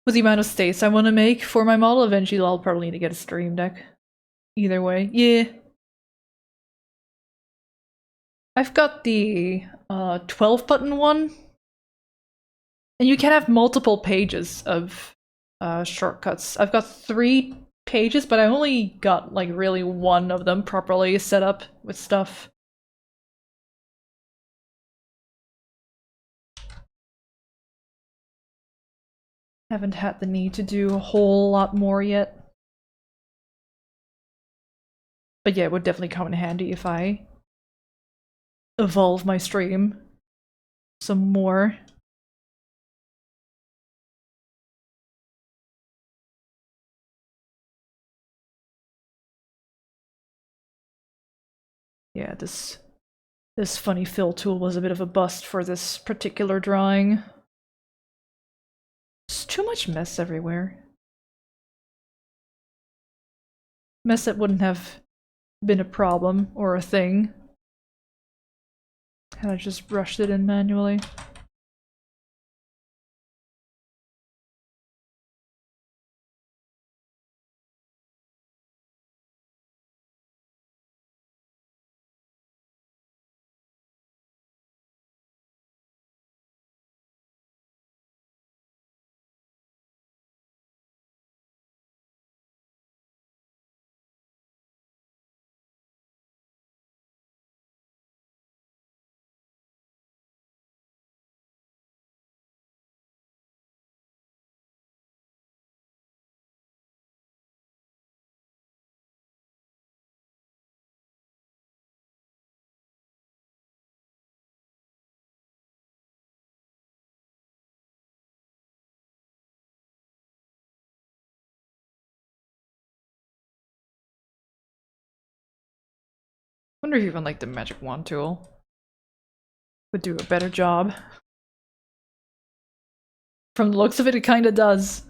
With the amount of states I want to make for my model, eventually I'll probably need to get a Stream Deck. Either way, yeah. I've got the 12 button one. And you can have multiple pages of shortcuts. I've got 3 pages, but I only got like really one of them properly set up with stuff. Haven't had the need to do a whole lot more yet. But yeah, it would definitely come in handy if I evolve my stream some more. Yeah, this funny fill tool was a bit of a bust for this particular drawing. There's too much mess everywhere. Mess that wouldn't have been a problem or a thing. Had I just brushed it in manually. Wonder if even like the magic wand tool would do a better job. From the looks of it, it kinda does.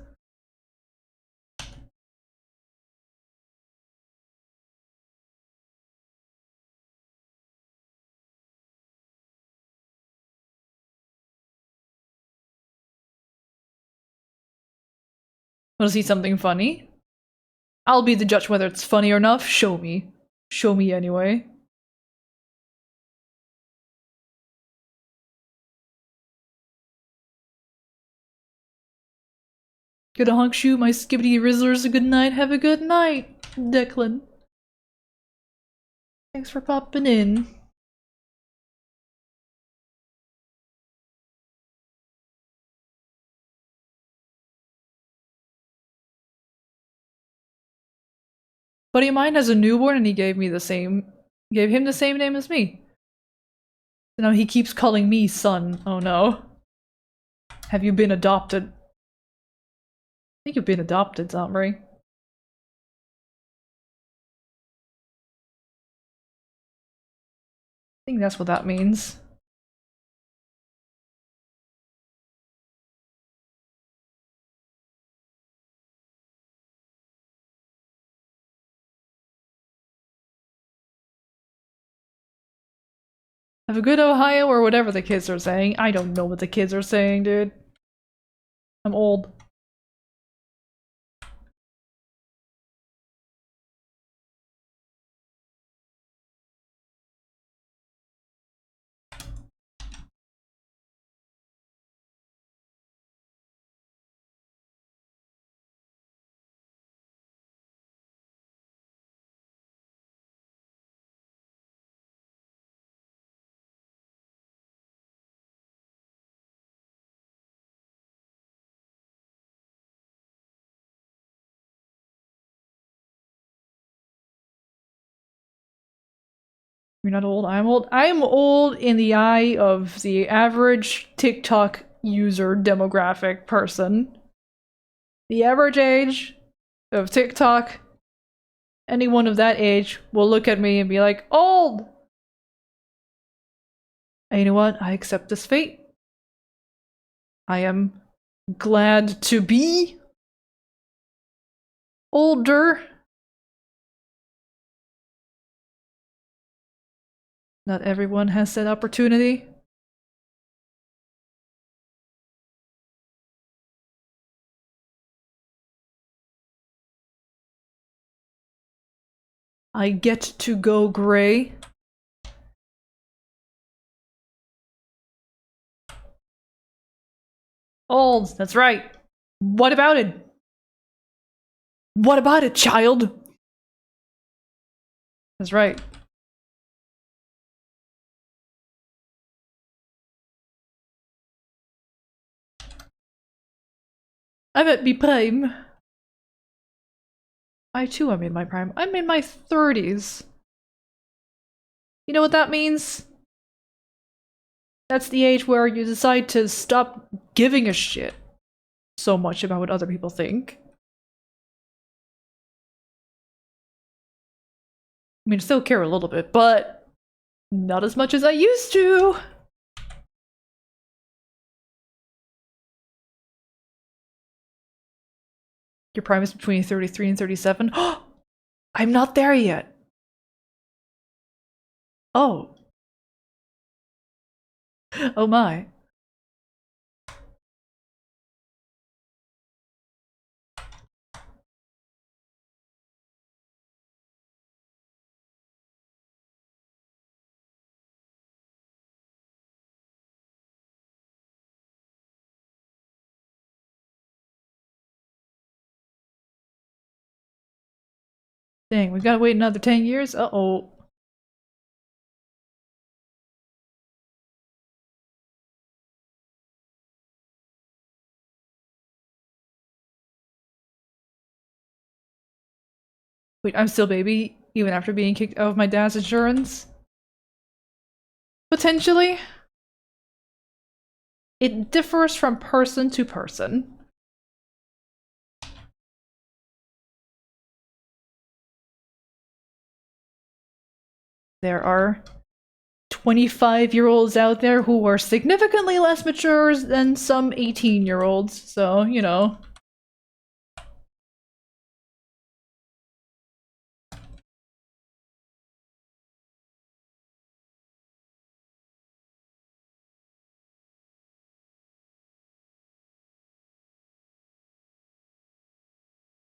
Wanna see something funny? I'll be the judge whether it's funny or not. Show me. Show me anyway. Gonna honk shoot my skibbity rizzlers a good night. Have a good night, Declan. Thanks for popping in. Buddy of mine has a newborn and he gave him the same name as me. So now he keeps calling me son. Oh no. Have you been adopted? I think you've been adopted, Zomri. I think that's what that means. Have a good Ohio or whatever the kids are saying. I don't know what the kids are saying, dude. I'm old. You're not old, I'm old. I'm old in the eye of the average TikTok user demographic person. The average age of TikTok, anyone of that age will look at me and be like, old! And you know what? I accept this fate. I am glad to be older. Not everyone has that opportunity. I get to go gray. Old, that's right. What about it? What about it, child? That's right. I'm at me prime. I too am in my prime. I'm in my 30s. You know what that means? That's the age where you decide to stop giving a shit so much about what other people think. I mean, I still care a little bit, but not as much as I used to. Your prime is between 33 and 37. I'm not there yet. Oh. Oh my. Dang, we gotta wait another 10 years? Uh-oh. Wait, I'm still baby, even after being kicked out of my dad's insurance? Potentially. It differs from person to person. There are 25-year-olds out there who are significantly less mature than some 18-year-olds, so, you know.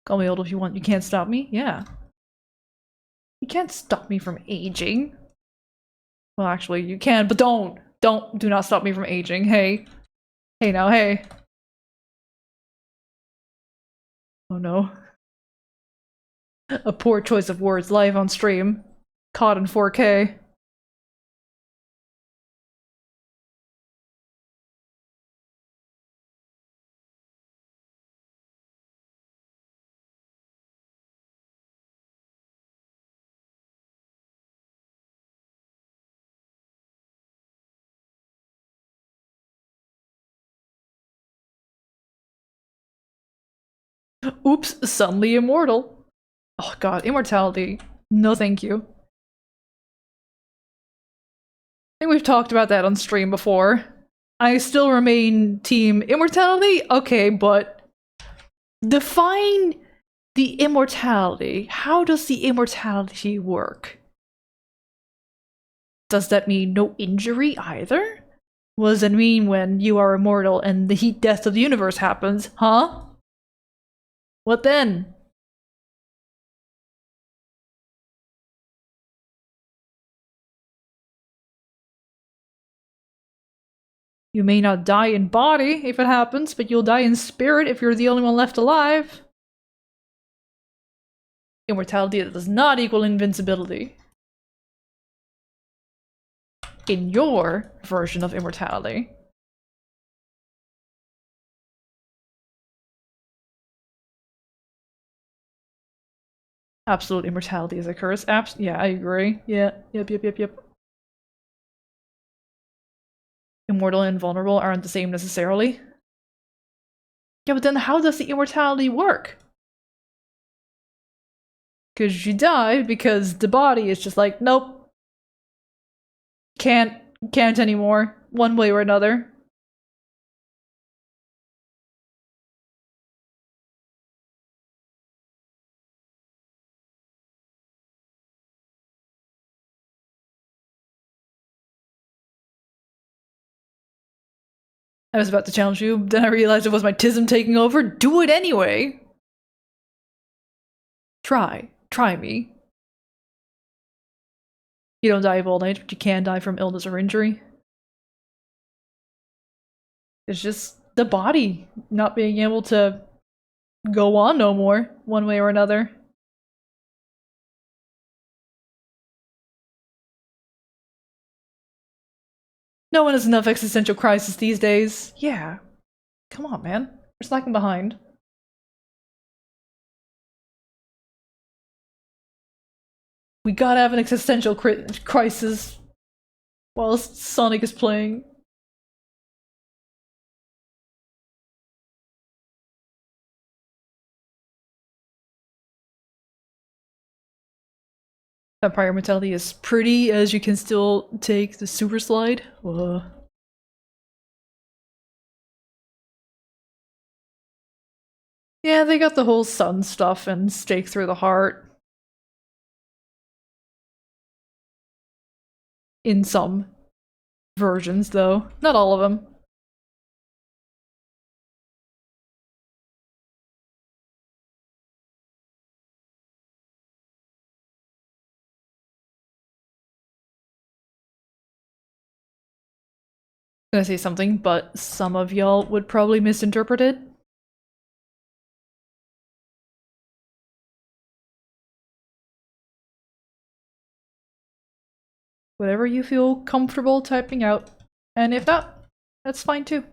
Call me old if you want, you can't stop me? Yeah. You can't stop me from aging. Well, actually, you can, but don't! Do not stop me from aging, hey. Hey now, hey. Oh no. A poor choice of words live on stream. Caught in 4K. Oops, suddenly immortal. Oh god, immortality. No thank you. I think we've talked about that on stream before. I still remain team immortality? Okay, but define the immortality. How does the immortality work? Does that mean no injury either? What does it mean when you are immortal and the heat death of the universe happens? Huh? What then? You may not die in body if it happens, but you'll die in spirit if you're the only one left alive. Immortality does not equal invincibility. In your version of immortality. Absolute immortality is a curse. Yeah, I agree. Yeah, yep. Immortal and vulnerable aren't the same necessarily. Yeah, but then how does the immortality work? Because you die because the body is just like, nope. Can't anymore, one way or another. I was about to challenge you, then I realized it was my tism taking over. Do it anyway! Try me. You don't die of old age, but you can die from illness or injury. It's just the body not being able to go on no more, one way or another. No one has enough existential crisis these days. Yeah. Come on, man. We're slacking behind. We gotta have an existential crisis while Sonic is playing. Vampire mentality is pretty as you can still take the super slide. Yeah, they got the whole sun stuff and stake through the heart. In some versions, though. Not all of them. I'm gonna say something, but some of y'all would probably misinterpret it. Whatever you feel comfortable typing out. And if not, that's fine too.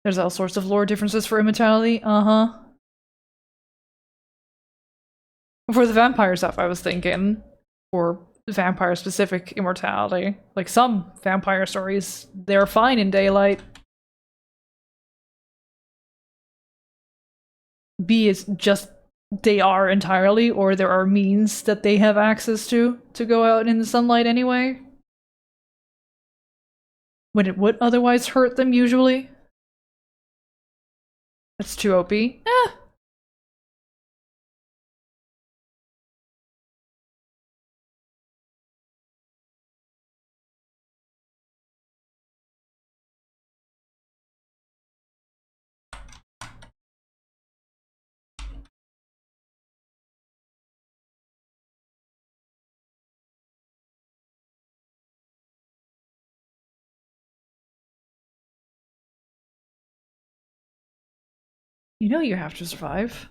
There's all sorts of lore differences for immortality. For the vampire stuff, I was thinking. For vampire specific immortality. Like some vampire stories, they're fine in daylight. B is just they are entirely, or there are means that they have access to go out in the sunlight anyway. When it would otherwise hurt them, usually. That's too OP. You know you have to survive.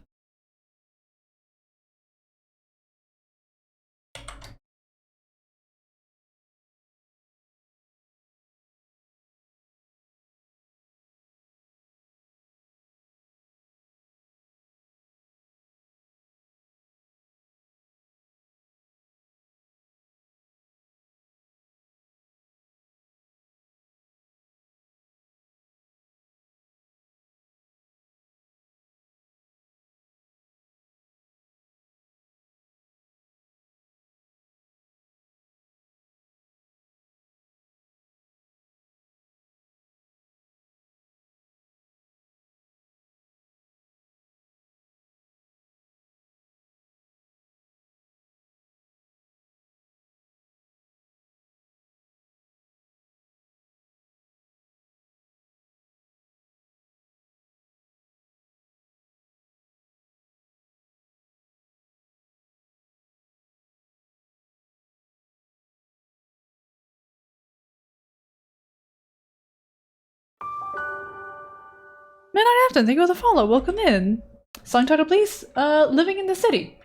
Midnight Afton, thank you for the follow. Welcome in. Song title, please. Living in the City.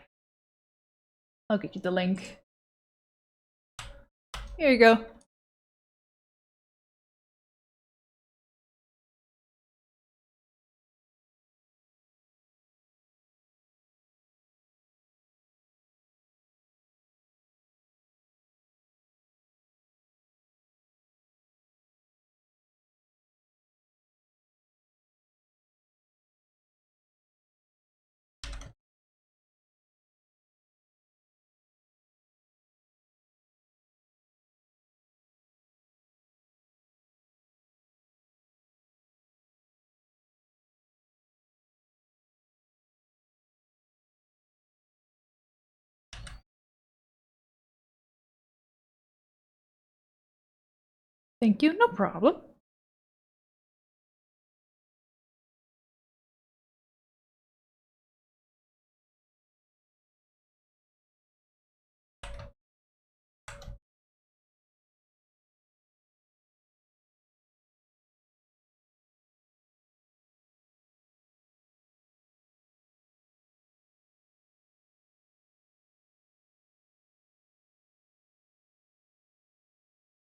I'll get you the link. Here you go. Thank you, no problem.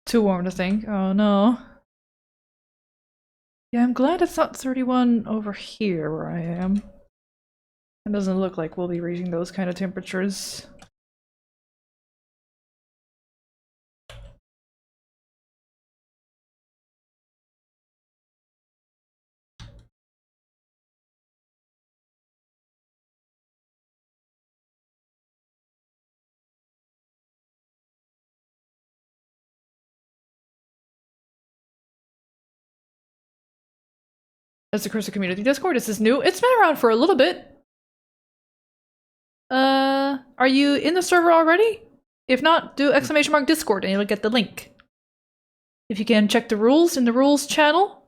Too warm to think. Oh no. Yeah, I'm glad it's not 31 over here where I am. It doesn't look like we'll be reaching those kind of temperatures. That's the Curzec community Discord. This is new. It's been around for a little bit. Are you in the server already? If not, do ! Discord and you'll get the link. If you can, check the rules in the rules channel.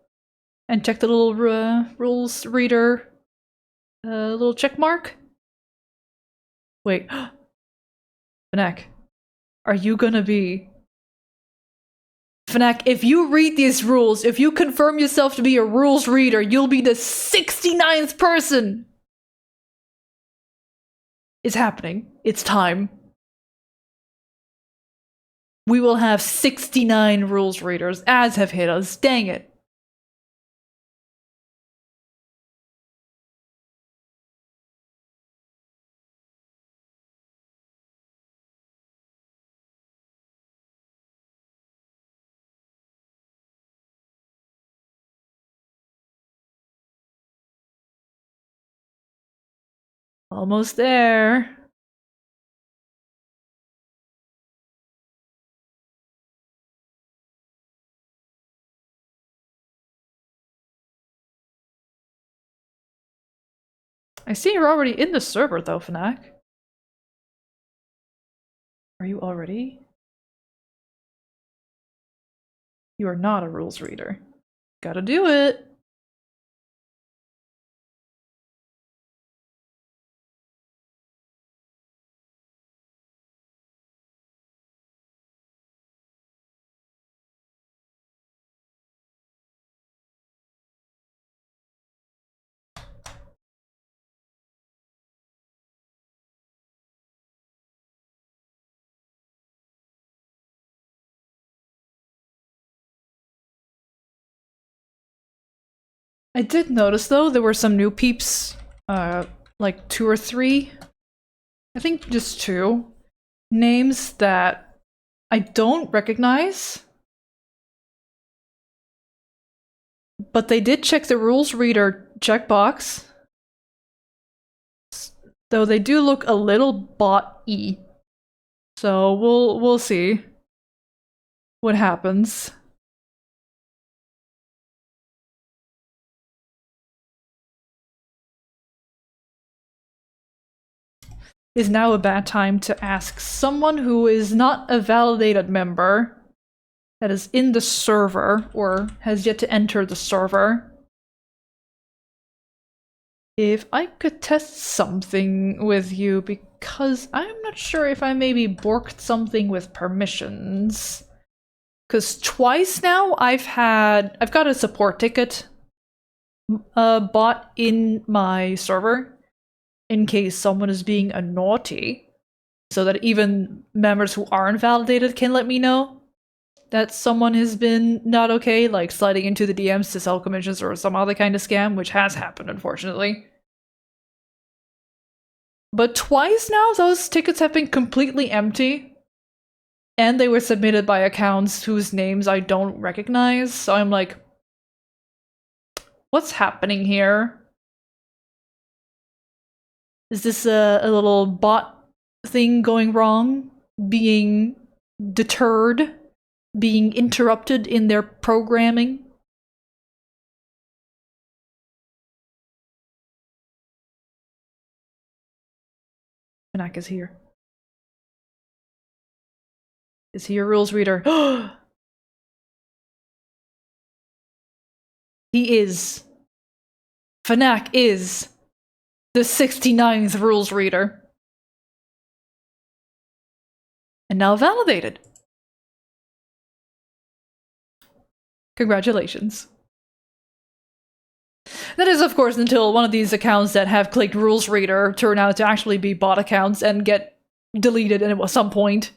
And check the little rules reader little check mark. Wait. Fnac, are you gonna be... Fnac, if you read these rules, if you confirm yourself to be a rules reader, you'll be the 69th person! It's happening. It's time. We will have 69 rules readers. Ads have hit us. Dang it. Almost there. I see you're already in the server though, Fnac. Are you already? You are not a rules reader. Gotta do it. I did notice though, there were some new peeps, like 2 or 3, I think just 2, names that I don't recognize. But they did check the rules reader checkbox. Though they do look a little bot-y. So we'll see what happens. Is now a bad time to ask someone who is not a validated member that is in the server or has yet to enter the server if I could test something with you, because I'm not sure if I maybe borked something with permissions. Because twice now I've got a support ticket bot in my server in case someone is being a naughty, so that even members who aren't validated can let me know that someone has been not okay, like sliding into the DMs to sell commissions or some other kind of scam, which has happened, unfortunately. But twice now, those tickets have been completely empty. And they were submitted by accounts whose names I don't recognize, so I'm like, what's happening here? Is this a little bot thing going wrong? Being deterred? Being interrupted in their programming? Fnac is here. Is he a rules reader? He is. Fnac is the 69th rules reader. And now validated. Congratulations. That is, of course, until one of these accounts that have clicked rules reader turn out to actually be bot accounts and get deleted at some point.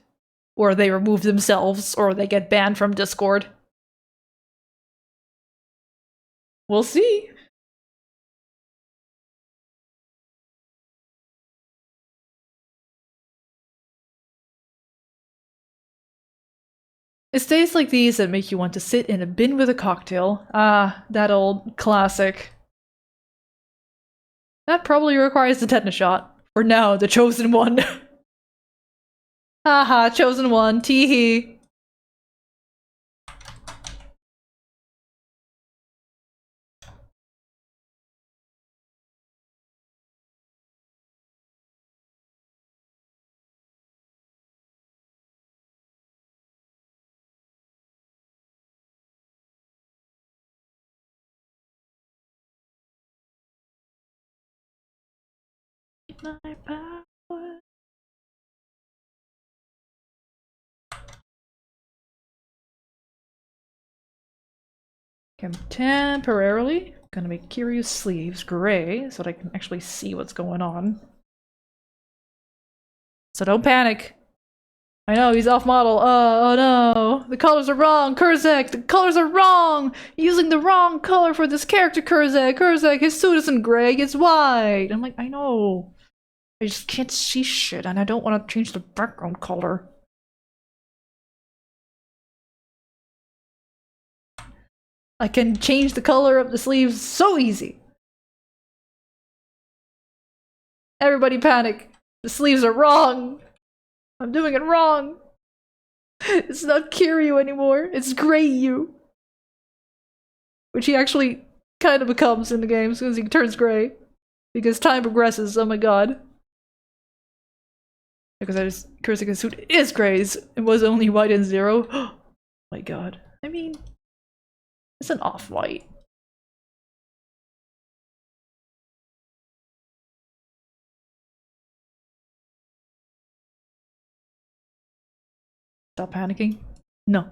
Or they remove themselves, or they get banned from Discord. We'll see. It's days like these that make you want to sit in a bin with a cocktail. Ah, that old classic. That probably requires the tetanus shot. For now, the chosen one. Haha, chosen one, teehee. My power. Okay, I'm temporarily gonna make Kiryu's sleeves gray so that I can actually see what's going on. So don't panic. I know, he's off model. Oh no. The colors are wrong, Curzec! The colors are wrong! You're using the wrong color for this character, Curzec! Curzec, his suit isn't gray, it's white! I'm like, I know. I just can't see shit, and I don't want to change the background color. I can change the color of the sleeves so easy. Everybody panic. The sleeves are wrong. I'm doing it wrong. It's not Kiryu anymore. It's Greyu. Which he actually kind of becomes in the game as soon as he turns gray. Because time progresses, oh my god. Because Curzec's suit is gray. It was only white and zero. Oh my god. I mean, it's an off-white. Stop panicking? No.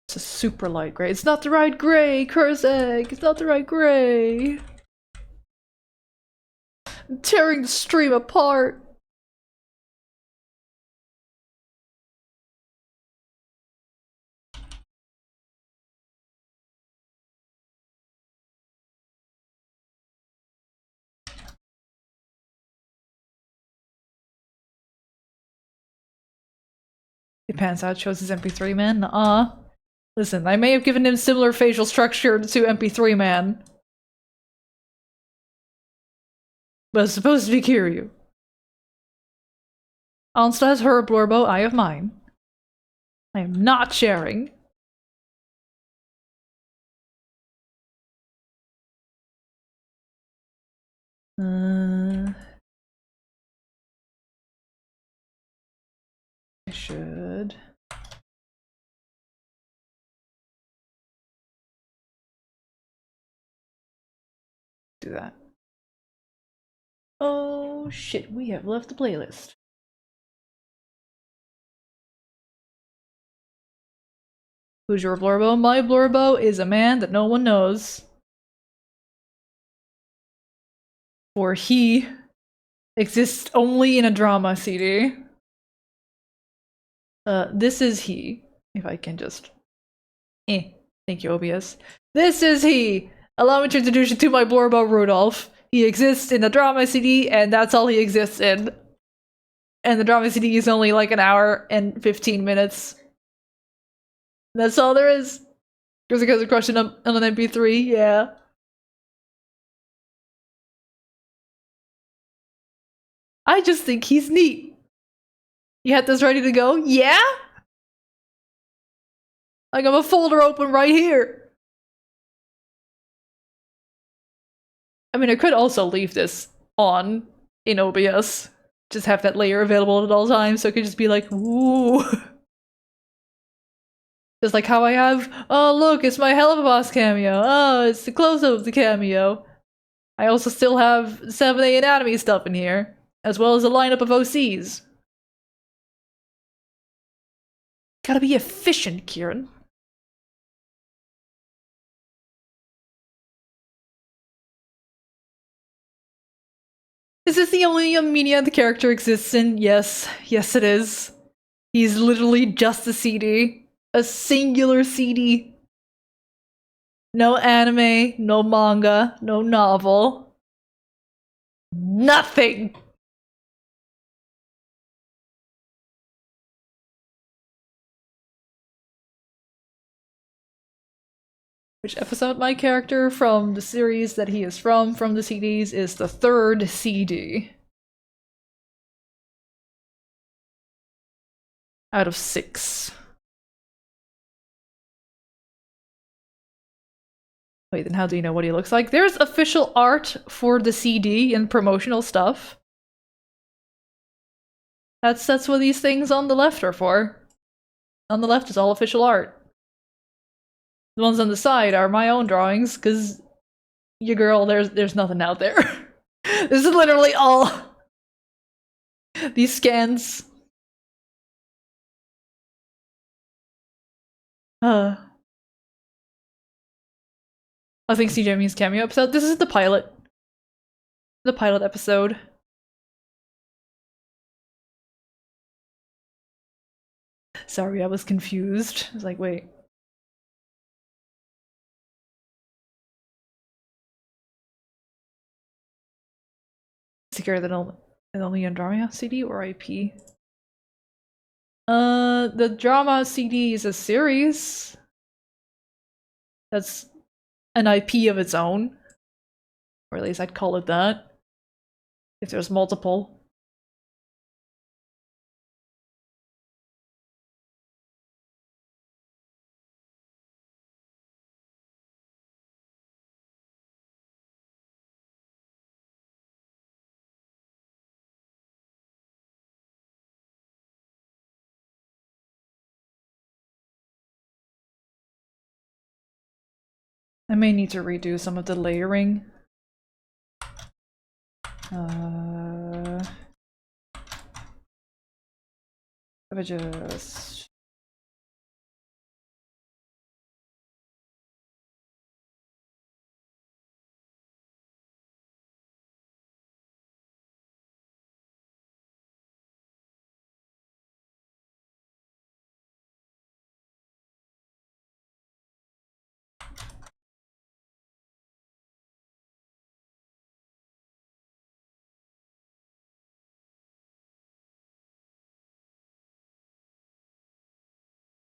It's a super light gray. It's not the right gray, Curzec! It's not the right gray! I'm tearing the stream apart! It pans out, shows his MP3 man. Nuh-uh. Listen, I may have given him similar facial structure to MP3 man. But it's supposed to be Kiryu. Ansta has her Blorbo, I have mine. I am not sharing. I should... do that. Oh shit, we have left the playlist. Who's your Blorbo? My Blorbo is a man that no one knows. For he exists only in a drama CD. This is he. If I can just... Thank you, OBS. This is he! Allow me to introduce you to my Blorbo Rudolph. He exists in the drama CD, and that's all he exists in. And the drama CD is only like an hour and 15 minutes. That's all there is. Because it has a crush on an MP3, yeah. I just think he's neat. You had this ready to go? Yeah? I got a folder open right here. I mean, I could also leave this on in OBS. Just have that layer available at all times, so it could just be like, ooh. Just like how I have, oh look, it's my Hell of a Boss cameo. Oh, it's the close-up of the cameo. I also still have 7A Anatomy stuff in here, as well as a lineup of OCs. Gotta be efficient, Kieran. Is this the only media the character exists in? Yes. Yes, it is. He's literally just a CD. A singular CD. No anime, no manga, no novel. Nothing! Which episode my character from the series that he is from the CDs, is the 3rd CD. Out of 6. Wait, then how do you know what he looks like? There's official art for the CD and promotional stuff. That's what these things on the left are for. On the left is all official art. The ones on the side are my own drawings, because your girl, there's nothing out there. This is literally all these scans. I think CJ means cameo episode. This is the pilot. The pilot episode. Sorry, I was confused. I was like, wait. Secure the only drama CD or IP? The drama CD is a series. That's an IP of its own. Or at least I'd call it that. If there's multiple. I may need to redo some of the layering. If I just...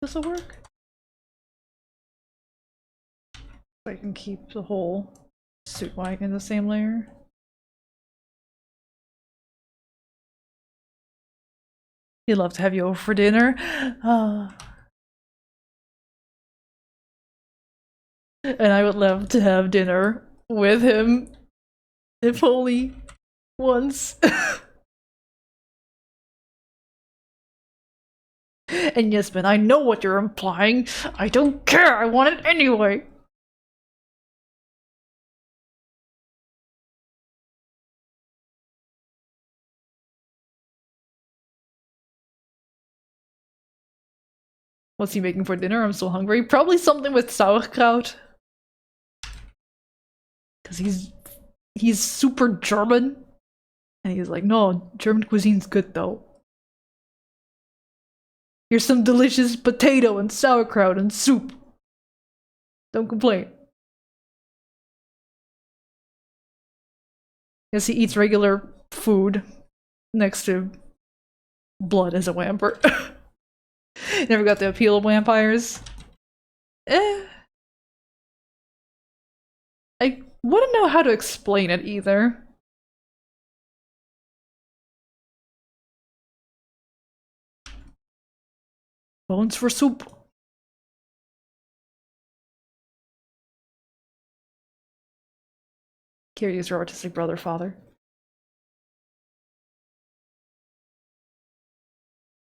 This'll work? So I can keep the whole suit white in the same layer. He'd love to have you over for dinner. And I would love to have dinner with him. If only once. And Yasmin, I know what you're implying. I don't care, I want it anyway. What's he making for dinner? I'm so hungry. Probably something with sauerkraut. Because he's super German. And he's like, no, German cuisine's good though. Here's some delicious potato and sauerkraut and soup. Don't complain. Yes, he eats regular food next to blood as a vampire. Never got the appeal of vampires. I wouldn't know how to explain it either. Bones for soup. Kiryu is your artistic brother, father.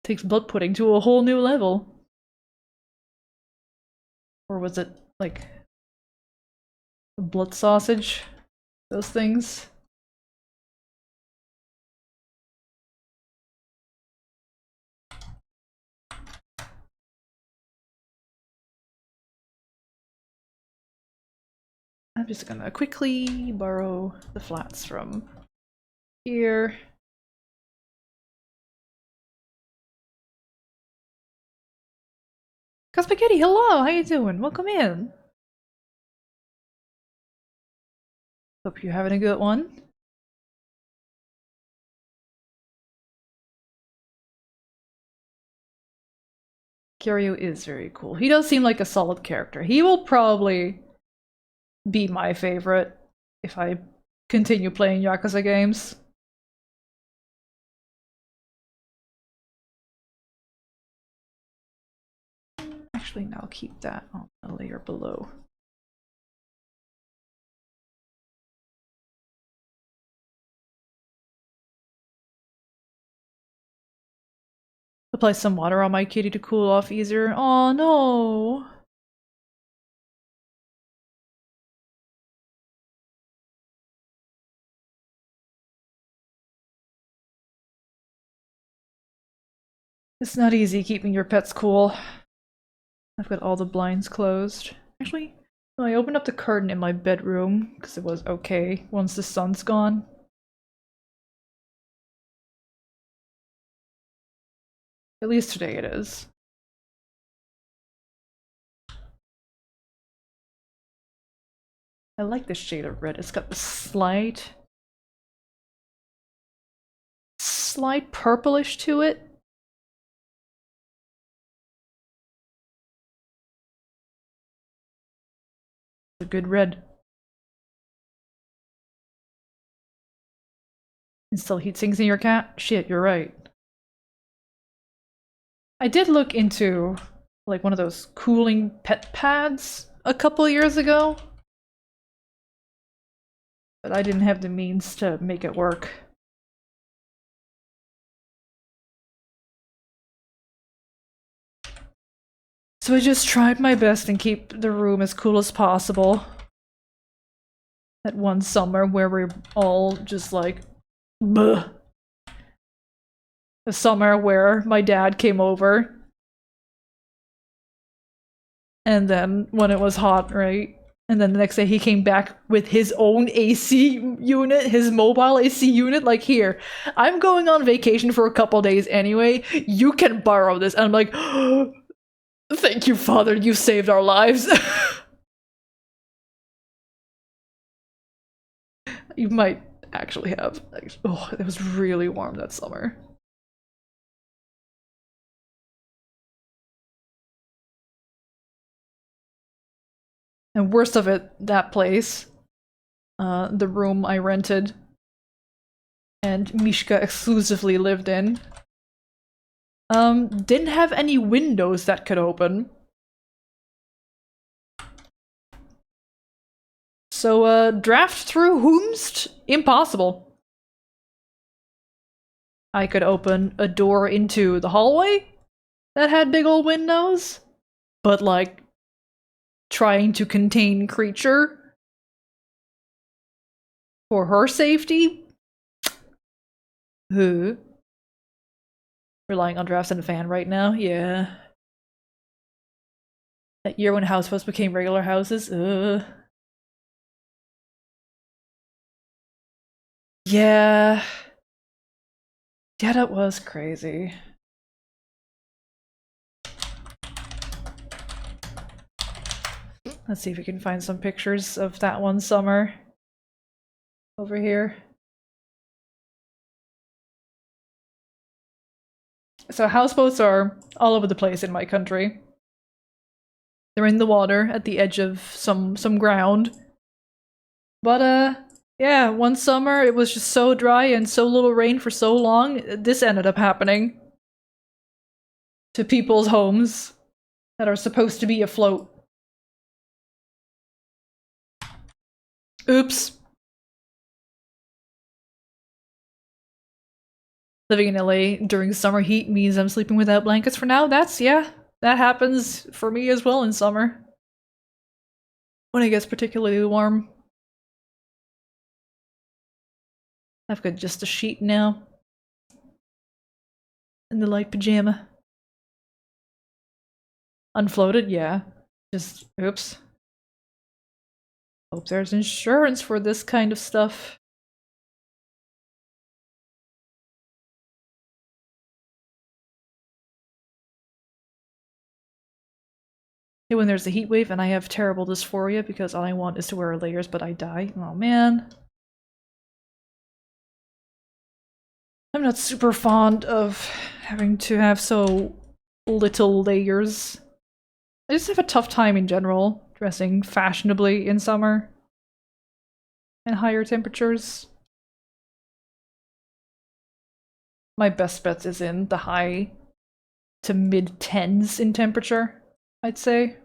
Takes blood pudding to a whole new level. Or was it, like, blood sausage? Those things? I'm just gonna quickly borrow the flats from here. Spaghetti, hello! How you doing? Welcome in. Hope you're having a good one. Kiryu is very cool. He does seem like a solid character. He will probably be my favorite if I continue playing Yakuza games. Actually, now I'll keep that on a layer below. Apply some water on my kitty to cool off easier. Oh no! It's not easy keeping your pets cool. I've got all the blinds closed. Actually, no, I opened up the curtain in my bedroom because it was okay once the sun's gone. At least today it is. I like this shade of red. It's got the slight purplish to it. A good red. Install heat sinks in your cat? Shit, you're right. I did look into like one of those cooling pet pads a couple years ago, but I didn't have the means to make it work. So I just tried my best and keep the room as cool as possible. That one summer where we're all just like, bleh. A summer where my dad came over. And then when it was hot, right? And then the next day he came back with his own AC unit, his mobile AC unit. Like, here, I'm going on vacation for a couple days anyway. You can borrow this. And I'm like, oh, thank you, Father. You saved our lives. You might actually have. Oh, it was really warm that summer. And worst of it, that place, the room I rented and Mishka exclusively lived in, didn't have any windows that could open. So, draft through Whomst? Impossible. I could open a door into the hallway that had big old windows, but like, trying to contain creature for her safety? Who? Relying on drafts and a fan right now? Yeah. That year when house posts became regular houses? Yeah. Yeah, that was crazy. Let's see if we can find some pictures of that one summer over here. So houseboats are all over the place in my country. They're in the water at the edge of some ground. But yeah, one summer it was just so dry and so little rain for so long, this ended up happening to people's homes that are supposed to be afloat. Oops. living in LA during summer heat means I'm sleeping without blankets for now. Yeah, that happens for me as well in summer. When it gets particularly warm. I've got just a sheet now. And the light pajama. Unfloated, yeah. Just, oops. Hope there's insurance for this kind of stuff. When there's a heat wave and I have terrible dysphoria because all I want is to wear layers but I die. Oh man. I'm not super fond of having to have so little layers. I just have a tough time in general dressing fashionably in summer and higher temperatures. My best bet is in the high to mid 10s in temperature, I'd say.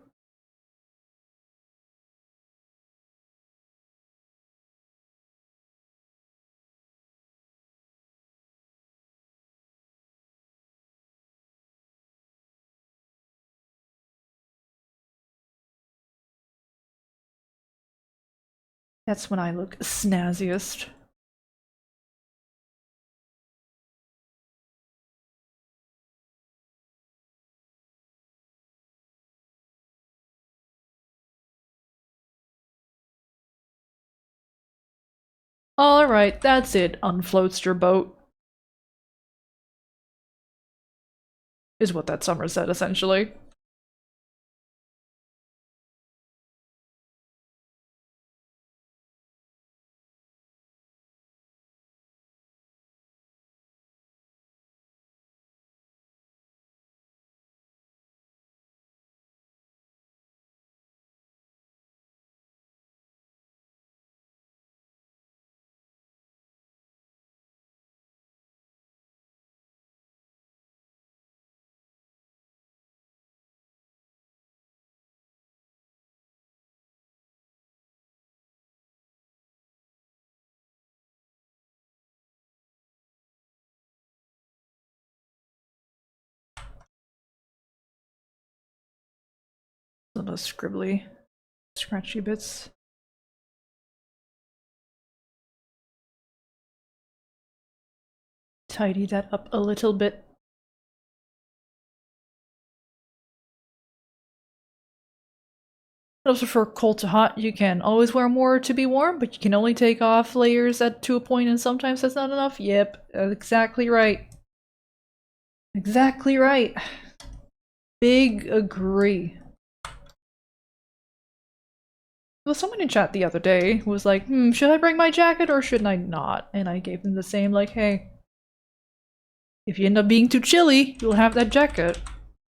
That's when I look snazziest. Alright, that's it, unfloatster boat. Is what that summer said, essentially. Some of those scribbly, scratchy bits. Tidy that up a little bit. Also for cold to hot, you can always wear more to be warm, but you can only take off layers to a point and sometimes that's not enough. Yep, exactly right. Exactly right. Big agree. Well, someone in chat the other day was like, should I bring my jacket or should I not? And I gave them the same, like, hey, if you end up being too chilly, you'll have that jacket.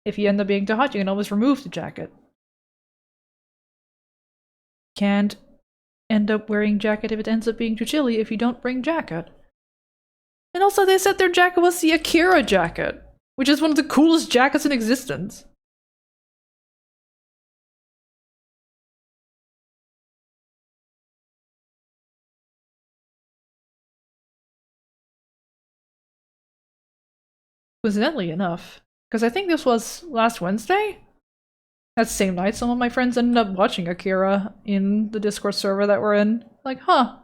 If you end up being too hot, you can always remove the jacket. Can't end up wearing jacket if it ends up being too chilly if you don't bring jacket. And also they said their jacket was the Akira jacket, which is one of the coolest jackets in existence. Coincidentally enough, because I think this was last Wednesday? That same night, some of my friends ended up watching Akira in the Discord server that we're in. Like, huh.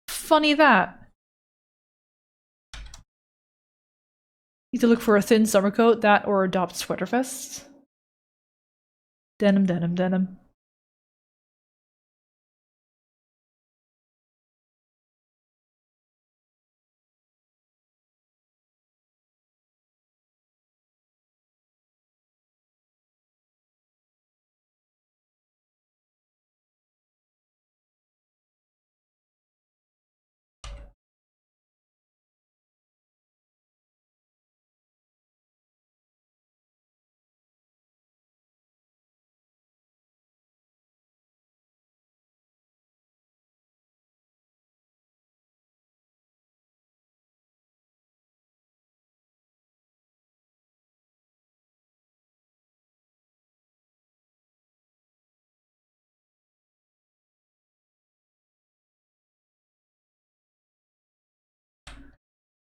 Funny that. Need to look for a thin summer coat, that or adopt sweater vests. Denim, denim, denim.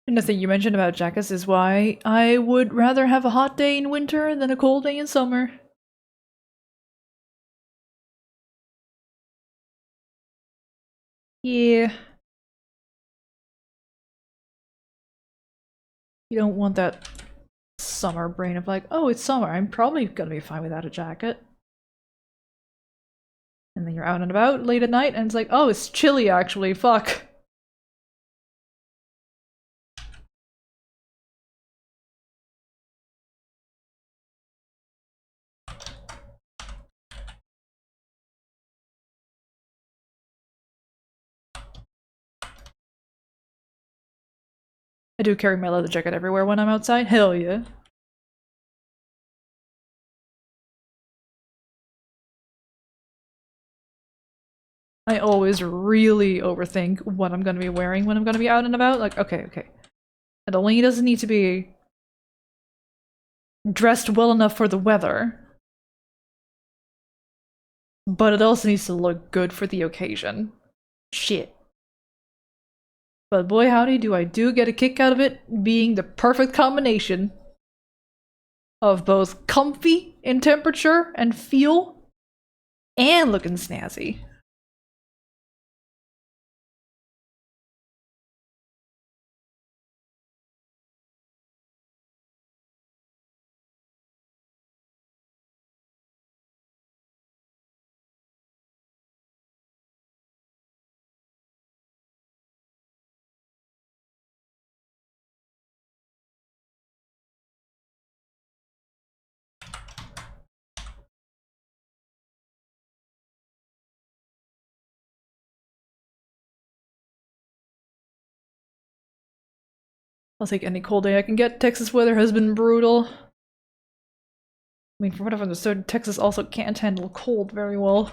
And the thing you mentioned about jackets is why I would rather have a hot day in winter than a cold day in summer. Yeah. You don't want that summer brain of like, oh, it's summer, I'm probably gonna be fine without a jacket. And then you're out and about late at night and it's like, oh, it's chilly actually, fuck. I do carry my leather jacket everywhere when I'm outside, hell yeah. I always really overthink what I'm gonna be wearing when I'm gonna be out and about. Like, okay. It only doesn't need to be dressed well enough for the weather, but it also needs to look good for the occasion. Shit. But boy howdy do I get a kick out of it being the perfect combination of both comfy in temperature and feel and looking snazzy. I'll take any cold day I can get. Texas weather has been brutal. I mean, from what I've understood, Texas also can't handle cold very well.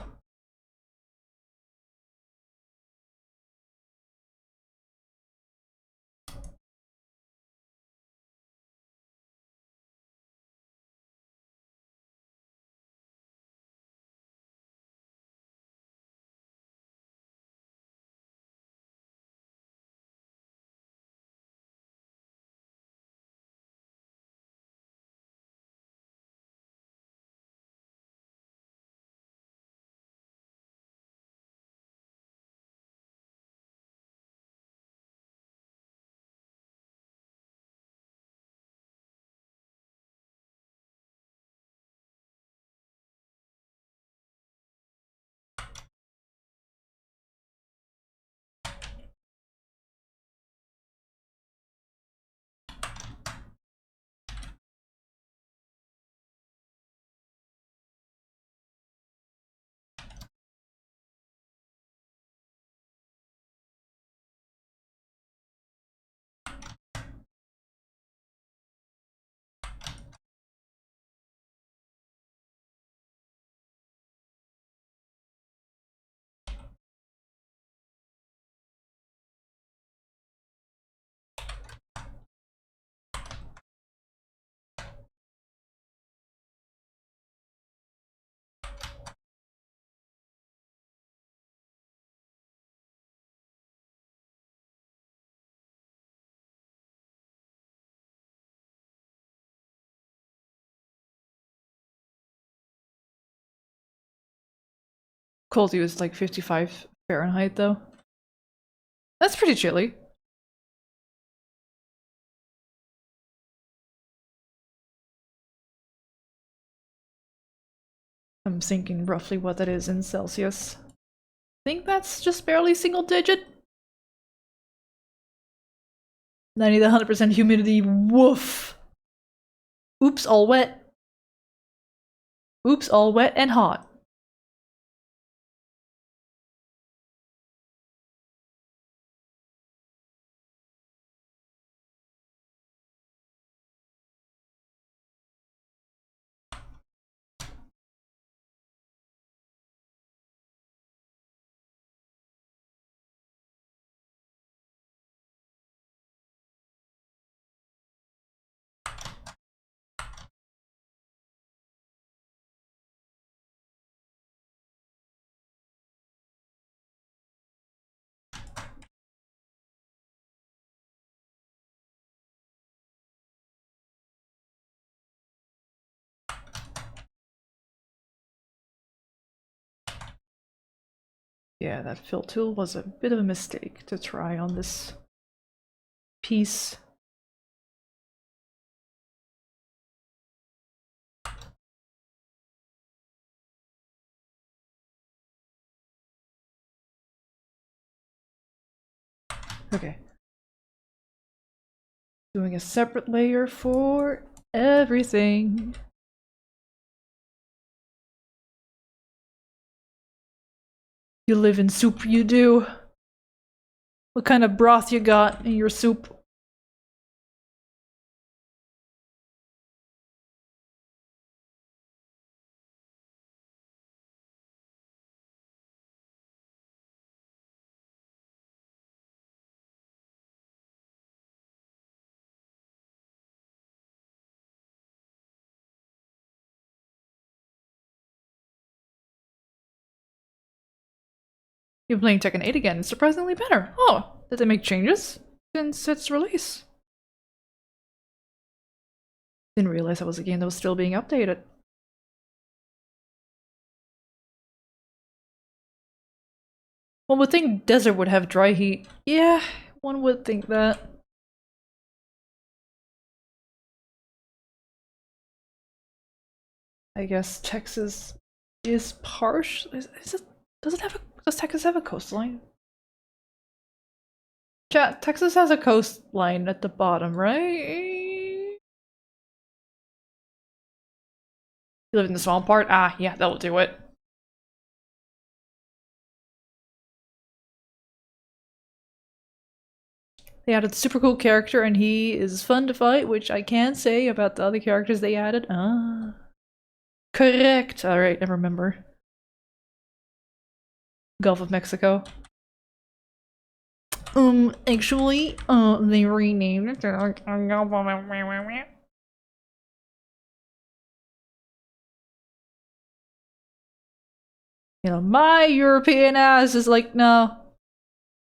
Cold you is like 55 Fahrenheit though. That's pretty chilly. I'm thinking roughly what that is in Celsius. I think that's just barely single digit. 90 to 100% humidity, woof. Oops, all wet. Oops, all wet and hot. Yeah, that fill tool was a bit of a mistake to try on this piece. Okay. Doing a separate layer for everything. You live in soup, you do. What kind of broth you got in your soup? You're playing Tekken 8 again. It's surprisingly better. Oh, did they make changes since its release? Didn't realize that was a game that was still being updated. One would think desert would have dry heat. Yeah, one would think that. I guess Texas is partial. Does Texas have a coastline? Chat, Texas has a coastline at the bottom, right? You live in the small part? Ah, yeah, that'll do it. They added super cool character and he is fun to fight, which I can't say about the other characters they added. Ah. Correct. Alright, I remember. Gulf of Mexico. Actually, they renamed it to Gulf of... You know, my European ass is like, no.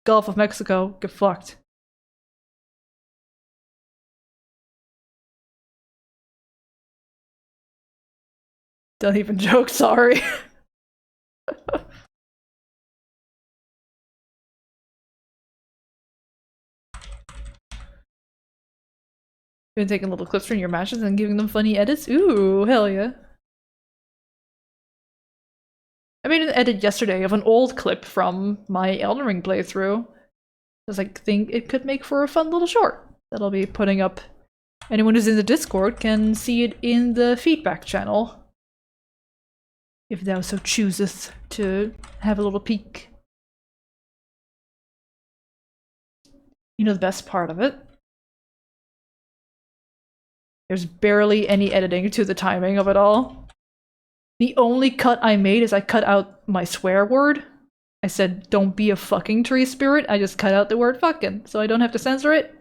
Gulf of Mexico, get fucked. Don't even joke, sorry. Been taking little clips from your matches and giving them funny edits? Ooh, hell yeah. I made an edit yesterday of an old clip from my Elden Ring playthrough. Because I think it could make for a fun little short that I'll be putting up. Anyone who's in the Discord can see it in the feedback channel. If thou so chooseth to have a little peek. You know the best part of it? There's barely any editing to the timing of it all. The only cut I made is I cut out my swear word. I said, don't be a fucking tree spirit. I just cut out the word fucking, so I don't have to censor it.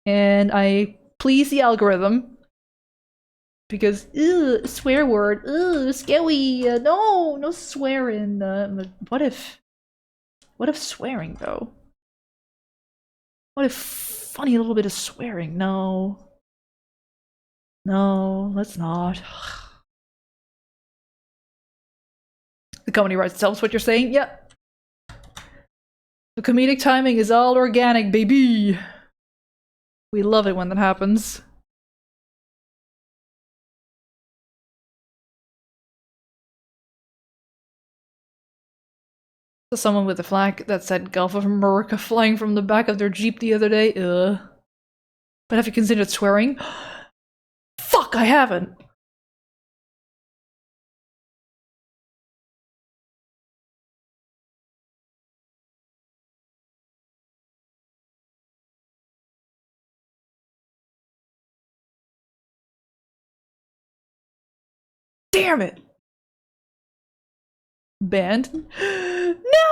And I please the algorithm. Because, ugh, swear word, ugh, scary, no swearing. What if swearing, though? What if funny little bit of swearing? No. No, let's not. The company writes itself, what you're saying? Yep. The comedic timing is all organic, baby. We love it when that happens. So someone with a flag that said Gulf of America flying from the back of their Jeep the other day. Ugh. But have you considered swearing? Fuck, I haven't. Damn it! Banned? No!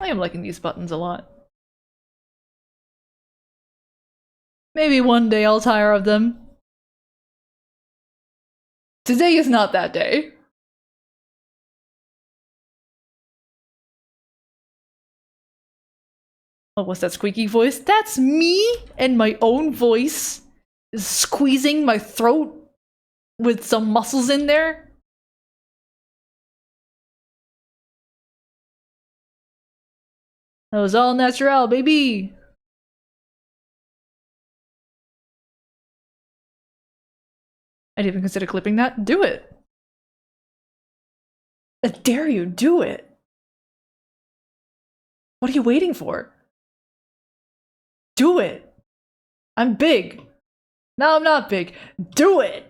I am liking these buttons a lot. Maybe one day I'll tire of them. Today is not that day. What was that squeaky voice? That's me and my own voice is squeezing my throat with some muscles in there. That was all natural, baby. I'd even consider clipping that. Do it. I dare you, do it. What are you waiting for? Do it. I'm big. No, I'm not big. Do it.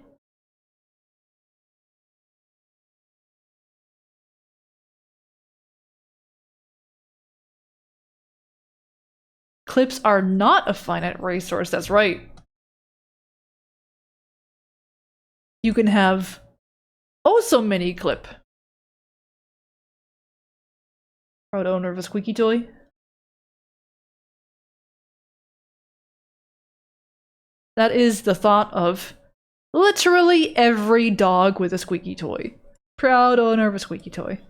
Clips are not a finite resource, that's right. You can have oh so many clip. Proud owner of a squeaky toy. That is the thought of literally every dog with a squeaky toy. Proud owner of a squeaky toy.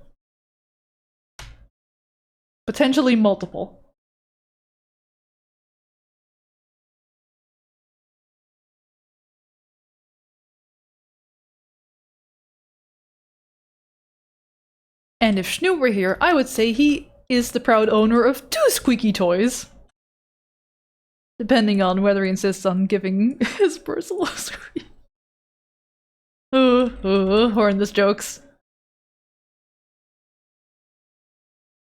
Potentially multiple. And if Schnoo were here, I would say he is the proud owner of 2 squeaky toys. Depending on whether he insists on giving his personal squeak. Horrendous jokes.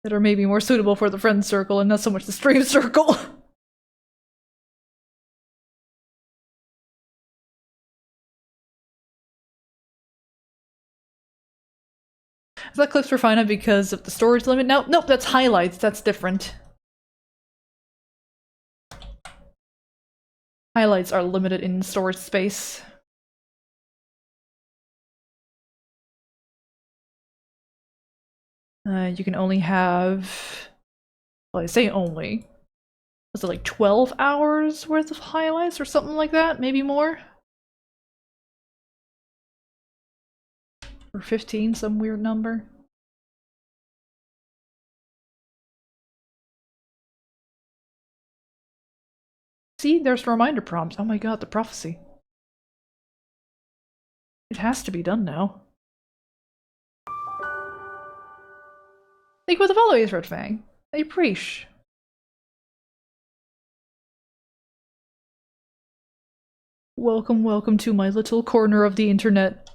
That are maybe more suitable for the friend circle and not so much the stream circle. Is that clips were fine because of the storage limit? No, nope, that's highlights. That's different. Highlights are limited in storage space. You can only have, well, I say only. Was it like 12 hours worth of highlights or something like that? Maybe more? Or 15, some weird number. See, there's the reminder prompt. Oh my god, the prophecy. It has to be done now. Thank you for the follow, Red Fang. I appreciate. Welcome, welcome to my little corner of the internet.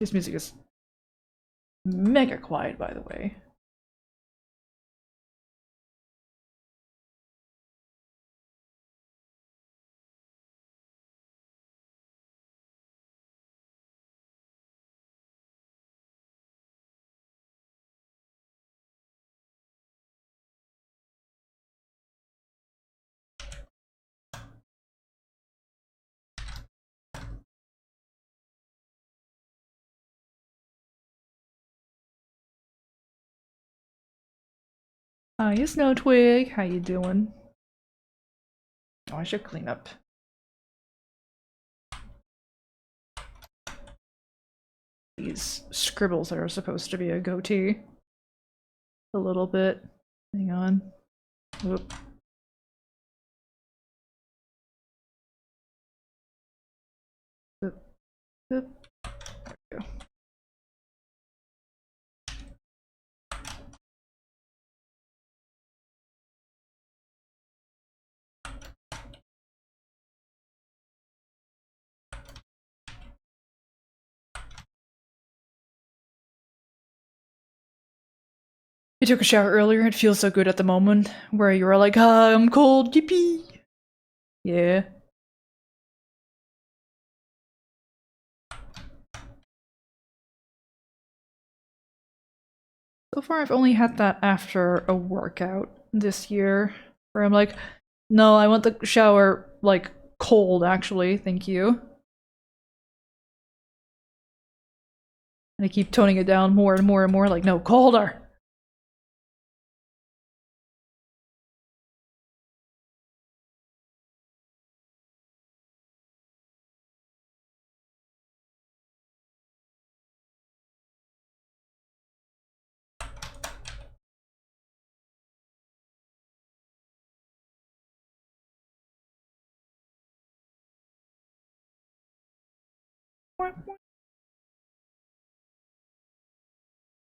This music is mega quiet, by the way. Hi, Snow Twig. How you doing? Oh, I should clean up. These scribbles that are supposed to be a goatee. A little bit. Hang on. Whoop. Whoop. Whoop. There we go. You took a shower earlier, it feels so good at the moment, where you were like, ah, I'm cold, yippee! Yeah. So far I've only had that after a workout this year, where I'm like, no, I want the shower, like, cold, actually, thank you. And I keep toning it down more and more and more, like, no, colder!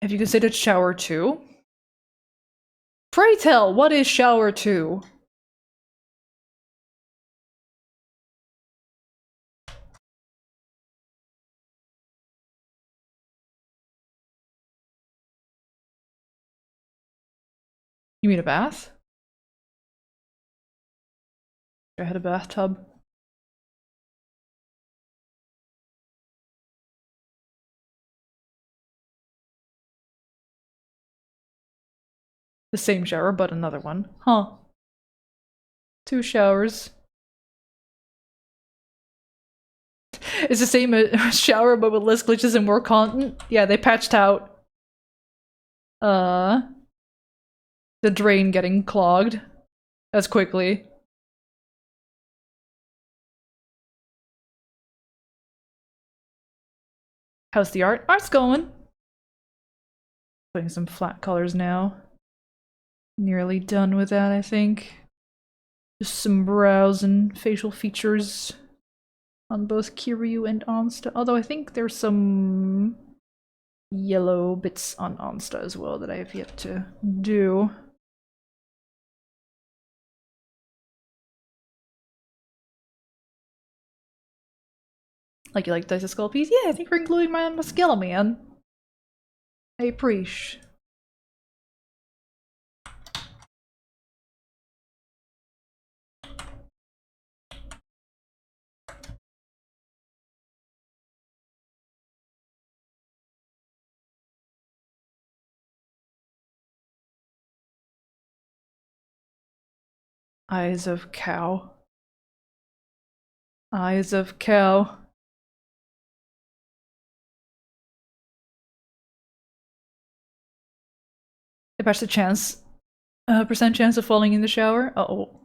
Have you considered shower 2? Pray tell, what is shower 2? You mean a bath? I had a bathtub. The same shower, but another one. Huh. 2 showers. It's the same shower, but with less glitches and more content. Yeah, they patched out the drain getting clogged as quickly. How's the art? Art's going. Putting some flat colors now. Nearly done with that, I think. Just some brows and facial features on both Kiryu and Onsta. Although I think there's some yellow bits on Onsta as well that I have yet to do. Like you like Dice of Skull piece? Yeah, I think we're including my mascara, man. I appreciate. Eyes of cow. Eyes of cow. They patched the chance, percent chance of falling in the shower. Uh-oh.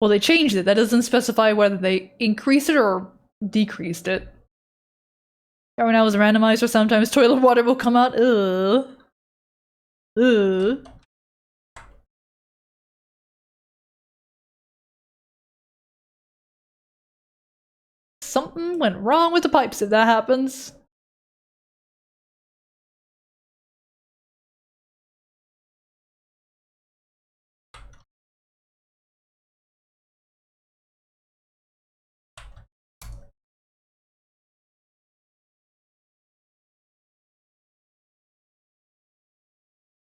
Well, they changed it. That doesn't specify whether they increased it or decreased it. Shower now is randomized, or sometimes toilet water will come out. Ugh. Ugh. Something went wrong with the pipes if that happens.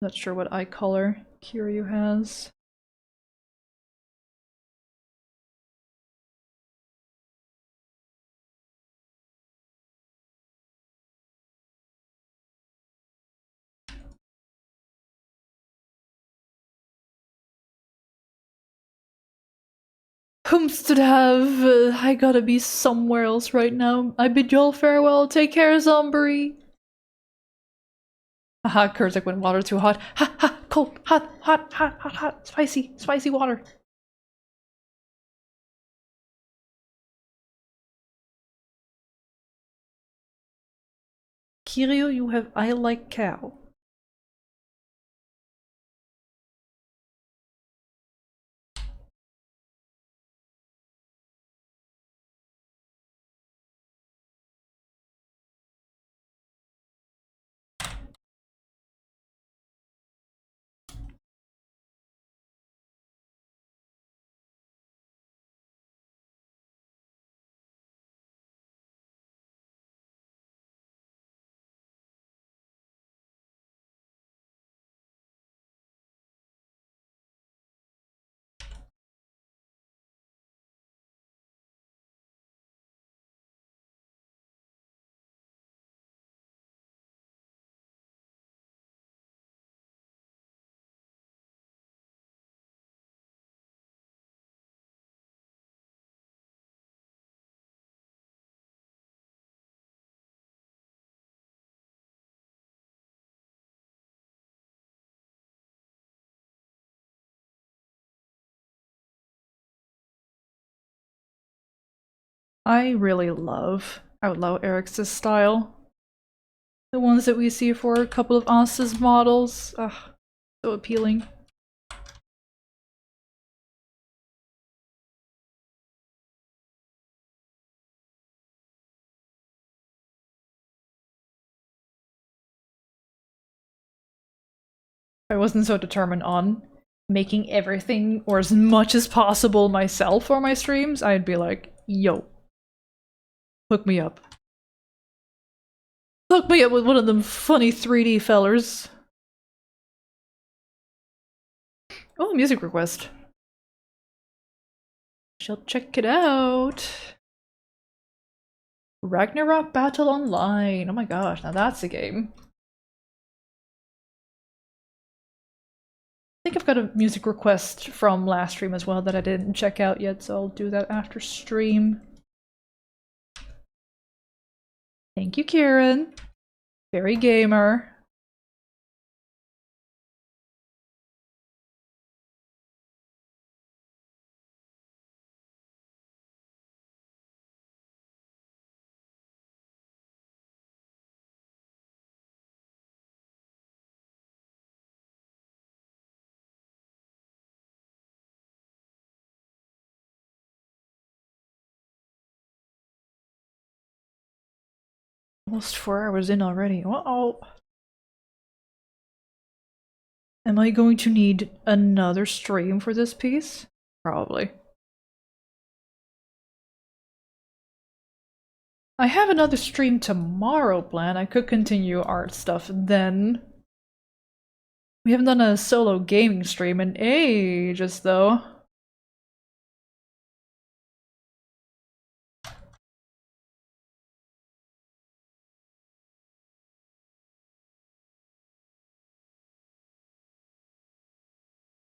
Not sure what eye color Kiryu has. Whomst have, I gotta be somewhere else right now. I bid y'all farewell. Take care, Zombie. Haha, Curzec went water too hot. Ha ha, cold, hot, hot, hot, hot, hot, spicy, spicy water. Kiryu, you have I like cow. I really love Outlaw Eric's style. The ones that we see for a couple of Ansa's models. Ugh, so appealing. I wasn't so determined on making everything or as much as possible myself for my streams, I'd be like, yo, hook me up. Hook me up with one of them funny 3D fellers. Oh, music request. Shall check it out. Ragnarok Battle Online. Oh my gosh, now that's a game. I think I've got a music request from last stream as well that I didn't check out yet, so I'll do that after stream. Thank you, Kieran. Very gamer. Almost 4 hours in already. Uh-oh. Am I going to need another stream for this piece? Probably. I have another stream tomorrow planned. I could continue art stuff then. We haven't done a solo gaming stream in ages, though.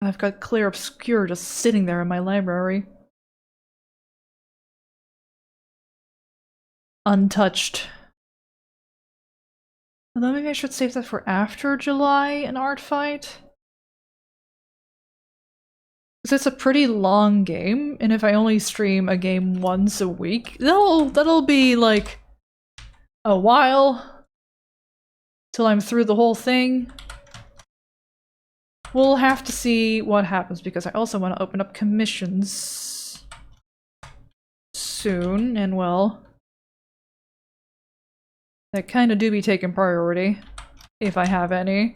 I've got Clear Obscure just sitting there in my library. Untouched. Although maybe I should save that for after July and Artfight. Because it's a pretty long game, and if I only stream a game once a week, that'll be like a while till I'm through the whole thing. We'll have to see what happens, because I also want to open up commissions soon, and well, that kind of do be taking priority, if I have any.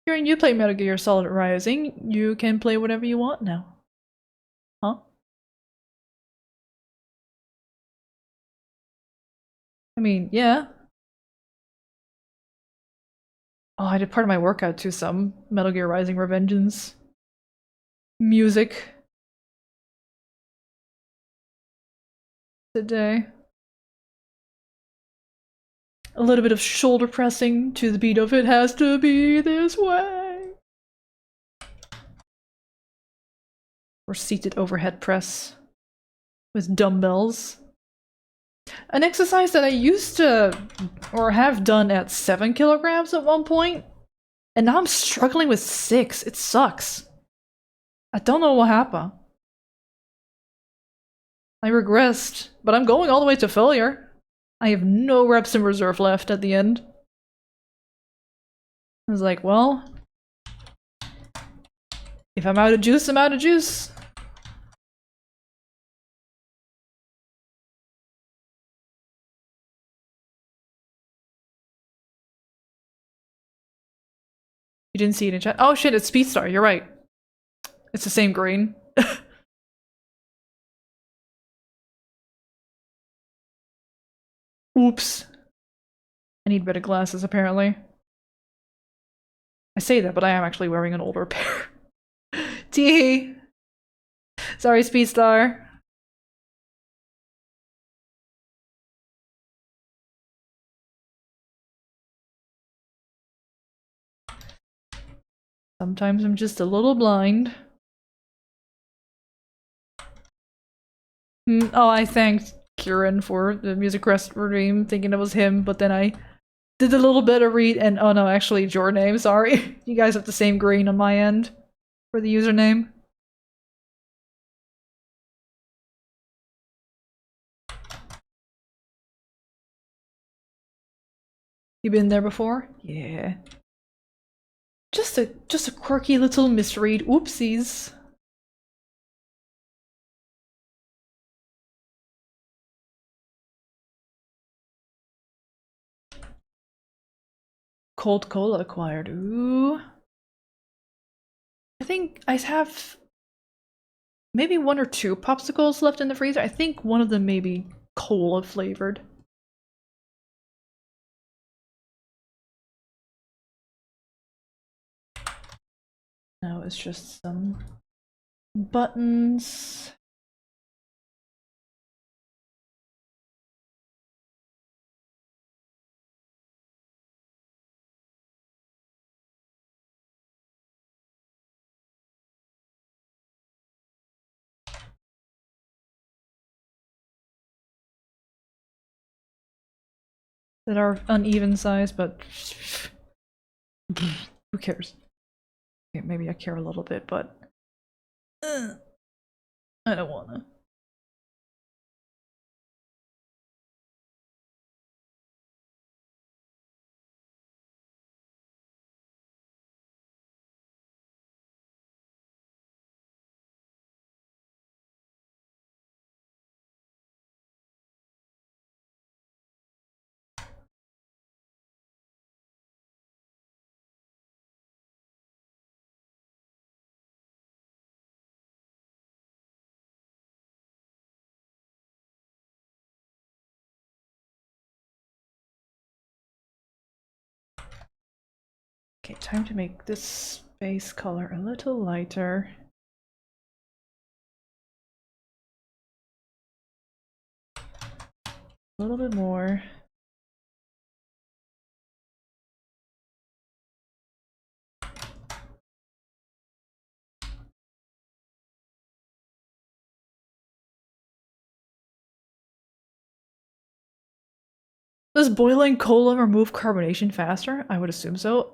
Hearing you play Metal Gear Solid Rising, you can play whatever you want now. Huh? I mean, yeah. Oh, I did part of my workout to some Metal Gear Rising Revengeance music today. A little bit of shoulder pressing to the beat of "It Has to Be This Way." Or seated overhead press with dumbbells. An exercise that I used to, or have done at 7 kilograms at one point, and now I'm struggling with 6. It sucks. I don't know what happened. I regressed, but I'm going all the way to failure. I have no reps in reserve left at the end. I was like, well, if I'm out of juice, I'm out of juice. You didn't see it in chat? Oh shit, it's Speedstar, you're right. It's the same green. Oops. I need better glasses, apparently. I say that, but I am actually wearing an older pair. Tee. Sorry, Speedstar. Sometimes I'm just a little blind. Oh, I thanked Kieran for the music stream, thinking it was him, but then I did a little bit of read, and oh no, actually, it's your name, sorry. You guys have the same green on my end for the username. You been there before? Yeah. Just a quirky little misread. Oopsies. Cold cola acquired. Ooh. I think I have maybe 1 or 2 popsicles left in the freezer. I think one of them may be cola flavored. Now it's just some buttons. That are uneven size, but who cares? Okay, maybe I care a little bit, but I don't wanna. Okay, time to make this base color a little lighter. A little bit more. Does boiling cola remove carbonation faster? I would assume so.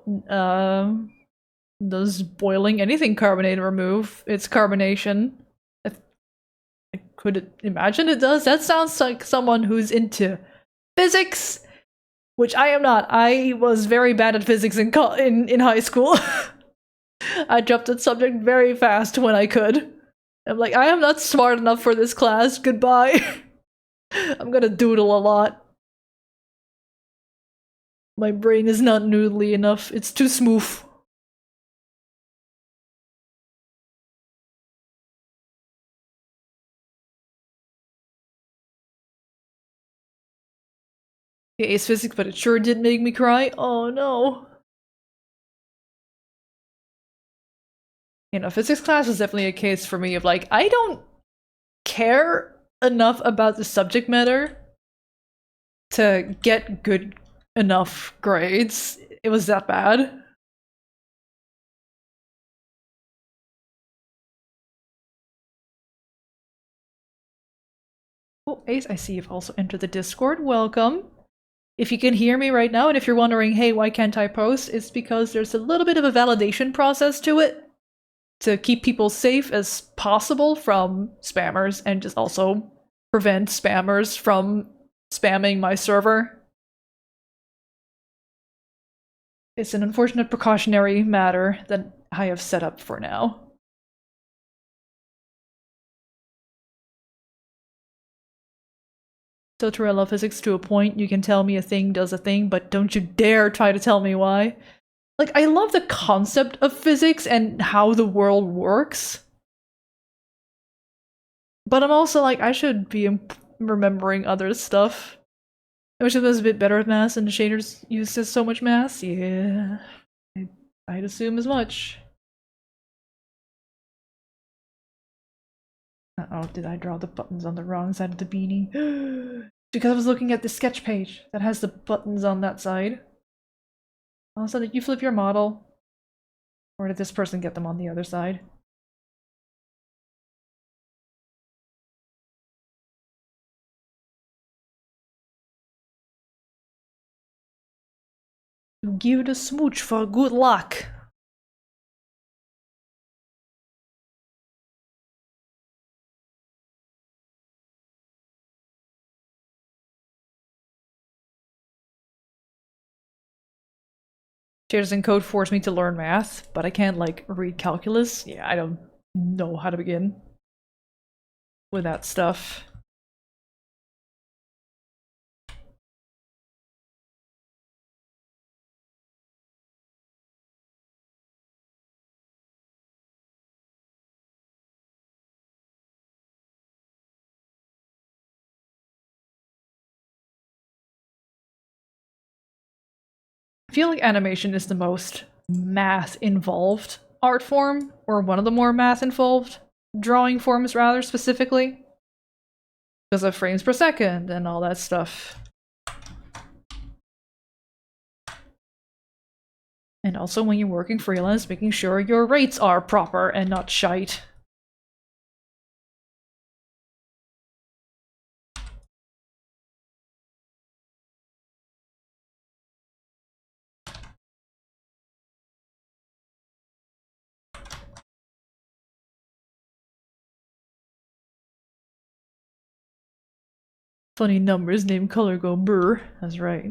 Does boiling anything carbonated remove its carbonation? I could imagine it does. That sounds like someone who's into physics, which I am not. I was very bad at physics in high school. I dropped that subject very fast when I could. I'm like, I am not smart enough for this class. Goodbye. I'm gonna doodle a lot. My brain is not noodly enough. It's too smooth. Yeah, it's physics, but it sure did make me cry. Oh no. You know, physics class is definitely a case for me of like, I don't care enough about the subject matter to get good enough grades. It was that bad. Oh, Ace, I see you've also entered the Discord. Welcome. If you can hear me right now, and if you're wondering, hey, why can't I post? It's because there's a little bit of a validation process to it to keep people safe as possible from spammers and just also prevent spammers from spamming my server. It's an unfortunate precautionary matter that I have set up for now. So true, I love physics to a point. You can tell me a thing does a thing, but don't you dare try to tell me why. Like, I love the concept of physics and how the world works. But I'm also like, I should be remembering other stuff. I wish it was a bit better at math and the shaders used so much math. Yeah, I'd assume as much. Uh-oh, did I draw the buttons on the wrong side of the beanie? Because I was looking at the sketch page that has the buttons on that side. Also, did you flip your model? Or did this person get them on the other side? You give it a smooch for good luck. Shaders and code force me to learn math, but I can't, like, read calculus. Yeah, I don't know how to begin with that stuff. I feel like animation is the most math-involved art form, or one of the more math-involved drawing forms, rather, specifically. Because of frames per second and all that stuff. And also when you're working freelance, making sure your rates are proper and not shite. Funny numbers named color go brr. That's right.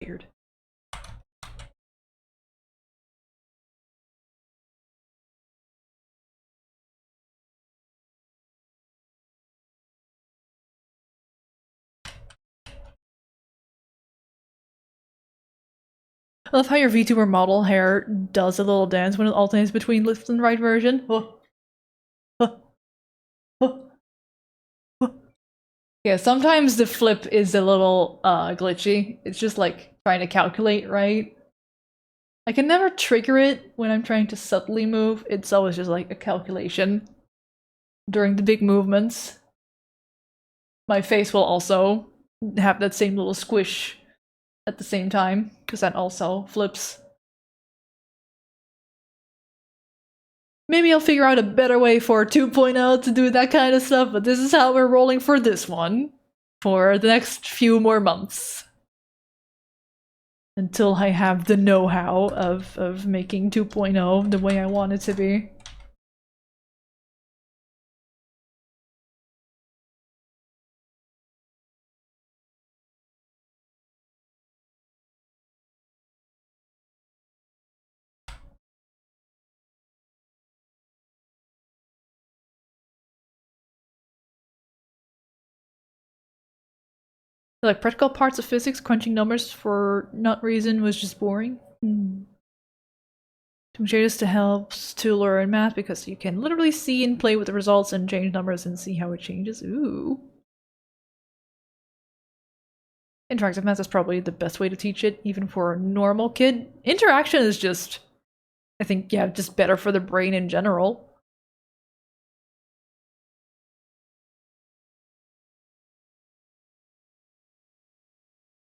Weird. I love how your VTuber model hair does a little dance when it alternates between left and right version. Yeah, sometimes the flip is a little glitchy. It's just like trying to calculate, right? I can never trigger it when I'm trying to subtly move. It's always just like a calculation during the big movements. My face will also have that same little squish at the same time, because that also flips. Maybe I'll figure out a better way for 2.0 to do that kind of stuff, but this is how we're rolling for this one. For the next few more months. Until I have the know-how of making 2.0 the way I want it to be. Like practical parts of physics, crunching numbers for not reason was just boring. Shaders to helps to learn math because you can literally see and play with the results and change numbers and see how it changes. Ooh. Interactive math is probably the best way to teach it, even for a normal kid. Interaction is just, I think, yeah, just better for the brain in general.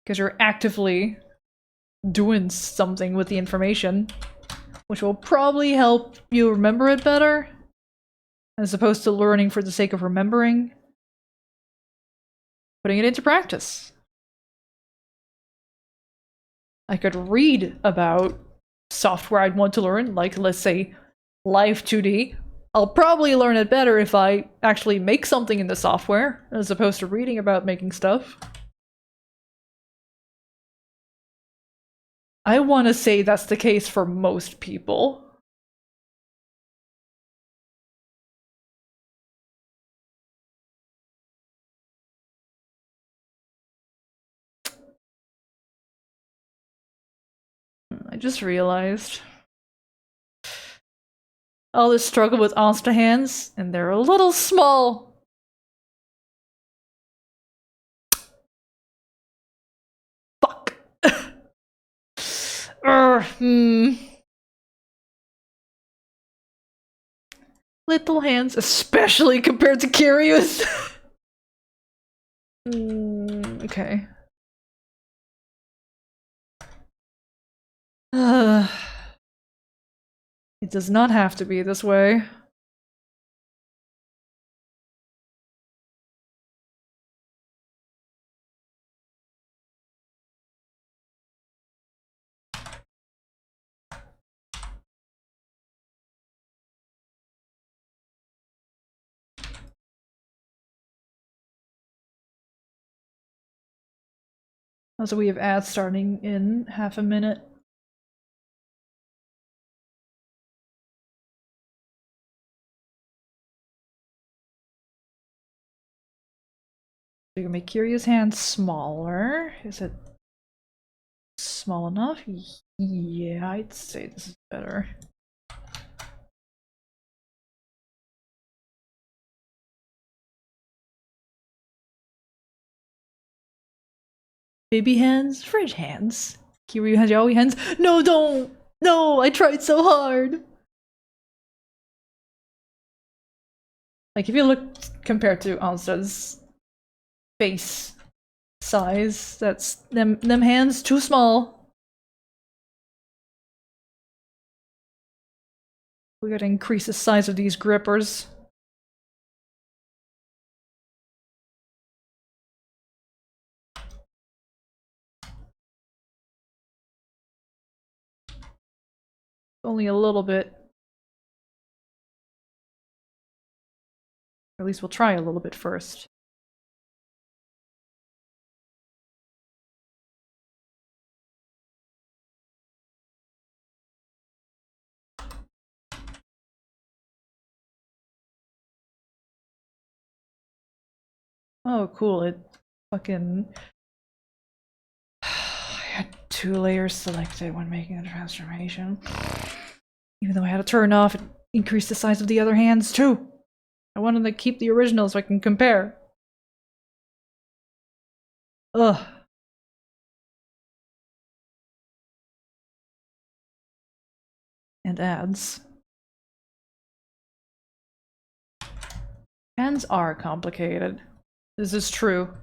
Because you're actively doing something with the information, which will probably help you remember it better, as opposed to learning for the sake of remembering. Putting it into practice. I could read about software I'd want to learn, like, let's say, Live 2D. I'll probably learn it better if I actually make something in the software, as opposed to reading about making stuff. I want to say that's the case for most people. I just realized. All this struggle with Onsta hands, and they're a little small. Fuck. Little hands, especially compared to Kiryu's. Okay. It does not have to be this way. Also, we have ads starting in half a minute. So you can make Kirya's hand smaller. Is it small enough? Yeah, I'd say this is better. Baby hands? Fridge hands. Kiryu has yaoi hands? No, don't! No, I tried so hard! Like, if you look compared to Ansa's face size, that's them hands too small. We gotta increase the size of these grippers. Only a little bit. Or at least we'll try a little bit first. Oh, cool. It fucking... I had 2 layers selected when making the transformation. Even though I had to turn off and increase the size of the other hands too. I wanted to keep the original so I can compare. Ugh. And ads. Hands are complicated. This is true.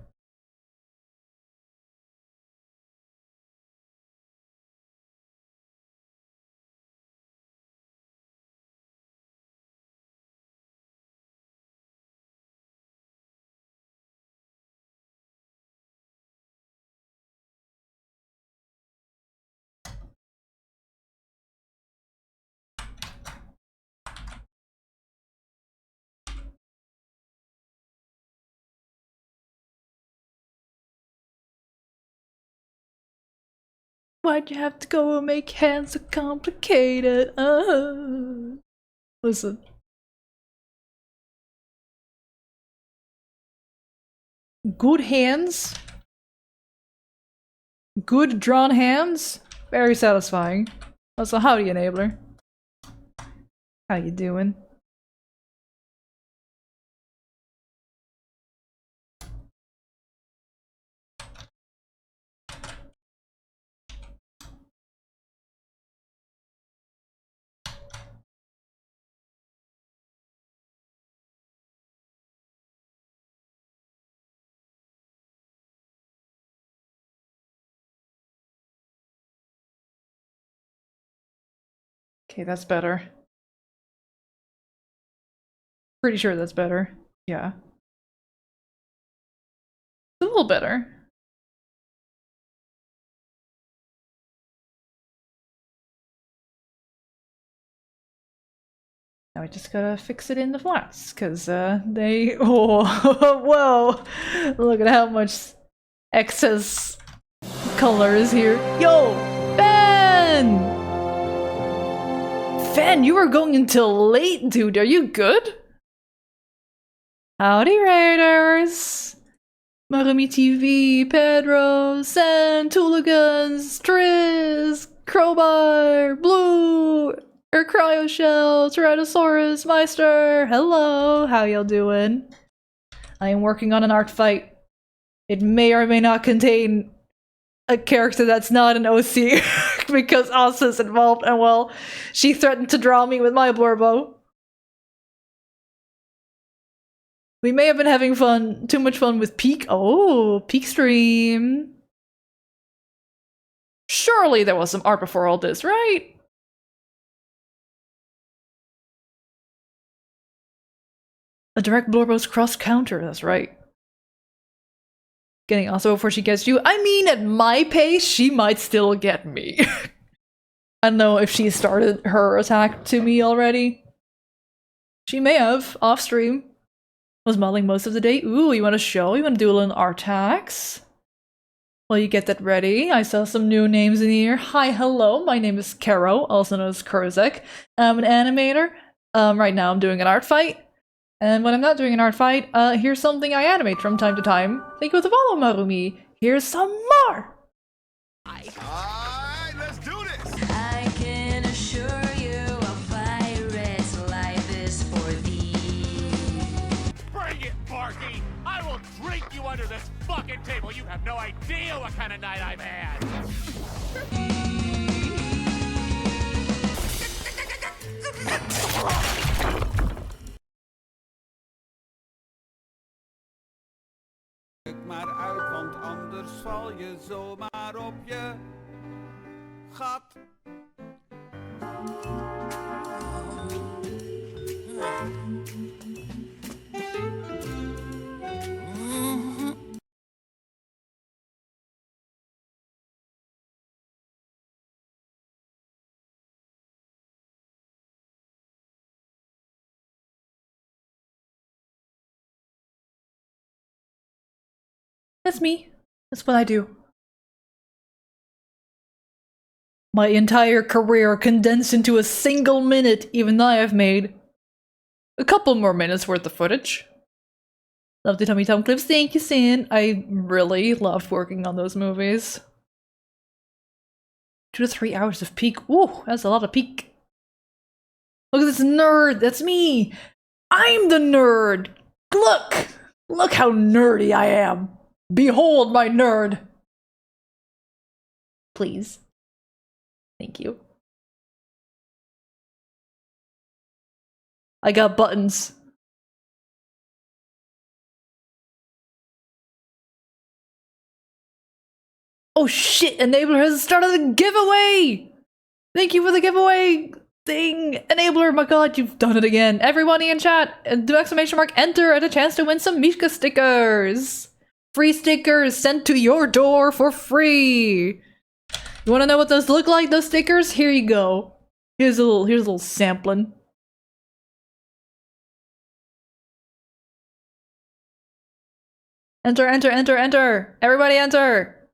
Why'd you have to go and make hands so complicated? Listen. Good hands. Good drawn hands. Very satisfying. Also, howdy, enabler. How you doing? Okay, that's better. Pretty sure that's better. Yeah. It's a little better. Now we just gotta fix it in the flats, cause they oh whoa! Look at how much excess color is here. Yo! Ben! Fan, you were going until late, dude. Are you good? Howdy, Raiders! Marumi TV, Pedro, Sen, Tooligans, Triz, Crowbar, Blue, Cryo Shell, Tyrannosaurus, Meister. Hello, how y'all doing? I am working on an Artfight. It may or may not contain a character that's not an OC because Asa's involved, and well, she threatened to draw me with my Blurbo. We may have been having fun, too much fun with Peak. Oh, Peak stream. Surely there was some art before all this, right? A direct Blurbo's cross counter, that's right. Getting Asa before she gets you. I mean, at my pace, she might still get me. I don't know if she started her attack to me already. She may have, off stream. Was modeling most of the day. Ooh, you want to show? You want to do a little Artax? While you get that ready, I saw some new names in here. Hi, hello, my name is Caro, also known as Curzec. I'm an animator. Right now I'm doing an art fight. And when I'm not doing an art fight, here's something I animate from time to time. Thank you for the follow, Marumi. Here's some more! Alright, let's do this! I can assure you a pirate's life is for thee. Bring it, Barky! I will drink you under this fucking table. You have no idea what kind of night I've had. Kijk maar uit, want anders val je zomaar op je gat. That's me. That's what I do. My entire career condensed into a single minute, even though I have made a couple more minutes worth of footage. Love the Tummy Tom clips. Thank you, Sin. I really loved working on those movies. 2 to 3 hours of peak. Ooh, that's a lot of peak. Look at this nerd. That's me. I'm the nerd. Look. Look how nerdy I am. Behold my nerd. Please. Thank you. I got buttons. Oh shit, Enabler has started a giveaway! Thank you for the giveaway thing! Enabler, my god, you've done it again. Everybody in chat, do exclamation mark enter and a chance to win some Mishka stickers! Free stickers sent to your door for free! You wanna know what those look like, those stickers? Here you go. Here's a little sampling. Enter, enter, enter, enter! Everybody enter!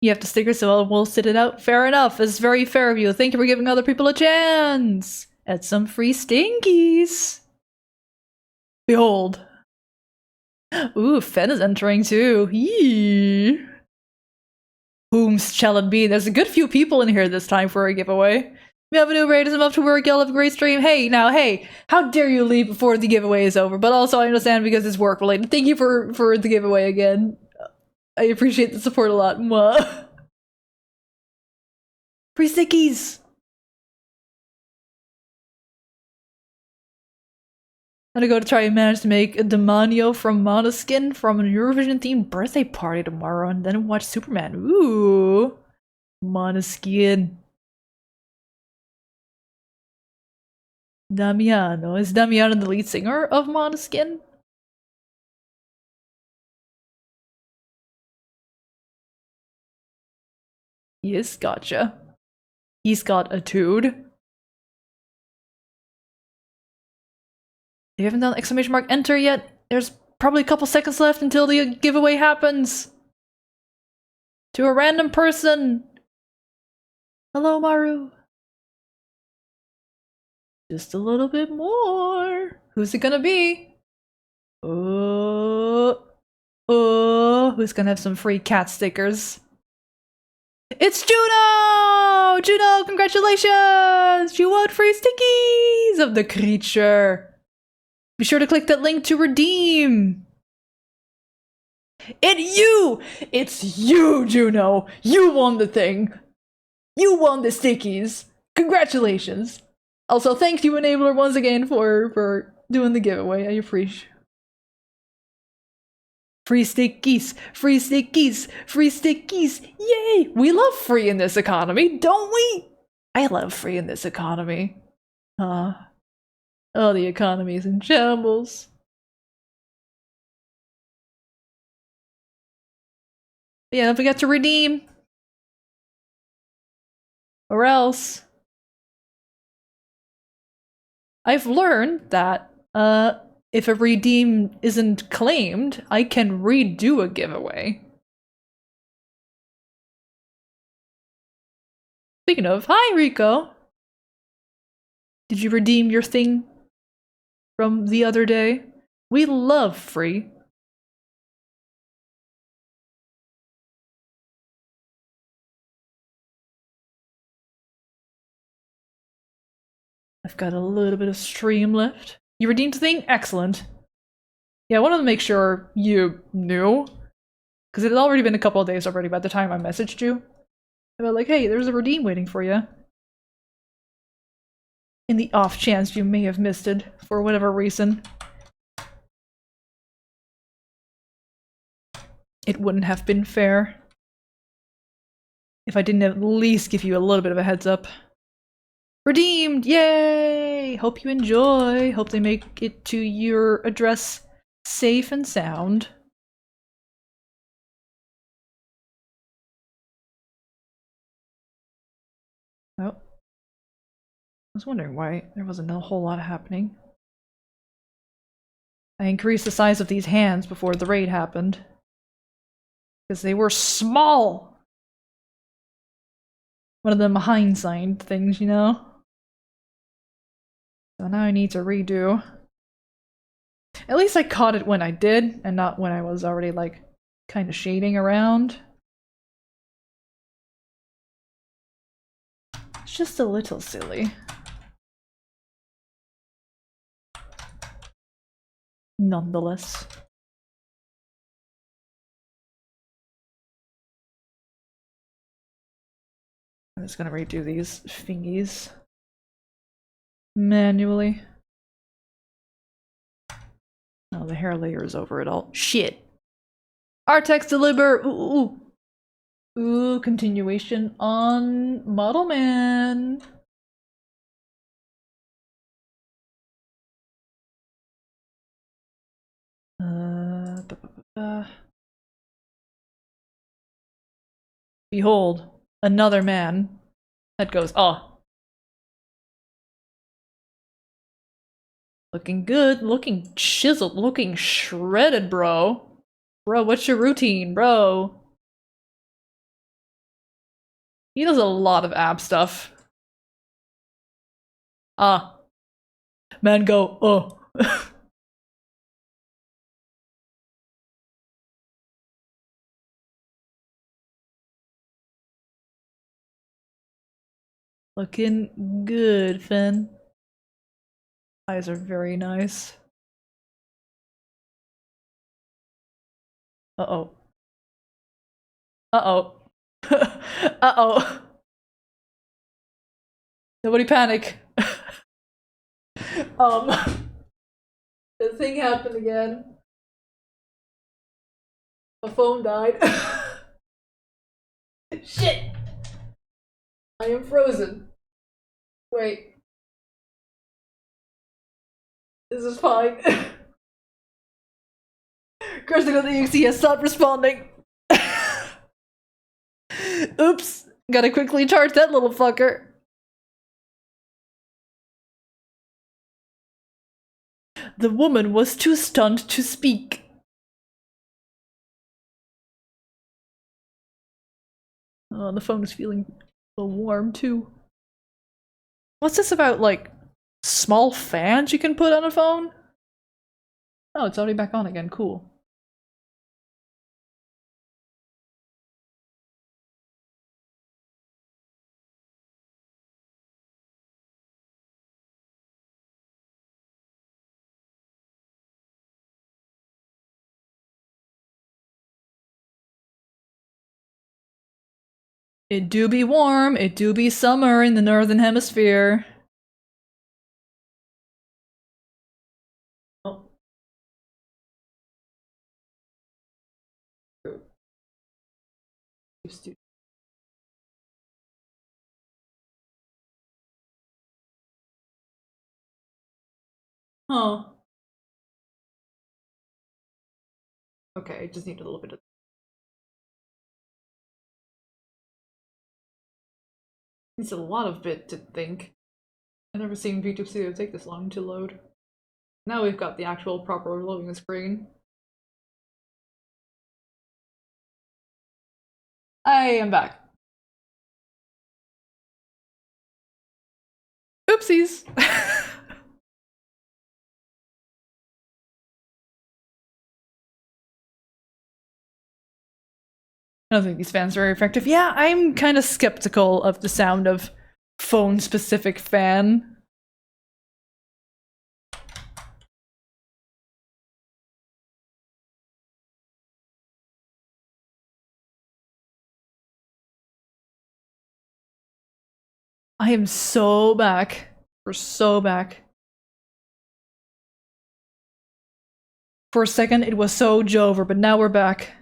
You have to sticker, so we'll sit it out. Fair enough. It's very fair of you. Thank you for giving other people a chance. Add some free stinkies. Behold. Ooh, Fen is entering too. Yee. Whom's shall it be? There's a good few people in here this time for a giveaway. We have a new raid. I'm up to work. Y'all have a great stream. Hey, now, hey, how dare you leave before the giveaway is over? But also, I understand because it's work related. Thank you for the giveaway again. I appreciate the support a lot. Mwah. Free stickies! I'm gonna go to try and manage to make a Demonio from Måneskin from a Eurovision themed birthday party tomorrow and then watch Superman. Ooh! Måneskin. Damiano. Is Damiano the lead singer of Måneskin? Yes, gotcha. He's got a dude. You haven't done exclamation mark enter yet? There's probably a couple seconds left until the giveaway happens. To a random person. Hello, Maru. Just a little bit more. Who's it gonna be? Who's gonna have some free cat stickers? It's Juno! Juno, congratulations! You won free stickies of the creature. Be sure to click that link to redeem. It's you, Juno! You won the thing! You won the stickies! Congratulations! Also, thank you, Enabler, once again for doing the giveaway. I appreciate. Free stickies! Free stickies! Free stickies! Yay! We love free in this economy, don't we? I love free in this economy. Oh, the economy is in shambles. Yeah, don't forget to redeem. Or else. I've learned that, if a redeem isn't claimed, I can redo a giveaway. Speaking of, hi Rico! Did you redeem your thing from the other day? We love free. I've got a little bit of stream left. You redeemed the thing? Excellent. Yeah, I wanted to make sure you knew. Because it had already been a couple of days already by the time I messaged you. About like, hey, there's a redeem waiting for you. In the off chance you may have missed it, for whatever reason. It wouldn't have been fair if I didn't at least give you a little bit of a heads up. Redeemed! Yay! Hope you enjoy. Hope they make it to your address safe and sound. Oh. I was wondering why there wasn't a whole lot happening. I increased the size of these hands before the raid happened. Because they were small! One of them hindsight things, you know? So now I need to redo. At least I caught it when I did, and not when I was already, like, kind of shading around. It's just a little silly. Nonetheless. I'm just gonna redo these thingies manually. Oh, the hair layer is over it all. Shit! Artex deliver! Ooh, ooh. Ooh, continuation on Model Man. Behold, another man. That goes, oh. Looking good, looking chiseled, looking shredded, bro. Bro, what's your routine, bro? He does a lot of ab stuff. Ah. Man go, oh. Looking good, Finn. Eyes are very nice. Uh-oh. Uh-oh. Uh-oh. Nobody panic. The thing happened again. My phone died. Shit! I am frozen. Wait. This is fine. Curzec.exe has stopped responding. Oops. Gotta quickly charge that little fucker. The woman was too stunned to speak. Oh, the phone is feeling a little warm too. What's this about, like, small fans you can put on a phone? Oh, it's already back on again. Cool. It do be warm, it do be summer in the northern hemisphere. Oh. Huh. Okay, I just need a little bit of. It's a lot of bit to think. I've never seen YouTube Studio take this long to load. Now we've got the actual proper loading screen. I am back. Oopsies! I don't think these fans are very effective. Yeah, I'm kind of skeptical of the sound of phone-specific fan. I am so back. We're so back. For a second, it was so Jover, but now we're back.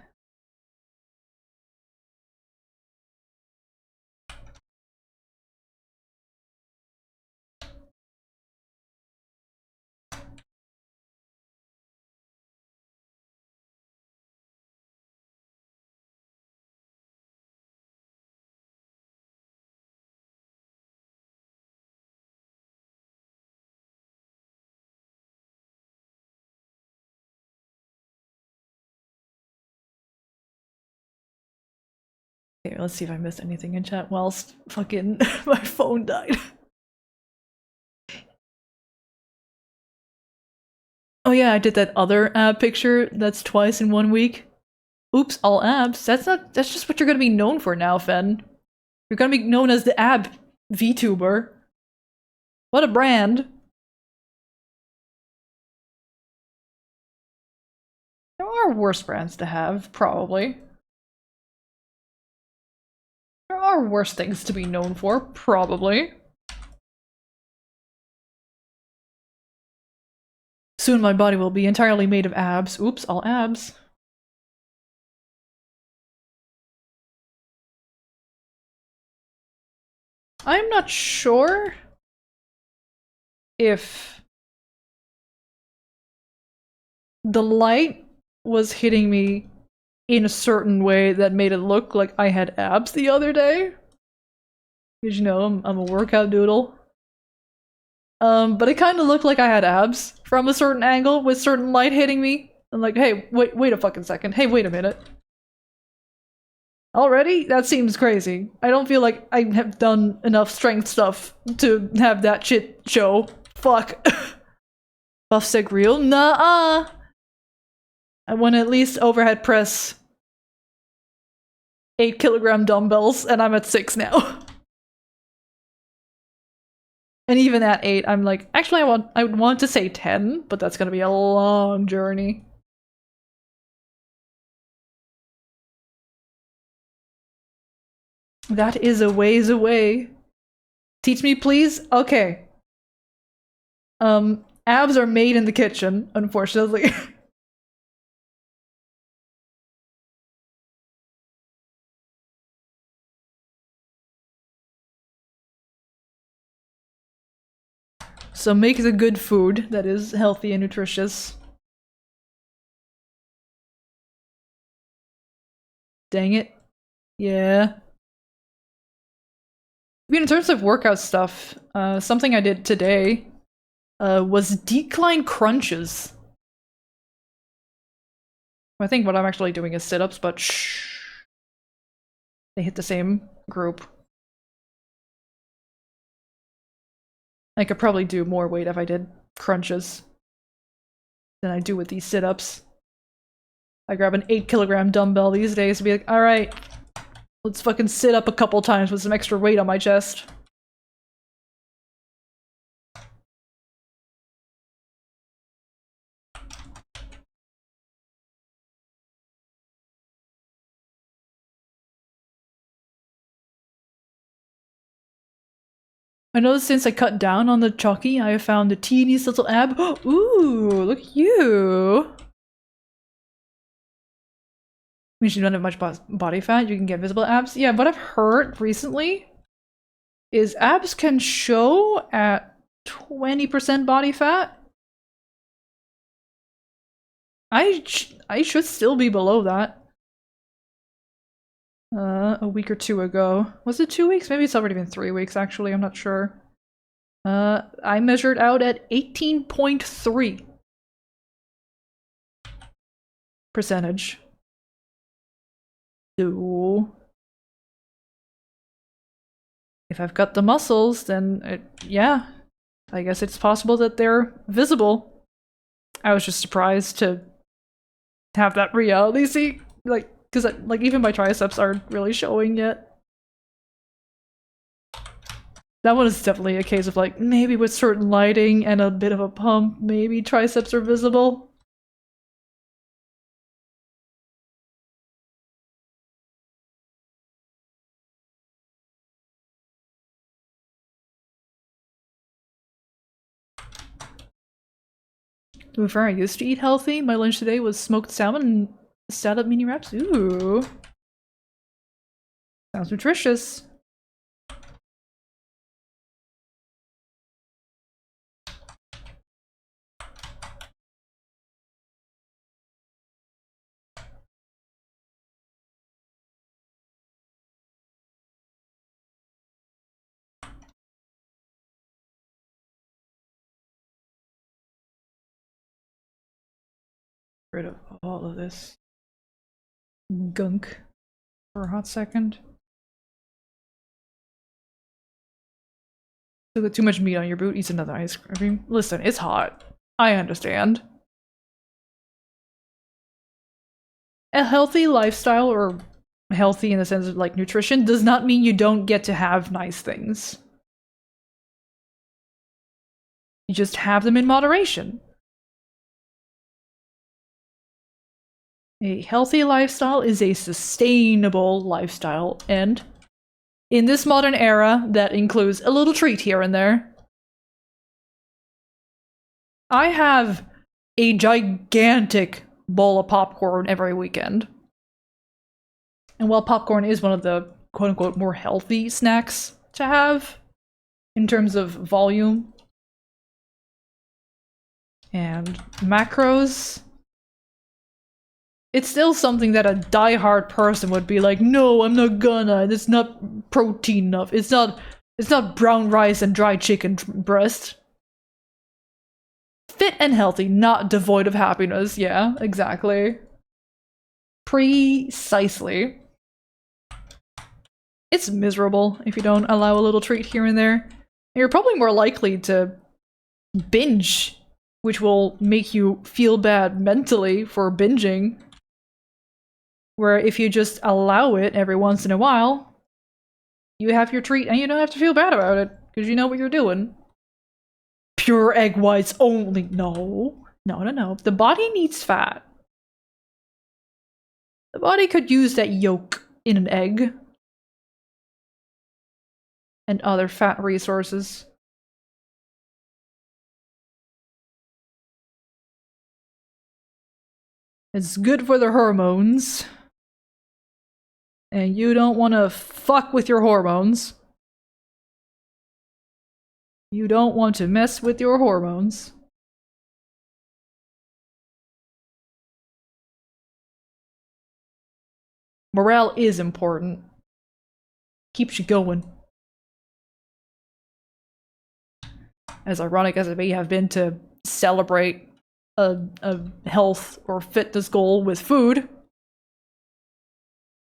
Okay, let's see if I missed anything in chat whilst fucking my phone died. Oh yeah, I did that other ab picture that's twice in 1 week. Oops, all abs. That's just what you're gonna be known for now, Fen. You're gonna be known as the ab VTuber. What a brand. There are worse brands to have, probably. There are worse things to be known for, probably. Soon my body will be entirely made of abs. Oops, all abs. I'm not sure if the light was hitting me in a certain way that made it look like I had abs the other day. Because, you know, I'm a workout doodle. But it kind of looked like I had abs from a certain angle with certain light hitting me. I'm like, hey, wait a fucking second. Hey, wait a minute. Already? That seems crazy. I don't feel like I have done enough strength stuff to have that shit show. Fuck. Buff sig real? Nuh-uh. I want to at least overhead press 8-kilogram dumbbells, and I'm at 6 now. And even at 8, I'm like, actually I would want to say 10, but that's gonna be a long journey. That is a ways away. Teach me, please? Okay. Abs are made in the kitchen, unfortunately. So make the good food that is healthy and nutritious. Dang it. Yeah. I mean, in terms of workout stuff, something I did today was decline crunches. I think what I'm actually doing is sit-ups, but shh. They hit the same group. I could probably do more weight if I did crunches than I do with these sit-ups. I grab an 8-kilogram dumbbell these days to be like, alright, let's fucking sit up a couple times with some extra weight on my chest. I noticed since I cut down on the chalky, I have found the teeniest little ab. Ooh, look at you! Means you don't have much body fat, you can get visible abs. Yeah, what I've heard recently is abs can show at 20% body fat. I should still be below that. A week or 2 ago. Was it 2 weeks? Maybe it's already been 3 weeks, actually. I'm not sure. I measured out at 18.3. percentage. So if I've got the muscles, then yeah, I guess it's possible that they're visible. I was just surprised to have that reality see, like, because like even my triceps aren't really showing yet. That one is definitely a case of like, maybe with certain lighting and a bit of a pump, maybe triceps are visible. To be fair, I used to eat healthy. My lunch today was smoked salmon and salad mini wraps. Ooh. Sounds nutritious. Rid of all of this gunk for a hot second. Still got too much meat on your boot. Eats another ice cream. Listen, it's hot. I understand. A healthy lifestyle, or healthy in the sense of like nutrition, does not mean you don't get to have nice things. You just have them in moderation. A healthy lifestyle is a sustainable lifestyle, and in this modern era, that includes a little treat here and there. I have a gigantic bowl of popcorn every weekend. And while popcorn is one of the quote-unquote more healthy snacks to have, in terms of volume and macros, it's still something that a die-hard person would be like, no, I'm not gonna, it's not protein enough, it's not brown rice and dried chicken breast. Fit and healthy, not devoid of happiness. Yeah, exactly. Precisely. It's miserable if you don't allow a little treat here and there. You're probably more likely to binge, which will make you feel bad mentally for binging. Where if you just allow it every once in a while, you have your treat and you don't have to feel bad about it, because you know what you're doing. Pure egg whites only. No. No. The body needs fat. The body could use that yolk in an egg. And other fat resources. It's good for the hormones. And you don't want to fuck with your hormones. You don't want to mess with your hormones. Morale is important. Keeps you going. As ironic as it may have been to celebrate a health or fitness goal with food,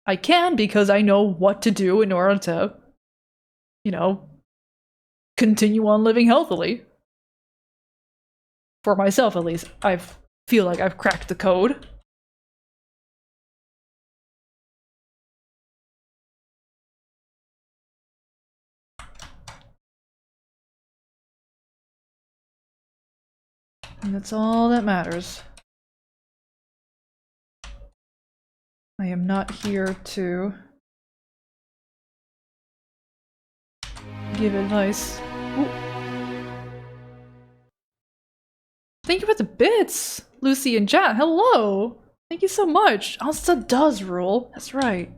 I can because I know what to do in order to, continue on living healthily. For myself, at least. I feel like I've cracked the code. And that's all that matters. I am not here to give advice. Ooh. Thank you for the bits, Lucy and Jan. Hello! Thank you so much. Alsta does rule. That's right.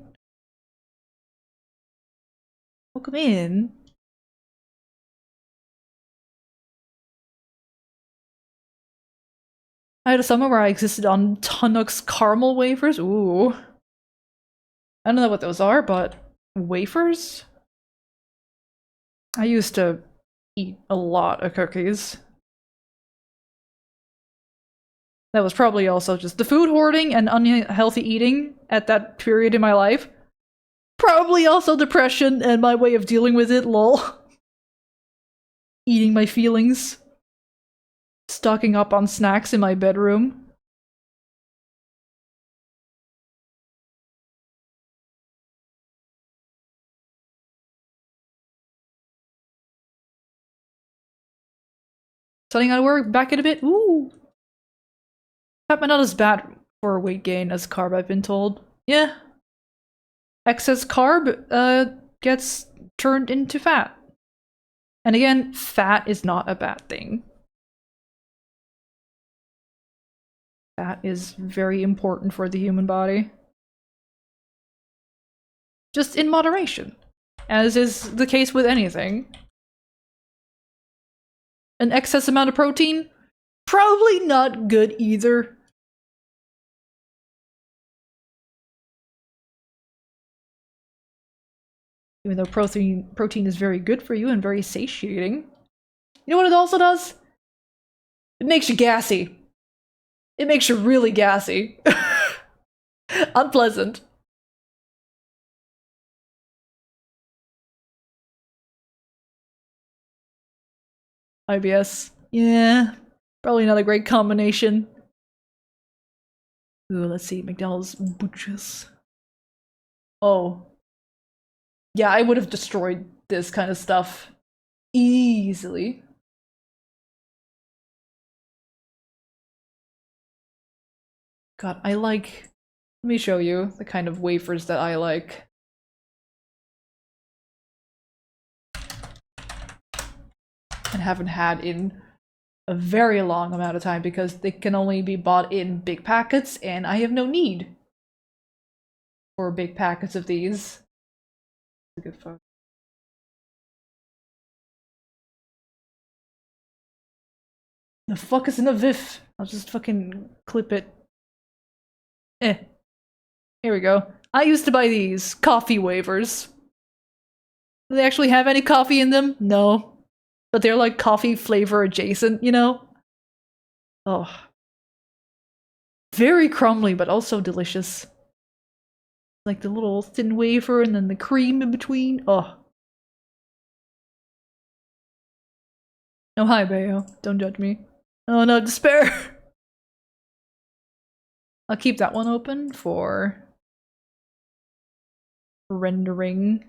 Welcome in. I had a summer where I existed on Tunnock's caramel wafers. Ooh. I don't know what those are, but wafers? I used to eat a lot of cookies. That was probably also just the food hoarding and unhealthy eating at that period in my life. Probably also depression and my way of dealing with it, lol. Eating my feelings. Stocking up on snacks in my bedroom. Starting out of work, back in a bit. Ooh. Fat might not as bad for weight gain as carb, I've been told. Yeah. Excess carb gets turned into fat. And again, fat is not a bad thing. Fat is very important for the human body. Just in moderation, as is the case with anything. An excess amount of protein? Probably not good either. Even though protein is very good for you and very satiating. You know what it also does? It makes you gassy. It makes you really gassy. Unpleasant. IBS. Yeah. Probably not a great combination. Ooh, let's see. McDonald's butchers. Oh. Yeah, I would have destroyed this kind of stuff easily. God, I like... Let me show you the kind of wafers that I like. And haven't had in a very long amount of time because they can only be bought in big packets and I have no need for big packets of these. A good photo. The fuck is in a VIF? I'll just fucking clip it. Here we go. I used to buy these coffee wafers. Do they actually have any coffee in them? No. But they're like coffee flavor adjacent, you know? Oh. Very crumbly, but also delicious. Like the little thin wafer and then the cream in between. Oh. Oh, hi, Bayo. Don't judge me. Oh no, despair! I'll keep that one open for rendering.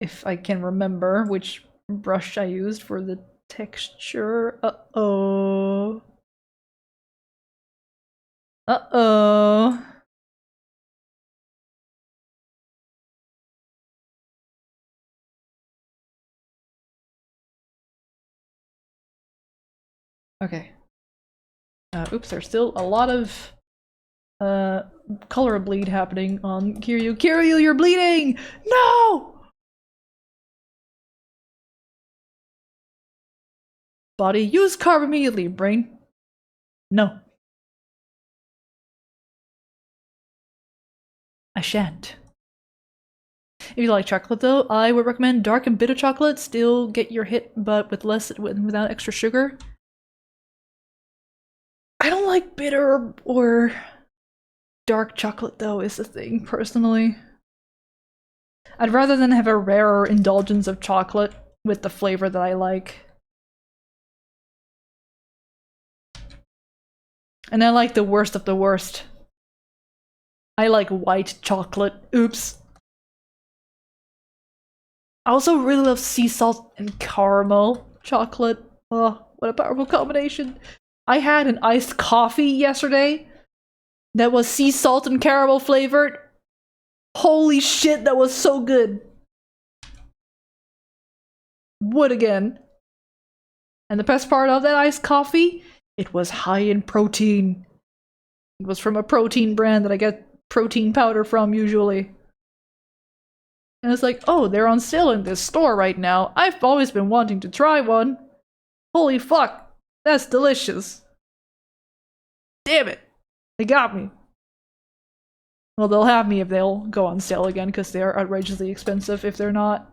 If I can remember which brush I used for the texture. Uh-oh. Uh-oh. Okay. Oops, there's still a lot of color bleed happening on Kiryu. Kiryu, you're bleeding! No! Body, use carb immediately, brain. No. I shan't. If you like chocolate though, I would recommend dark and bitter chocolate. Still get your hit, but with without extra sugar. I don't like bitter or dark chocolate though, is the thing, personally. I'd rather than have a rarer indulgence of chocolate with the flavor that I like. And I like the worst of the worst. I like white chocolate. Oops. I also really love sea salt and caramel chocolate. Oh, what a powerful combination. I had an iced coffee yesterday that was sea salt and caramel flavored. Holy shit, that was so good. Would again. And the best part of that iced coffee, it was high in protein. It was from a protein brand that I get protein powder from usually. And it's like, oh, they're on sale in this store right now. I've always been wanting to try one. Holy fuck, that's delicious. Damn it, they got me. Well, they'll have me if they'll go on sale again because they are outrageously expensive if they're not.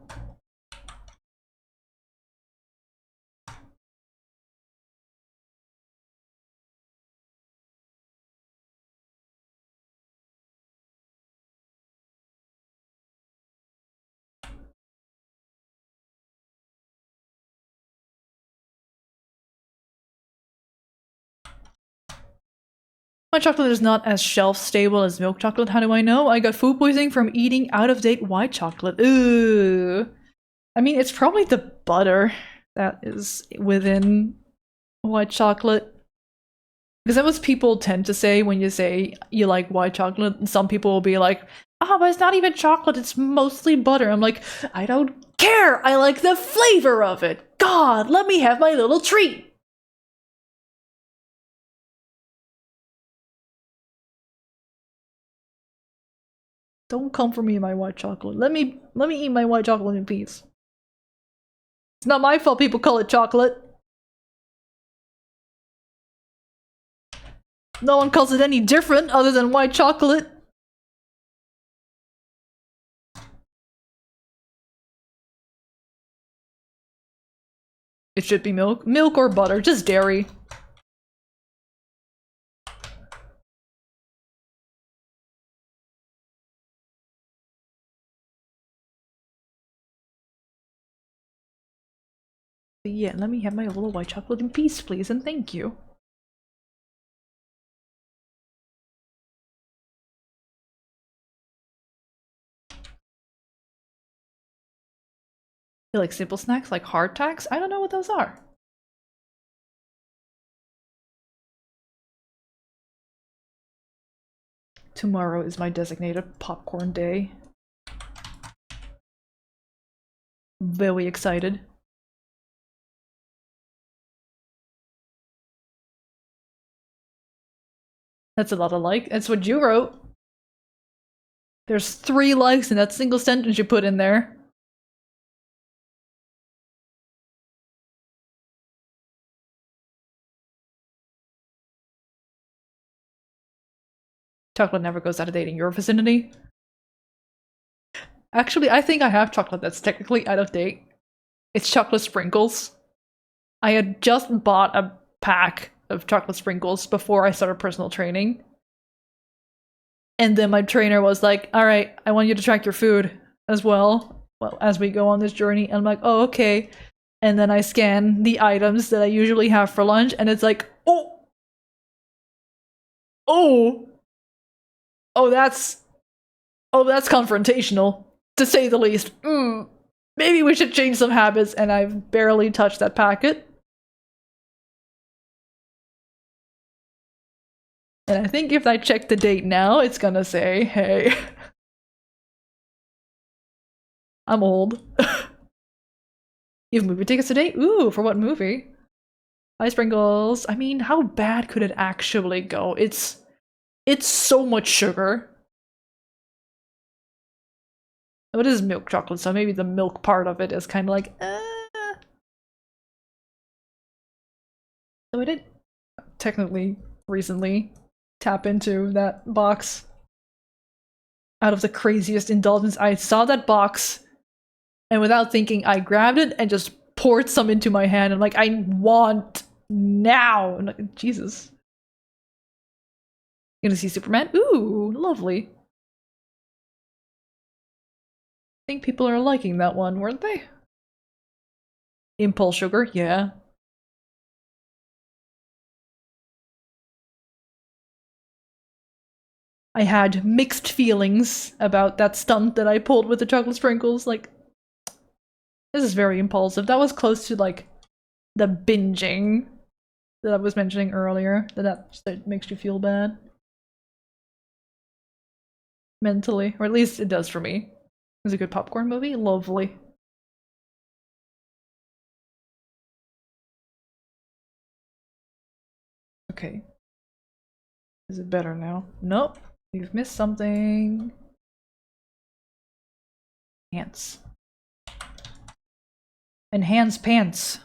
My chocolate is not as shelf stable as milk chocolate. How do I know? I got food poisoning from eating out-of-date white chocolate. Ooh. I mean, it's probably the butter that is within white chocolate. Because that's what people tend to say when you say you like white chocolate. Some people will be like, oh, but it's not even chocolate, it's mostly butter. I'm like, I don't care! I like the flavor of it! God, let me have my little treat! Don't come for me and my white chocolate. Let me eat my white chocolate in peace. It's not my fault people call it chocolate. No one calls it any different other than white chocolate. It should be milk. Milk or butter, just dairy. But yeah, let me have my little white chocolate in peace, please, and thank you. You like simple snacks, like hardtacks? I don't know what those are. Tomorrow is my designated popcorn day. Very excited. That's a lot of like. That's what you wrote. There's 3 likes in that single sentence you put in there. Chocolate never goes out of date in your vicinity. Actually, I think I have chocolate that's technically out of date. It's chocolate sprinkles. I had just bought a pack of chocolate sprinkles before I started personal training. And then my trainer was like, alright, I want you to track your food as well as we go on this journey. And I'm like, oh, okay. And then I scan the items that I usually have for lunch, and it's like, oh! Oh! Oh, that's confrontational, to say the least. Maybe we should change some habits, and I've barely touched that packet. And I think if I check the date now, it's gonna say, hey, I'm old. You have movie tickets today? Ooh, for what movie? Hi, Sprinkles. I mean, how bad could it actually go? It's so much sugar. But it is milk chocolate, so maybe the milk part of it is kind of like, So I did technically recently tap into that box out of the craziest indulgence. I saw that box, and without thinking, I grabbed it and just poured some into my hand. I'm like, I want now. And like, Jesus. Gonna see Superman? Ooh, lovely. I think people are liking that one, weren't they? Impulse sugar, yeah. I had mixed feelings about that stunt that I pulled with the chocolate sprinkles. Like, this is very impulsive. That was close to, like, the binging that I was mentioning earlier. That makes you feel bad. Mentally. Or at least it does for me. It was a good popcorn movie. Lovely. Okay. Is it better now? Nope. You've missed something. Pants. Enhance pants.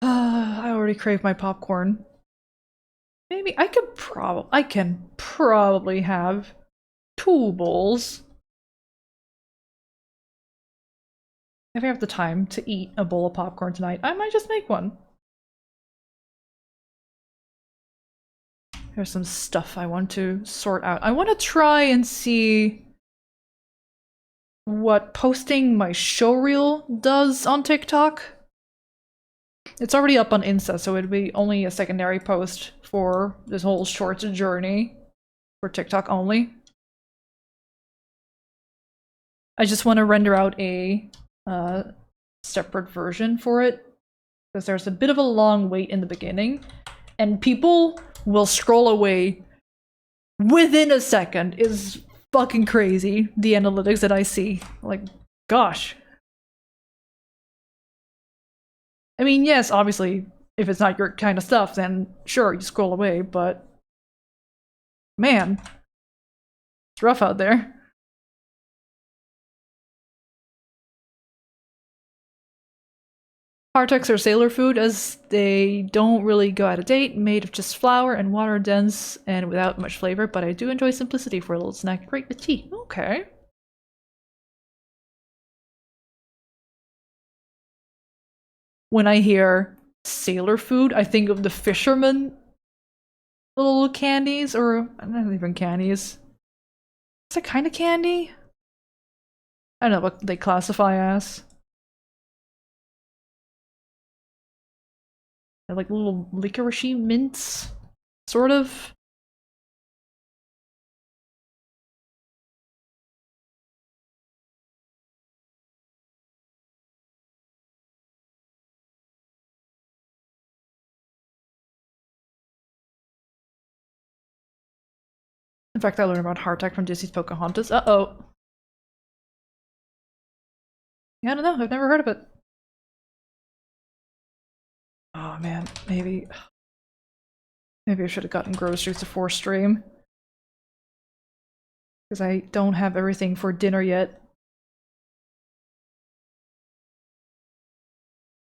I already crave my popcorn. Maybe I can probably have 2 bowls. if I have the time to eat a bowl of popcorn tonight, I might just make one. There's some stuff I want to sort out. I want to try and see what posting my showreel does on TikTok. It's already up on Insta, so it'd be only a secondary post for this whole short journey for TikTok only. I just want to render out a separate version for it, because there's a bit of a long wait in the beginning, and people will scroll away within a second. Is fucking crazy, the analytics that I see. Like, gosh. I mean, yes, obviously, if it's not your kind of stuff, then sure, you scroll away, but man, it's rough out there. Hardtecks are sailor food, as they don't really go out of date, made of just flour and water, dense and without much flavor, but I do enjoy simplicity for a little snack. Great with tea. Okay. When I hear sailor food, I think of the fisherman little candies, or not even candies. Is that kind of candy? I don't know what they classify as. They're like little licorice mints, sort of. In fact, I learned about hardtack from Disney's Pocahontas. Uh-oh. Yeah, I don't know. I've never heard of it. Oh man, maybe I should have gotten groceries before stream. Because I don't have everything for dinner yet.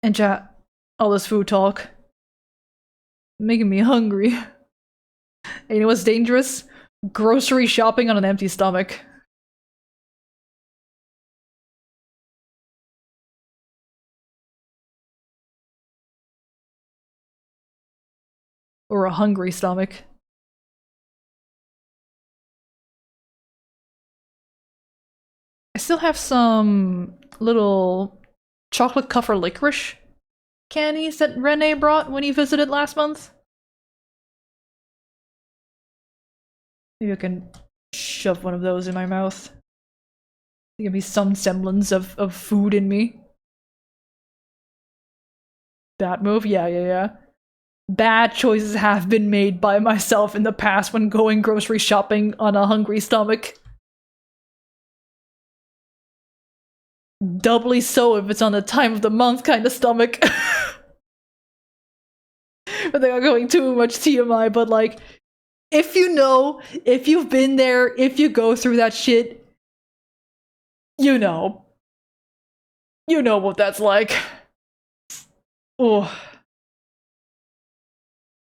And chat, all this food talk, making me hungry. And you know what's dangerous? Grocery shopping on an empty stomach. Or a hungry stomach. I still have some little chocolate cover licorice candies that Renee brought when he visited last month. Maybe I can shove one of those in my mouth. Give me some semblance of food in me. That move? Yeah. Bad choices have been made by myself in the past when going grocery shopping on a hungry stomach. Doubly so if it's on the time of the month kind of stomach. But they are going too much TMI, but like, if you know, if you've been there, if you go through that shit, you know. You know what that's like. Oh.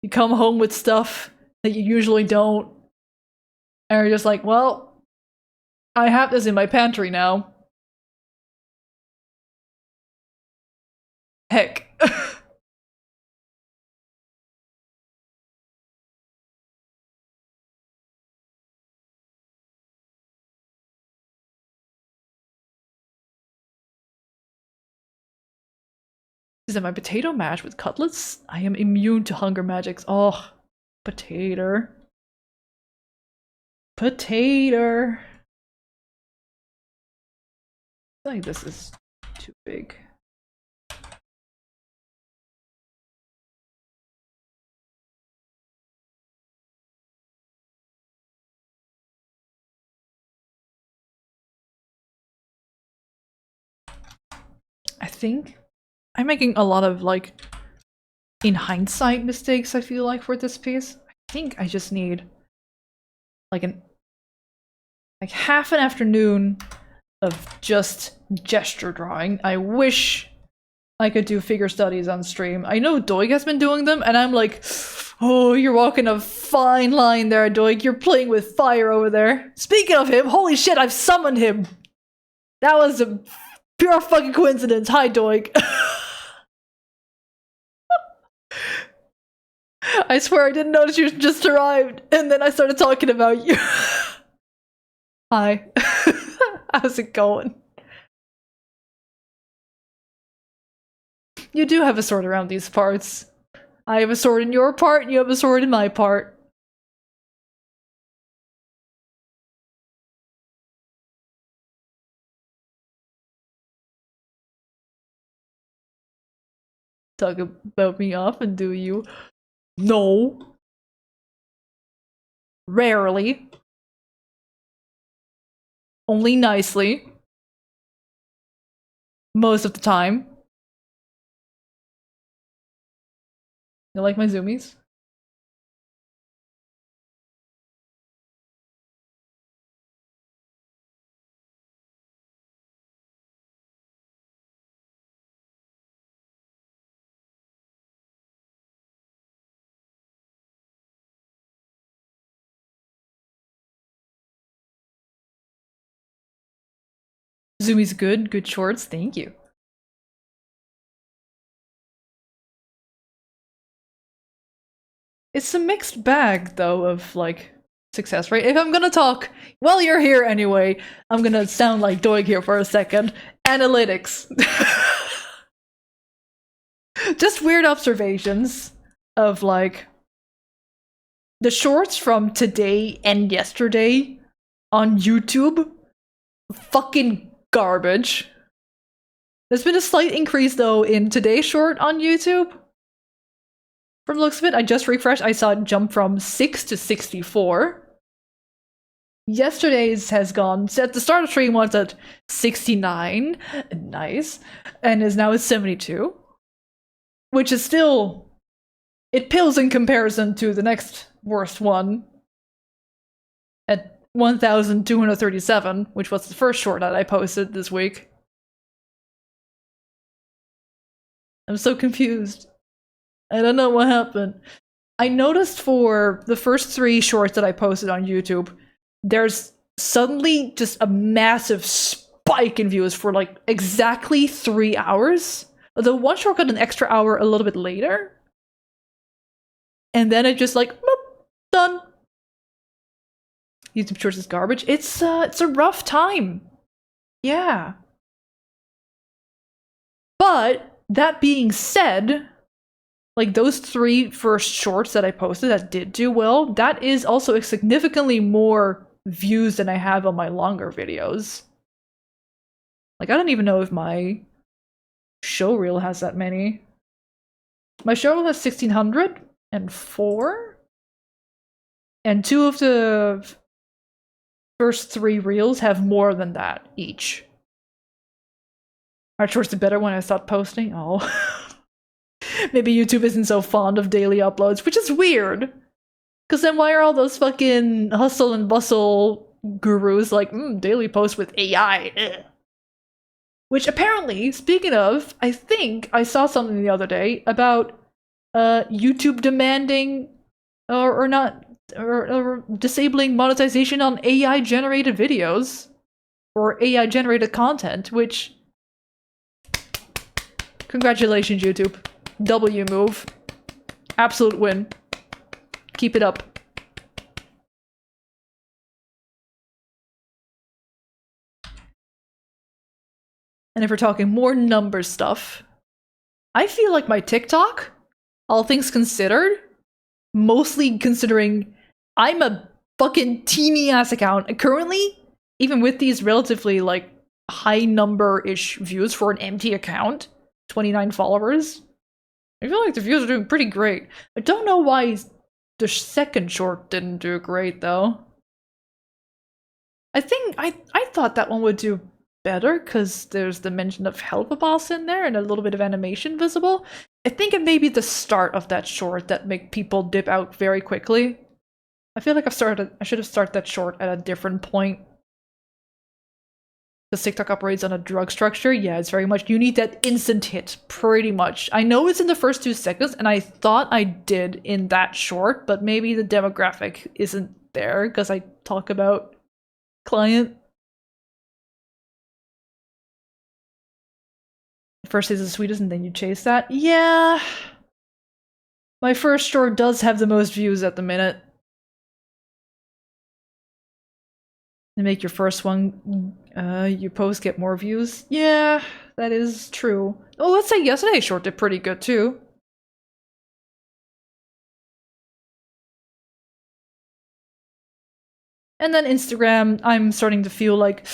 You come home with stuff that you usually don't, and you're just like, well, I have this in my pantry now. Heck. Is it my potato mash with cutlets? I am immune to hunger magics. Oh, potato. Potato. I think this is too big. I think I'm making a lot of, like, in hindsight mistakes, I feel like, for this piece. I think I just need like half an afternoon of just gesture drawing. I wish I could do figure studies on stream. I know Doig has been doing them, and I'm like, oh, you're walking a fine line there, Doig. You're playing with fire over there. Speaking of him, holy shit, I've summoned him. That was a Pure fucking coincidence. Hi, Doig. I swear I didn't notice you just arrived, and then I started talking about you. Hi. How's it going? You do have a sword around these parts. I have a sword in your part, and you have a sword in my part. Talk about me often, do you? No. Rarely. Only nicely. Most of the time. You like my zoomies? Zoomies good. Good shorts. Thank you. It's a mixed bag, though, of, like, success rate. If I'm gonna talk, well, you're here anyway, I'm gonna sound like Doig here for a second. Analytics. Just weird observations of, like, the shorts from today and yesterday on YouTube. Fucking garbage. There's been a slight increase, though, in today's short on YouTube. From the looks of it, I just refreshed. I saw it jump from 6 to 64. Yesterday's has gone, so at the start of stream was at 69. Nice. And is now at 72. Which is still... It pales in comparison to the next worst one. At 1,237, which was the first short that I posted this week. I'm so confused. I don't know what happened. I noticed for the first 3 shorts that I posted on YouTube, there's suddenly just a massive spike in views for like exactly 3 hours. The one short got an extra hour a little bit later. And then it just like, boop, done. YouTube shorts is garbage. It's a rough time. Yeah. But that being said, like those 3 first shorts that I posted that did do well, that is also significantly more views than I have on my longer videos. Like, I don't even know if my showreel has that many. My showreel has 1,604? And 2 of the first 3 reels have more than that each. Are shorts the better when I start posting? Oh. Maybe YouTube isn't so fond of daily uploads, which is weird. Because then why are all those fucking hustle and bustle gurus like, daily posts with AI? Ugh. Which apparently, speaking of, I think I saw something the other day about YouTube demanding or not or disabling monetization on AI generated videos or AI generated content, which congratulations, YouTube. W move. Absolute win. Keep it up. And if we're talking more number stuff, I feel like my TikTok, all things considered, mostly considering I'm a fucking teeny ass account, and currently, even with these relatively like high number-ish views for an empty account, 29 followers, I feel like the views are doing pretty great. I don't know why the second short didn't do great, though. I think I thought that one would do better, because there's the mention of help a boss in there and a little bit of animation visible. I think it may be the start of that short that make people dip out very quickly. I feel like I should have started that short at a different point. Because TikTok operates on a drug structure. Yeah, it's very much, you need that instant hit, pretty much. I know it's in the first 2 seconds, and I thought I did in that short, but maybe the demographic isn't there, because I talk about client. first is the sweetest and then you chase that. Yeah. My first short does have the most views at the minute. And make your first one you post get more views. Yeah, that is true. Oh, let's say yesterday's short did pretty good too. And then Instagram, I'm starting to feel like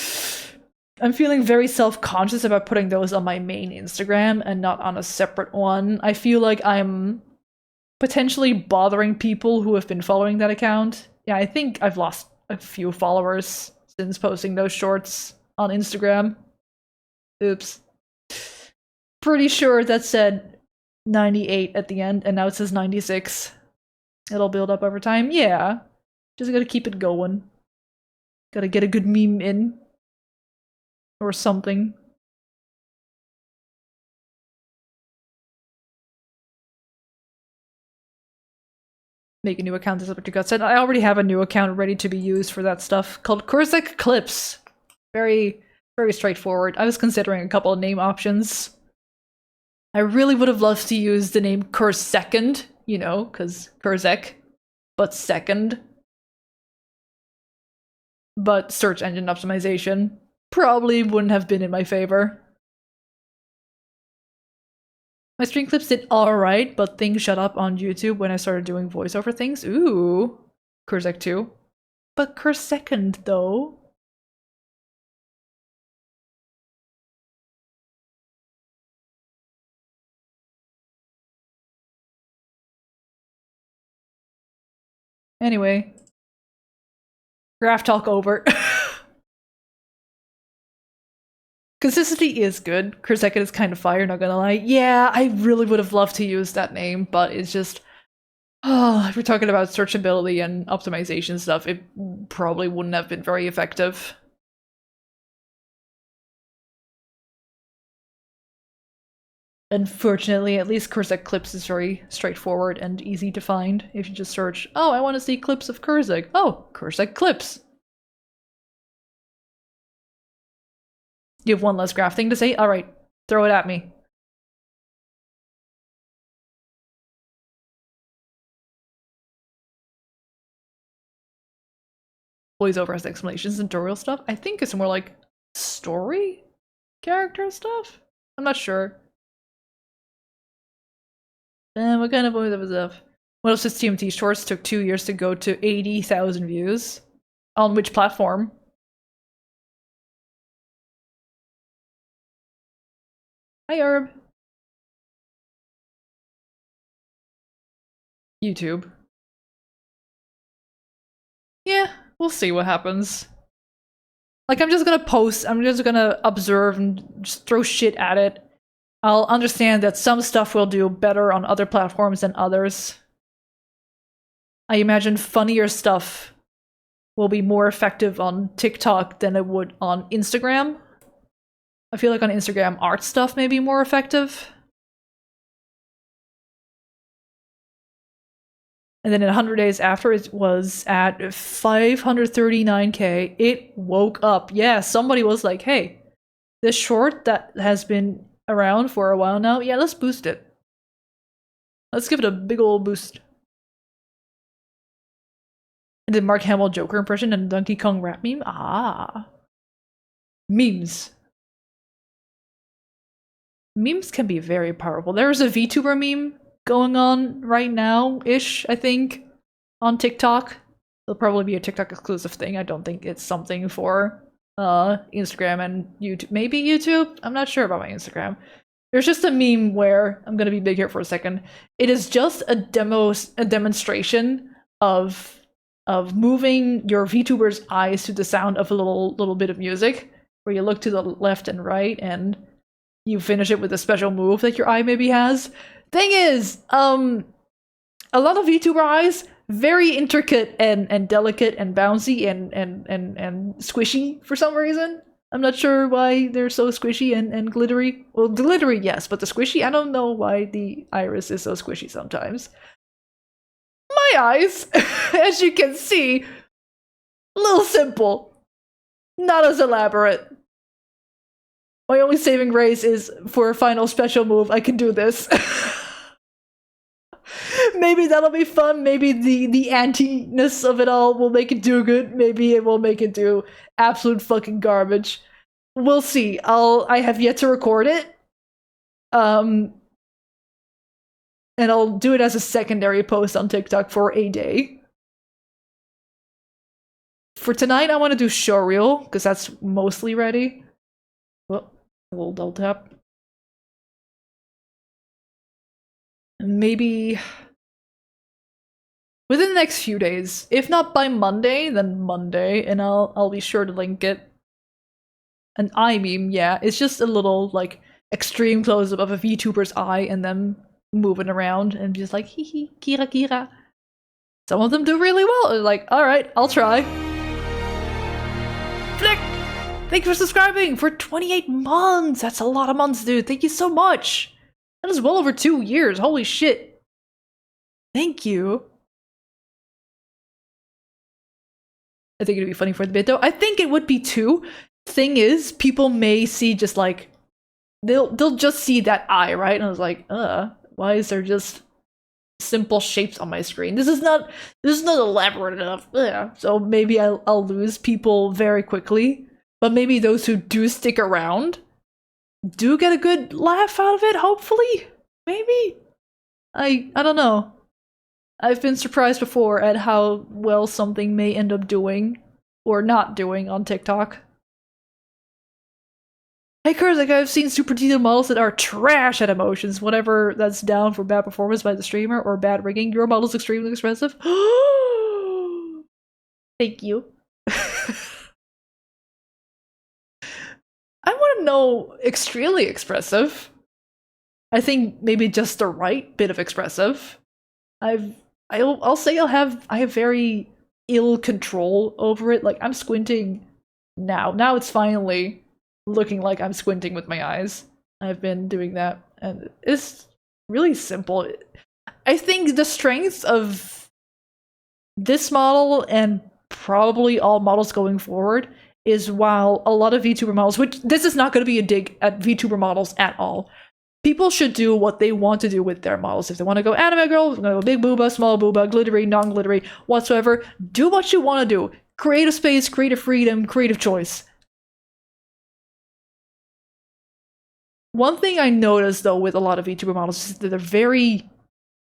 I'm feeling very self-conscious about putting those on my main Instagram and not on a separate one. I feel like I'm potentially bothering people who have been following that account. Yeah, I think I've lost a few followers since posting those shorts on Instagram. Oops. Pretty sure that said 98 at the end, and now it says 96. It'll build up over time. Yeah. Just gotta keep it going. Gotta get a good meme in. Or something. Make a new account, is what you got said. I already have a new account ready to be used for that stuff called Curzec Clips. Very, very straightforward. I was considering a couple of name options. I really would have loved to use the name Curzecond, you know, because Curzec, but second. But search engine optimization probably wouldn't have been in my favor. My stream clips did alright, but things shut up on YouTube when I started doing voiceover things. Ooh, Curzec 2. But Curzecond, though. Anyway. Graph talk over. Consistency is good. Curzec is kind of fire, not gonna lie. Yeah, I really would have loved to use that name, but it's just... Oh, if we're talking about searchability and optimization stuff, it probably wouldn't have been very effective. Unfortunately, at least Curzec Clips is very straightforward and easy to find. If you just search, oh, I want to see clips of Curzec. Oh, Curzec Clips. You have one less graph thing to say? Alright, throw it at me. Voiceover has explanations and tutorial stuff. I think it's more like story character stuff? I'm not sure. What kind of voiceover stuff? What else is TMT Shorts took 2 years to go to 80,000 views? On which platform? Hi, Herb. YouTube. Yeah, we'll see what happens. Like, I'm just gonna post, I'm just gonna observe and just throw shit at it. I'll understand that some stuff will do better on other platforms than others. I imagine funnier stuff will be more effective on TikTok than it would on Instagram. I feel like on Instagram, art stuff may be more effective. And then in 100 days after it was at 539k, it woke up. Yeah, somebody was like, hey, this short that has been around for a while now, yeah, let's boost it. Let's give it a big ol' boost. And then Mark Hamill Joker impression and Donkey Kong rap meme? Ah. Memes. Memes can be very powerful. There's a VTuber meme going on right now-ish, I think, on TikTok. It'll probably be a TikTok exclusive thing. I don't think it's something for Instagram and YouTube. Maybe YouTube? I'm not sure about my Instagram. There's just a meme where, I'm gonna be big here for a second, it is just a demonstration of moving your VTuber's eyes to the sound of a little bit of music, where you look to the left and right and you finish it with a special move that your eye maybe has. Thing is, a lot of VTuber eyes, very intricate and delicate and bouncy and squishy for some reason. I'm not sure why they're so squishy and glittery. Well, glittery, yes, but the squishy, I don't know why the iris is so squishy sometimes. My eyes, as you can see, a little simple. Not as elaborate. My only saving grace is for a final special move, I can do this. Maybe that'll be fun. Maybe the anti-ness of it all will make it do good. Maybe it will make it do absolute fucking garbage. We'll see. I have yet to record it. And I'll do it as a secondary post on TikTok for a day. For tonight, I want to do showreel, because that's mostly ready. Well, a little double tap. Maybe within the next few days. If not by Monday, then Monday, and I'll be sure to link it. An eye meme, yeah. It's just a little, like, extreme close-up of a VTuber's eye and them moving around and just like, hee hee, Kira Kira. Some of them do really well. Like, alright, I'll try. Flick! Thank you for subscribing for 28 months! That's a lot of months, dude. Thank you so much! That is well over 2 years. Holy shit. Thank you. I think it'd be funny for the bit, though. I think it would be too. Thing is, people may see just like they'll just see that eye, right? And I was like, why is there just simple shapes on my screen? This is not elaborate enough. Ugh. So maybe I'll lose people very quickly. But maybe those who do stick around do get a good laugh out of it, hopefully. Maybe. I don't know. I've been surprised before at how well something may end up doing or not doing on TikTok. Hey Curzec, I've seen super detailed models that are trash at emotions, whatever that's down for bad performance by the streamer or bad rigging. Your model's extremely expressive. Thank you. I want to know extremely expressive. I think maybe just the right bit of expressive. I'll say I have very ill control over it. Like, I'm squinting now. Now it's finally looking like I'm squinting with my eyes. I've been doing that, and it's really simple. I think the strength of this model, and probably all models going forward, is while a lot of VTuber models, which this is not going to be a dig at VTuber models at all, people should do what they want to do with their models. If they want to go anime girl, go big booba, small booba, glittery, non-glittery, whatsoever, do what you want to do. Creative space, creative freedom, creative choice. One thing I noticed, though, with a lot of VTuber models is that they're very,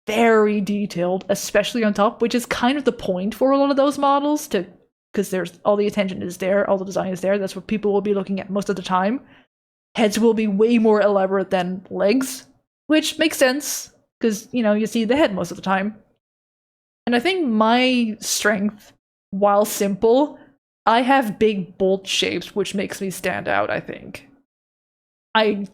very detailed, especially on top, which is kind of the point for a lot of those models, because there's all the attention is there, all the design is there. That's what people will be looking at most of the time. Heads will be way more elaborate than legs, which makes sense, because, you know, you see the head most of the time. And I think my strength, while simple, I have big, bold shapes, which makes me stand out, I think. I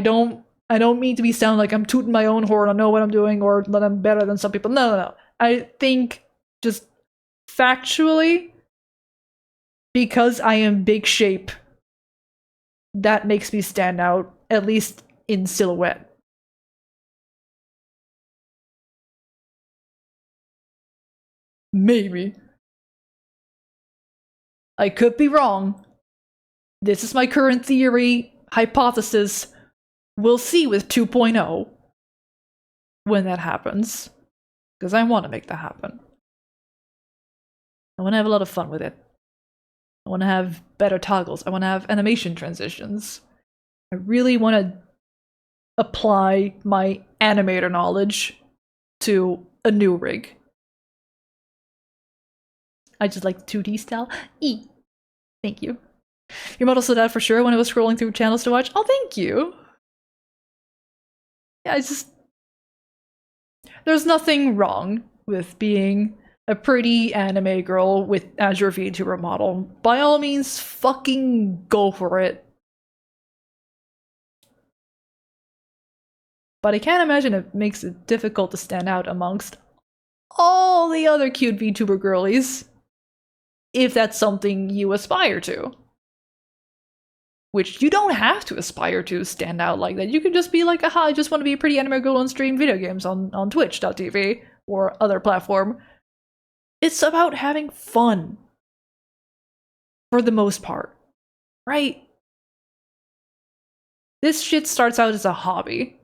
don't mean to be sound like I'm tooting my own horn, I know what I'm doing, or that I'm better than some people. No. I think just factually, because I am big shape, that makes me stand out, at least in silhouette. Maybe. I could be wrong. This is my current theory, hypothesis. We'll see with 2.0 when that happens, because I want to make that happen. I want to have a lot of fun with it. I want to have better toggles. I want to have animation transitions. I really want to apply my animator knowledge to a new rig. I just like the 2D style. Thank you. Your model stood out for sure when I was scrolling through channels to watch. Oh, thank you. Yeah, there's nothing wrong with being a pretty anime girl as your VTuber model. By all means, fucking go for it. But I can't imagine it makes it difficult to stand out amongst all the other cute VTuber girlies, if that's something you aspire to. Which you don't have to aspire to stand out like that. You can just be like, aha, I just want to be a pretty anime girl and stream video games on Twitch.tv or other platform. It's about having fun. For the most part. Right? This shit starts out as a hobby.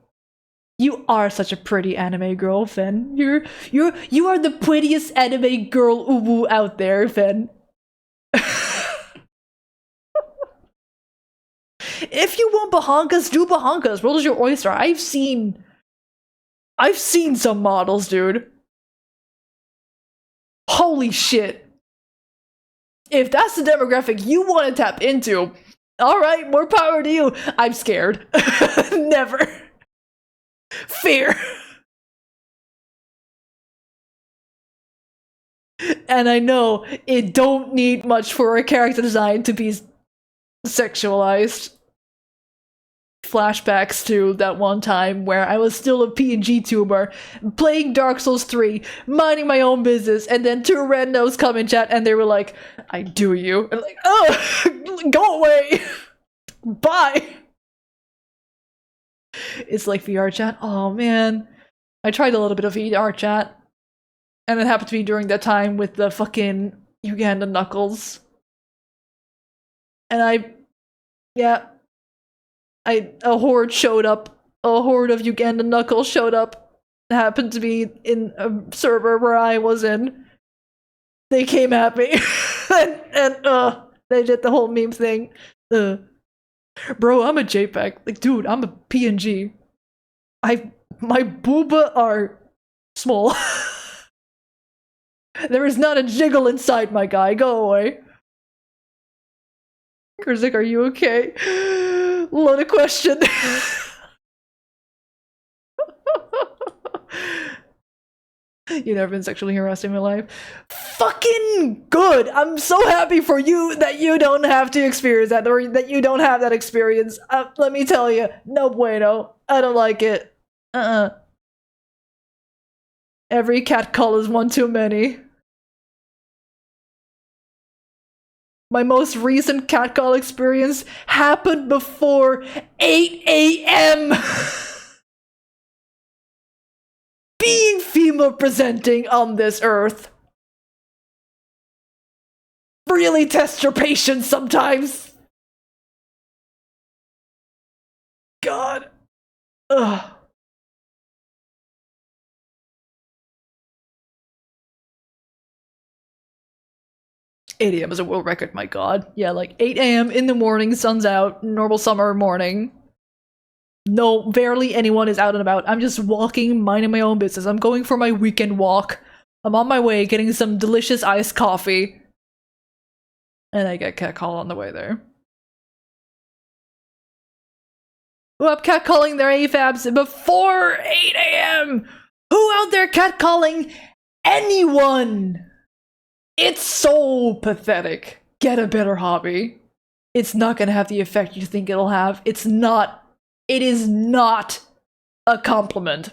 You are such a pretty anime girl, Fen. You are the prettiest anime girl uwu out there, Fen. If you want bahankas, do bahankas. World is your oyster. I've seen some models, dude. Holy shit. If that's the demographic you want to tap into, alright, more power to you. I'm scared. Never. Fear. And I know it don't need much for a character design to be sexualized. Flashbacks to that one time where I was still a PNG tuber, playing Dark Souls 3, minding my own business, and then two randos come in chat and they were like, I do you. And like, oh, go away. Bye. It's like VR chat. Oh man. I tried a little bit of VR chat. And it happened to be during that time with the fucking Uganda Knuckles. And a horde showed up. A horde of Uganda Knuckles showed up. It happened to be in a server where I was in. They came at me. and they did the whole meme thing. Bro, I'm a JPEG. Like, dude, I'm a PNG. My booba are small. There is not a jiggle inside, my guy. Go away. Curzec, are you okay? What a question. You've never been sexually harassed in my life? Fucking good! I'm so happy for you that you don't have to experience that, or that you don't have that experience. Let me tell you, no bueno. I don't like it. Every catcall is one too many. My most recent catcall experience happened before 8 a.m. Being female presenting on this earth really tests your patience sometimes. God. Ugh. $8 a.m. is a world record, my god. Yeah, like 8 a.m. in the morning, sun's out, normal summer morning. No, barely anyone is out and about. I'm just walking, minding my own business. I'm going for my weekend walk. I'm on my way, getting some delicious iced coffee. And I get catcalled on the way there. Who up catcalling their AFABs before 8 a.m.? Who out there catcalling anyone? It's so pathetic. Get a better hobby. It's not gonna have the effect you think it'll have. It's not. It is not a compliment.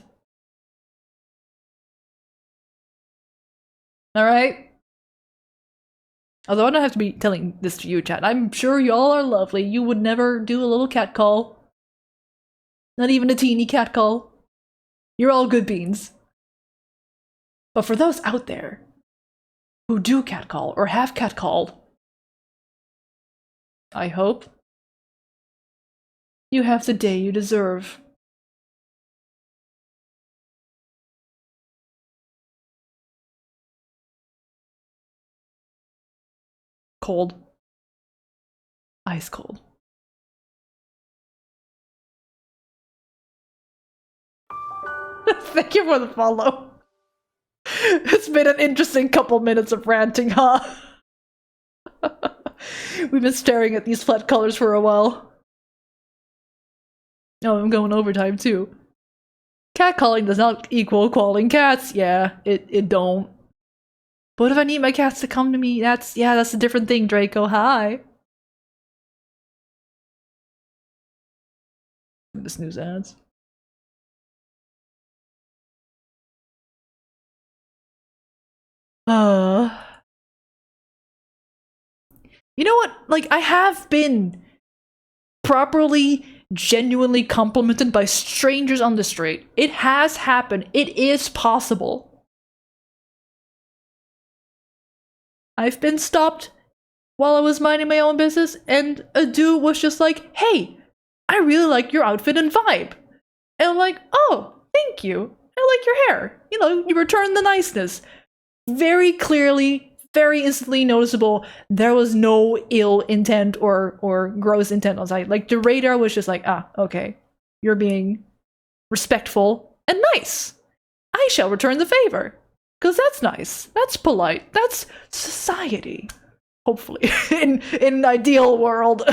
Alright? Although I don't have to be telling this to you, chat. I'm sure y'all are lovely. You would never do a little cat call. Not even a teeny cat call. You're all good beans. But for those out there who do catcall or have catcalled, I hope you have the day you deserve. Cold. Ice cold. Thank you for the follow. It's been an interesting couple minutes of ranting, huh? We've been staring at these flat colors for a while. Oh, I'm going overtime too. Catcalling does not equal calling cats. Yeah, it don't. But if I need my cats to come to me, that's a different thing, Draco. Hi. The snooze ads. You know what? Like, I have been properly, genuinely complimented by strangers on the street. It has happened. It is possible. I've been stopped while I was minding my own business, and a dude was just like, hey, I really like your outfit and vibe. And I'm like, oh, thank you. I like your hair. You know, you return the niceness. Very clearly, very instantly noticeable. There was no ill intent or gross intent on site. Like, the radar was just like, ah, okay. You're being respectful and nice. I shall return the favor. Because that's nice. That's polite. That's society. Hopefully. in an ideal world.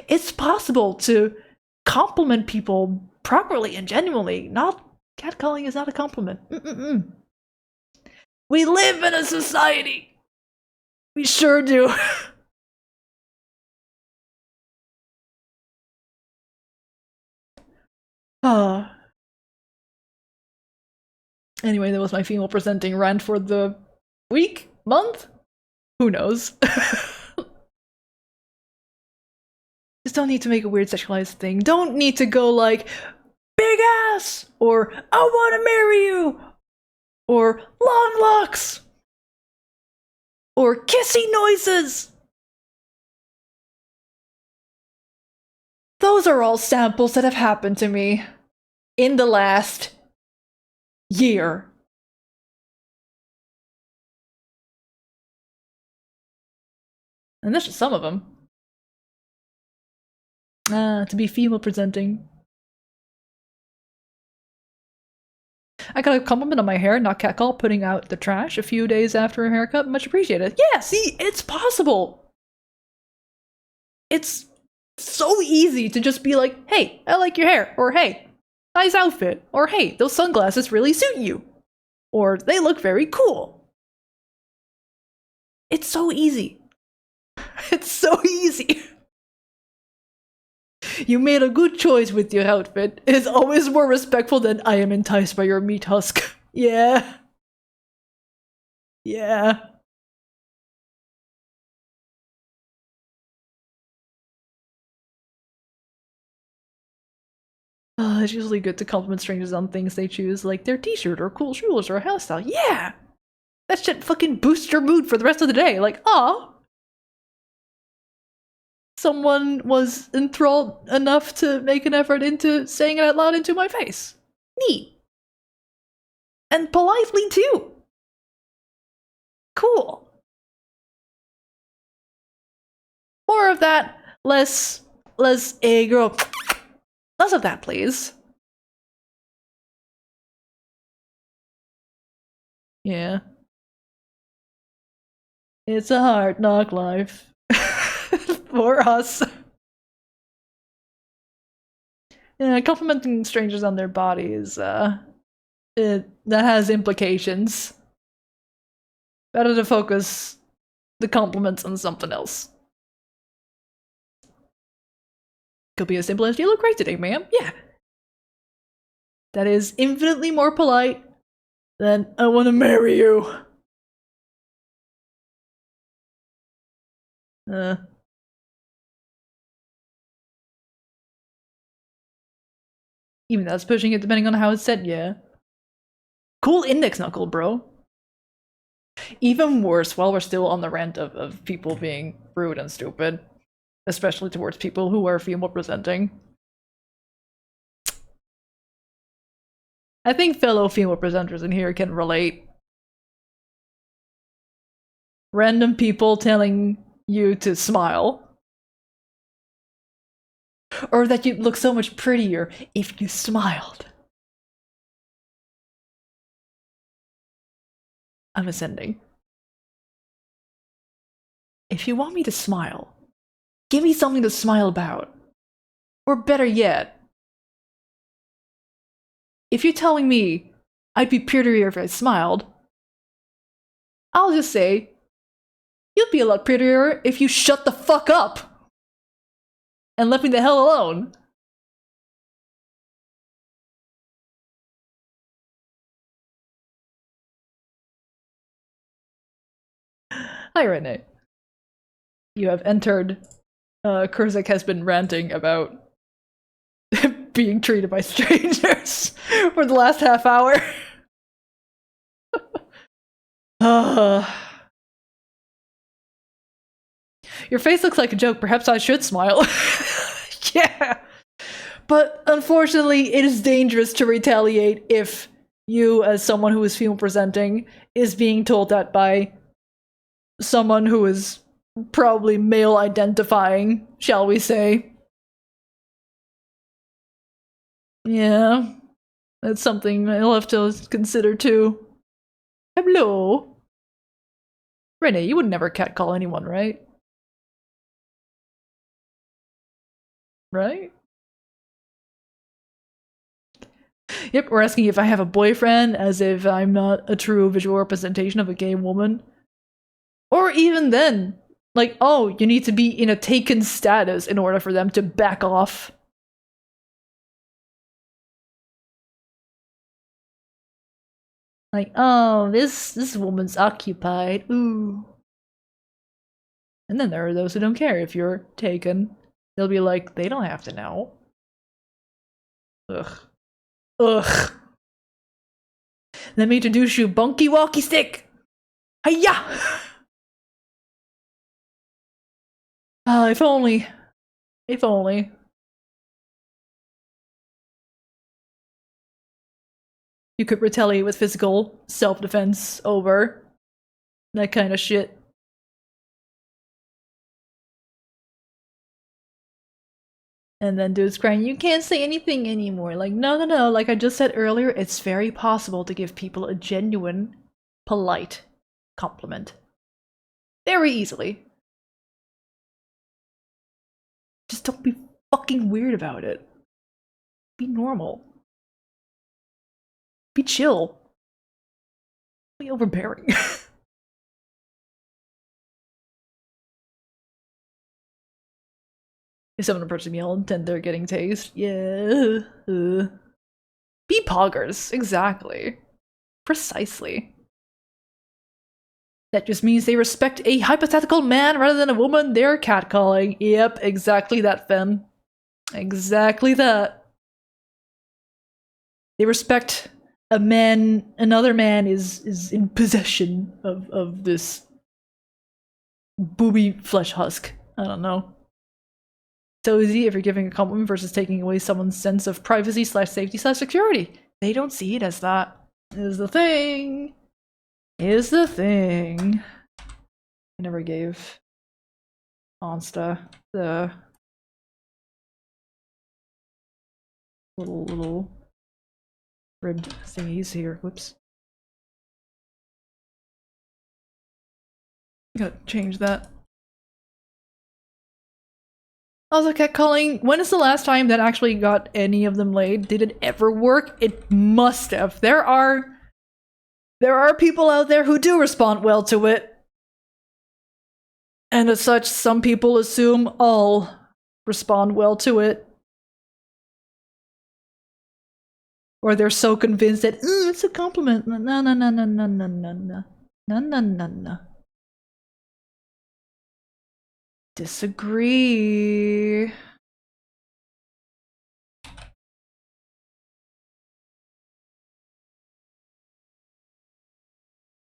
It's possible to compliment people properly and genuinely. Not catcalling is not a compliment. We live in a society. We sure do. Anyway, that was my female presenting rant for the week? Month? Who knows? Just don't need to make a weird sexualized thing. Don't need to go like, big ass! Or, I wanna marry you! Or, long locks! Or, kissy noises! Those are all samples that have happened to me in the last year. And that's just some of them. To be female presenting. I got a compliment on my hair, not catcall, putting out the trash a few days after a haircut. Much appreciated. Yeah, see, it's possible. It's so easy to just be like, hey, I like your hair, or hey, nice outfit, or hey, those sunglasses really suit you, or they look very cool. It's so easy. It's so easy. You made a good choice with your outfit. It is always more respectful than I am enticed by your meat husk. Yeah. Yeah. It's usually good to compliment strangers on things they choose, like their t-shirt or cool shoes or a hairstyle. Yeah! That shit fucking boosts your mood for the rest of the day. Like, aw! Someone was enthralled enough to make an effort into saying it out loud into my face. Neat. And politely, too. Cool. More of that, less, hey girl. Less of that, please. Yeah. It's a hard knock life. For us. Yeah, complimenting strangers on their bodies, that has implications. Better to focus the compliments on something else. Could be as simple as, you look great today, ma'am. Yeah. That is infinitely more polite than, I want to marry you. Even that's pushing it depending on how it's said, yeah. Cool index knuckle, bro. Even worse, while we're still on the rant of people being rude and stupid, especially towards people who are female presenting. I think fellow female presenters in here can relate. Random people telling you to smile. Or that you'd look so much prettier if you smiled. I'm ascending. If you want me to smile, give me something to smile about. Or better yet, if you're telling me I'd be prettier if I smiled, I'll just say, you'd be a lot prettier if you shut the fuck up and left me the hell alone. Hi, Renee. You have entered. Curzec has been ranting about being treated by strangers for the last half hour. Your face looks like a joke. Perhaps I should smile. Yeah. But unfortunately, it is dangerous to retaliate if you, as someone who is female presenting, is being told that by someone who is probably male identifying, shall we say. Yeah, that's something I'll have to consider too. Hello? Renee, you would never catcall anyone, right? Right? Yep, we're asking if I have a boyfriend, as if I'm not a true visual representation of a gay woman. Or even then, like, oh, you need to be in a taken status in order for them to back off. Like, oh, this woman's occupied. Ooh. And then there are those who don't care if you're taken. They'll be like, they don't have to know. Ugh. Ugh. Let me introduce you, Bunky Walkie Stick! Hiya! If only. If only. You could retaliate with physical self-defense over that kind of shit. And then dude's crying, you can't say anything anymore. Like, no. Like I just said earlier, it's very possible to give people a genuine, polite compliment. Very easily. Just don't be fucking weird about it. Be normal. Be chill. Be overbearing. If someone approaches me, I'll intend they're getting tased. Yeah. Be poggers. Exactly. Precisely. That just means they respect a hypothetical man rather than a woman they're catcalling. Yep, exactly that, Fen. Exactly that. They respect a man, another man is in possession of this booby flesh husk. I don't know. So easy if you're giving a compliment versus taking away someone's sense of privacy / safety / security. They don't see it as that. Is the thing. Is the thing. I never gave Onsta the little ribbed thingies here. Whoops. Gotta change that. Also, catcalling, when is the last time that actually got any of them laid? Did it ever work? It must have. There are people out there who do respond well to it. And as such, some people assume all respond well to it. Or they're so convinced that, it's a compliment. No. Disagree.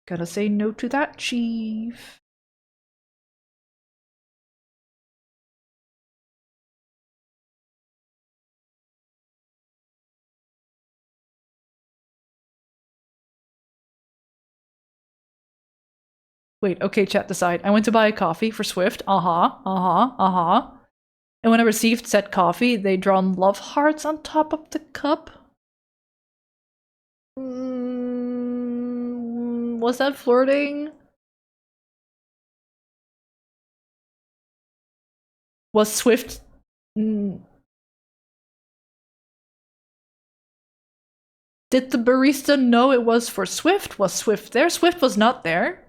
Gotta say no to that, Chief. Wait, okay, chat decide. I went to buy a coffee for Swift. And when I received said coffee, they drawn love hearts on top of the cup. Was that flirting? Was Swift... Did the barista know it was for Swift? Was Swift there? Swift was not there.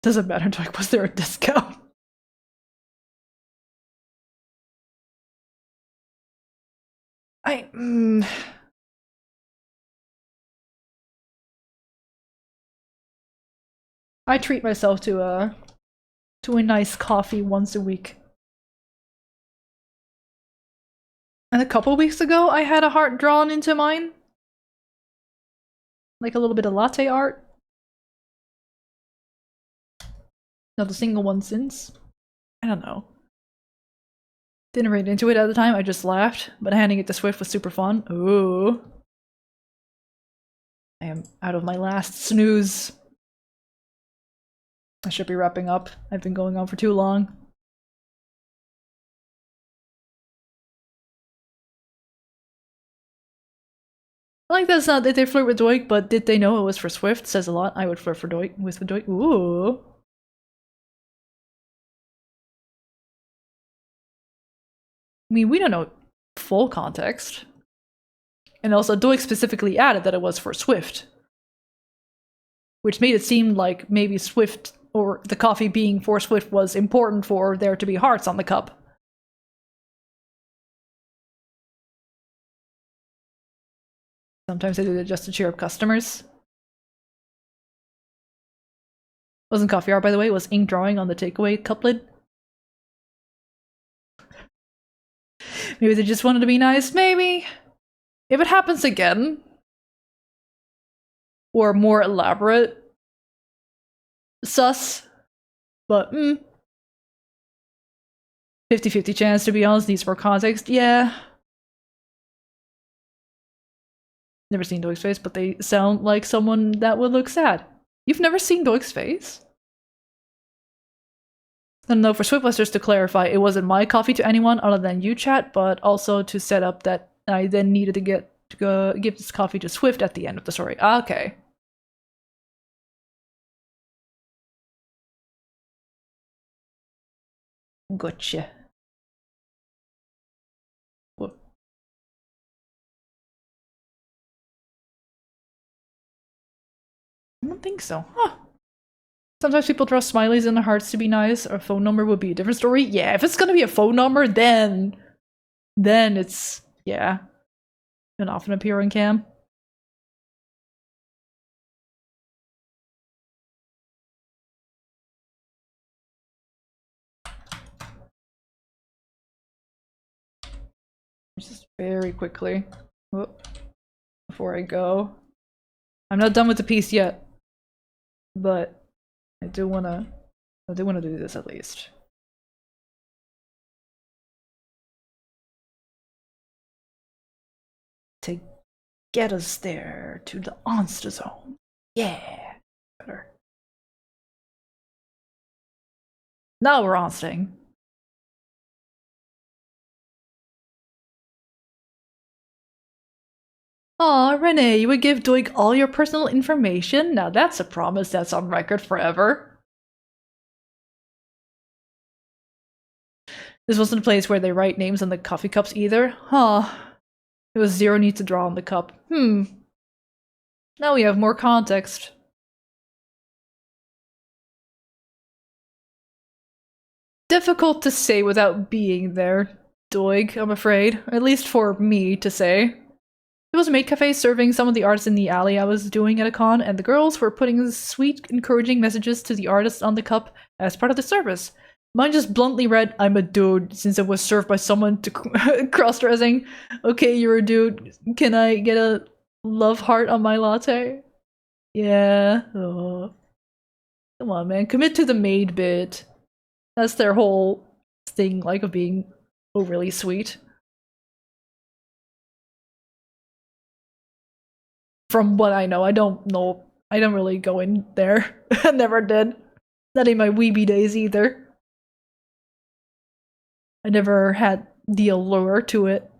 Doesn't matter, like, was there a discount? I treat myself to a nice coffee once a week. And a couple weeks ago, I had a heart drawn into mine. Like a little bit of latte art. Not a single one since. I don't know. Didn't read into it at the time, I just laughed, but handing it to Swift was super fun. Ooh. I am out of my last snooze. I should be wrapping up. I've been going on for too long. Like that's not that they flirt with Doig, but did they know it was for Swift? Says a lot. I would flirt for Doig with Doig. Ooh. I mean, we don't know full context. And also, Doig specifically added that it was for Swift. Which made it seem like maybe Swift, or the coffee being for Swift, was important for there to be hearts on the cup. Sometimes they do it just to cheer up customers. Wasn't coffee art, by the way, it was ink drawing on the takeaway cup lid. Maybe they just wanted to be nice, maybe. If it happens again, or more elaborate, sus. But, 50-50 chance, to be honest, needs more context. Yeah. Never seen Doig's face, but they sound like someone that would look sad. You've never seen Doig's face? I don't know, for Swiftbusters to clarify, it wasn't my coffee to anyone other than you, chat, but also to set up that I then needed to give this coffee to Swift at the end of the story. Okay. Gotcha. Whoa. I don't think so. Huh. Sometimes people draw smileys in their hearts to be nice, or a phone number would be a different story. Yeah, if it's gonna be a phone number, then it's, yeah, can often appear on cam. Just very quickly, before I go. I'm not done with the piece yet, but I do wanna do this at least. To get us there to the monster zone. Yeah, better. Now we're onsting. Aw, Renee, you would give Doig all your personal information? Now that's a promise that's on record forever. This wasn't a place where they write names on the coffee cups either. Huh. It was zero need to draw on the cup. Now we have more context. Difficult to say without being there, Doig, I'm afraid. At least for me to say. There was a maid cafe serving some of the artists in the alley I was doing at a con, and the girls were putting sweet, encouraging messages to the artists on the cup as part of the service. Mine just bluntly read, "I'm a dude," since it was served by someone to cross-dressing. Okay, you're a dude. Can I get a love heart on my latte? Yeah. Oh. Come on, man. Commit to the maid bit. That's their whole thing, like, of being overly sweet. From what I know, I don't know. I don't really go in there. I never did. Not in my weeby days either. I never had the allure to it.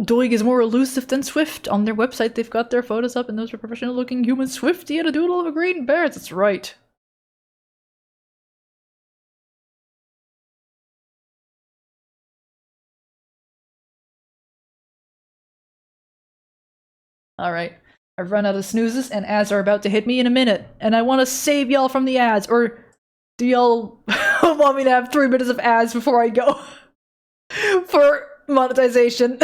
Doig is more elusive than Swift. On their website, they've got their photos up, and those are professional-looking human Swifty and a doodle of a green bear. That's right. Alright. I've run out of snoozes, and ads are about to hit me in a minute. And I want to save y'all from the ads. Or do y'all want me to have 3 minutes of ads before I go? For monetization.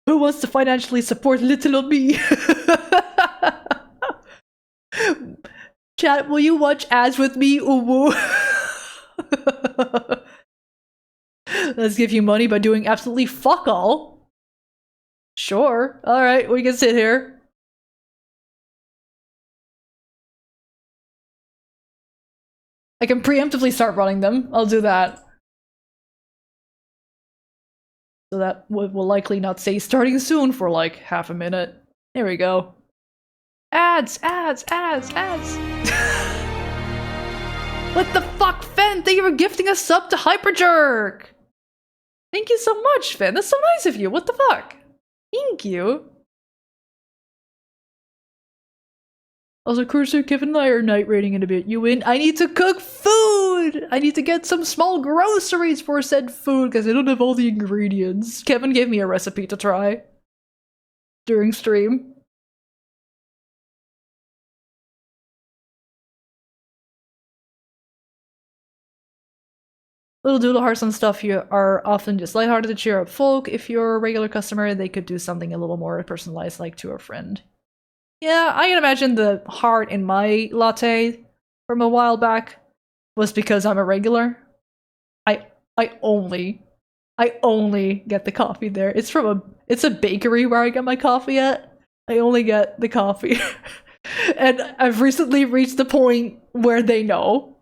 Who wants to financially support little old me? Chat, will you watch ads with me? Uwu. Let's give you money by doing absolutely fuck all. Sure. Alright, we can sit here. I can preemptively start running them. I'll do that. So that will likely not say starting soon for like half a minute. There we go. Ads, ads, ads, ads. What the fuck, Fen? Thank you for gifting a sub to Hyperjerk. Thank you so much, Fen. That's so nice of you. What the fuck? Thank you. Also, Curzec, Kevin and I are night raiding in a bit. You win. I need to cook food! I need to get some small groceries for said food because I don't have all the ingredients. Kevin gave me a recipe to try during stream. Little doodle hearts and stuff here are often just lighthearted to cheer up folk. If you're a regular customer, they could do something a little more personalized, like to a friend. Yeah, I can imagine the heart in my latte from a while back was because I'm a regular. I only get the coffee there. It's a bakery where I get my coffee at. I only get the coffee. And I've recently reached the point where they know.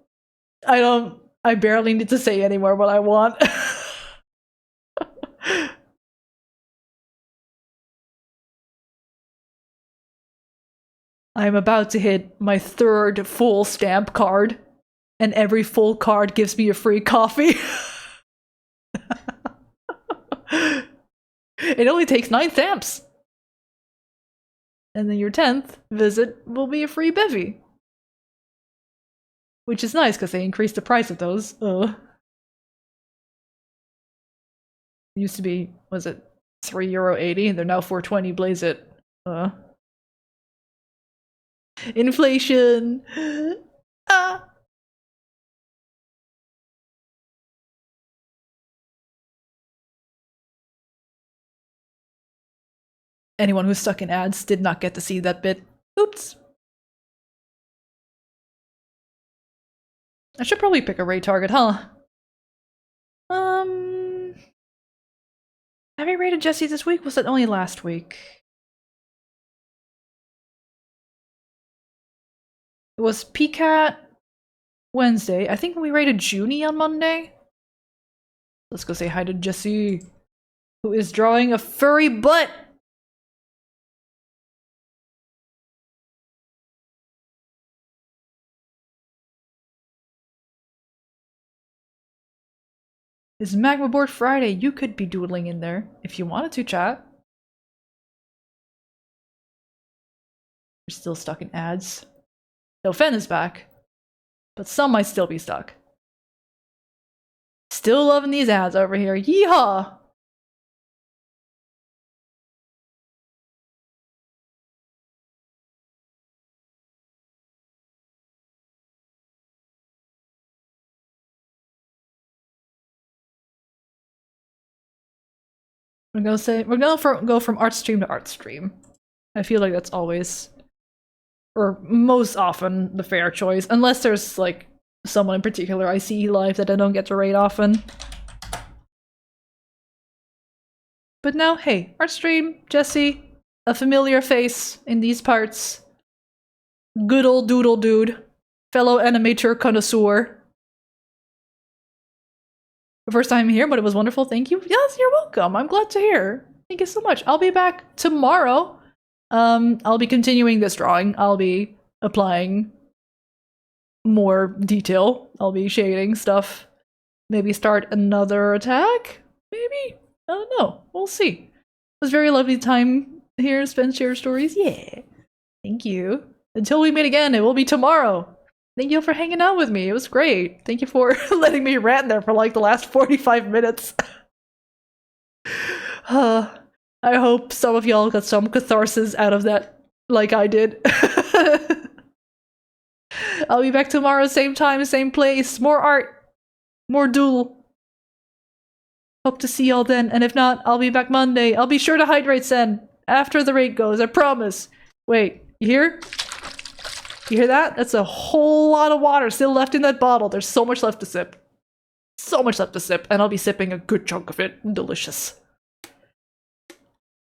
I barely need to say anymore what I want. I'm about to hit my 3rd full stamp card, and every full card gives me a free coffee. It only takes 9 stamps. And then your 10th visit will be a free bevy. Which is nice, because they increased the price of those. It used to be, was it €3.80? And they're now $4.20, blaze it. Inflation! Ah! Anyone who's stuck in ads did not get to see that bit. Oops. I should probably pick a raid target, huh? Have I raided Jesse this week? Was that only last week? It was PCAT Wednesday. I think we raided Junie on Monday. Let's go say hi to Jesse, who is drawing a furry butt. It's Magma Board Friday. You could be doodling in there if you wanted to, chat. You're still stuck in ads. No, Fen is back. But some might still be stuck. Still loving these ads over here. Yeehaw! We're gonna go from art stream to art stream. I feel like that's always, or most often, the fair choice, unless there's like someone in particular I see live that I don't get to raid often. But now, hey, art stream, Jesse, a familiar face in these parts. Good old doodle dude, fellow animator connoisseur. First time here, but it was wonderful. Thank you. Yes, you're welcome. I'm glad to hear. Thank you so much. I'll be back tomorrow. I'll be continuing this drawing. I'll be applying more detail. I'll be shading stuff. Maybe start another attack? Maybe? I don't know. We'll see. It was a very lovely time here. Spend share stories. Yeah. Thank you. Until we meet again, it will be tomorrow. Thank you for hanging out with me. It was great. Thank you for letting me rant there for like the last 45 minutes. I hope some of y'all got some catharsis out of that, like I did. I'll be back tomorrow, same time, same place. More art, more duel. Hope to see y'all then, and if not, I'll be back Monday. I'll be sure to hydrate Sen after the raid goes, I promise. Wait, you hear? You hear that? That's a whole lot of water still left in that bottle. There's so much left to sip. So so much left to sip, and I'll be sipping a good chunk of it. Delicious.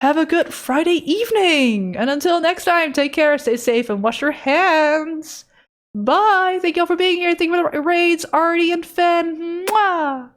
Have a good Friday evening! And until next time, take care, stay safe, and wash your hands! Bye! Thank y'all for being here. Thank you for the raids, Artie and Fen. Mwah!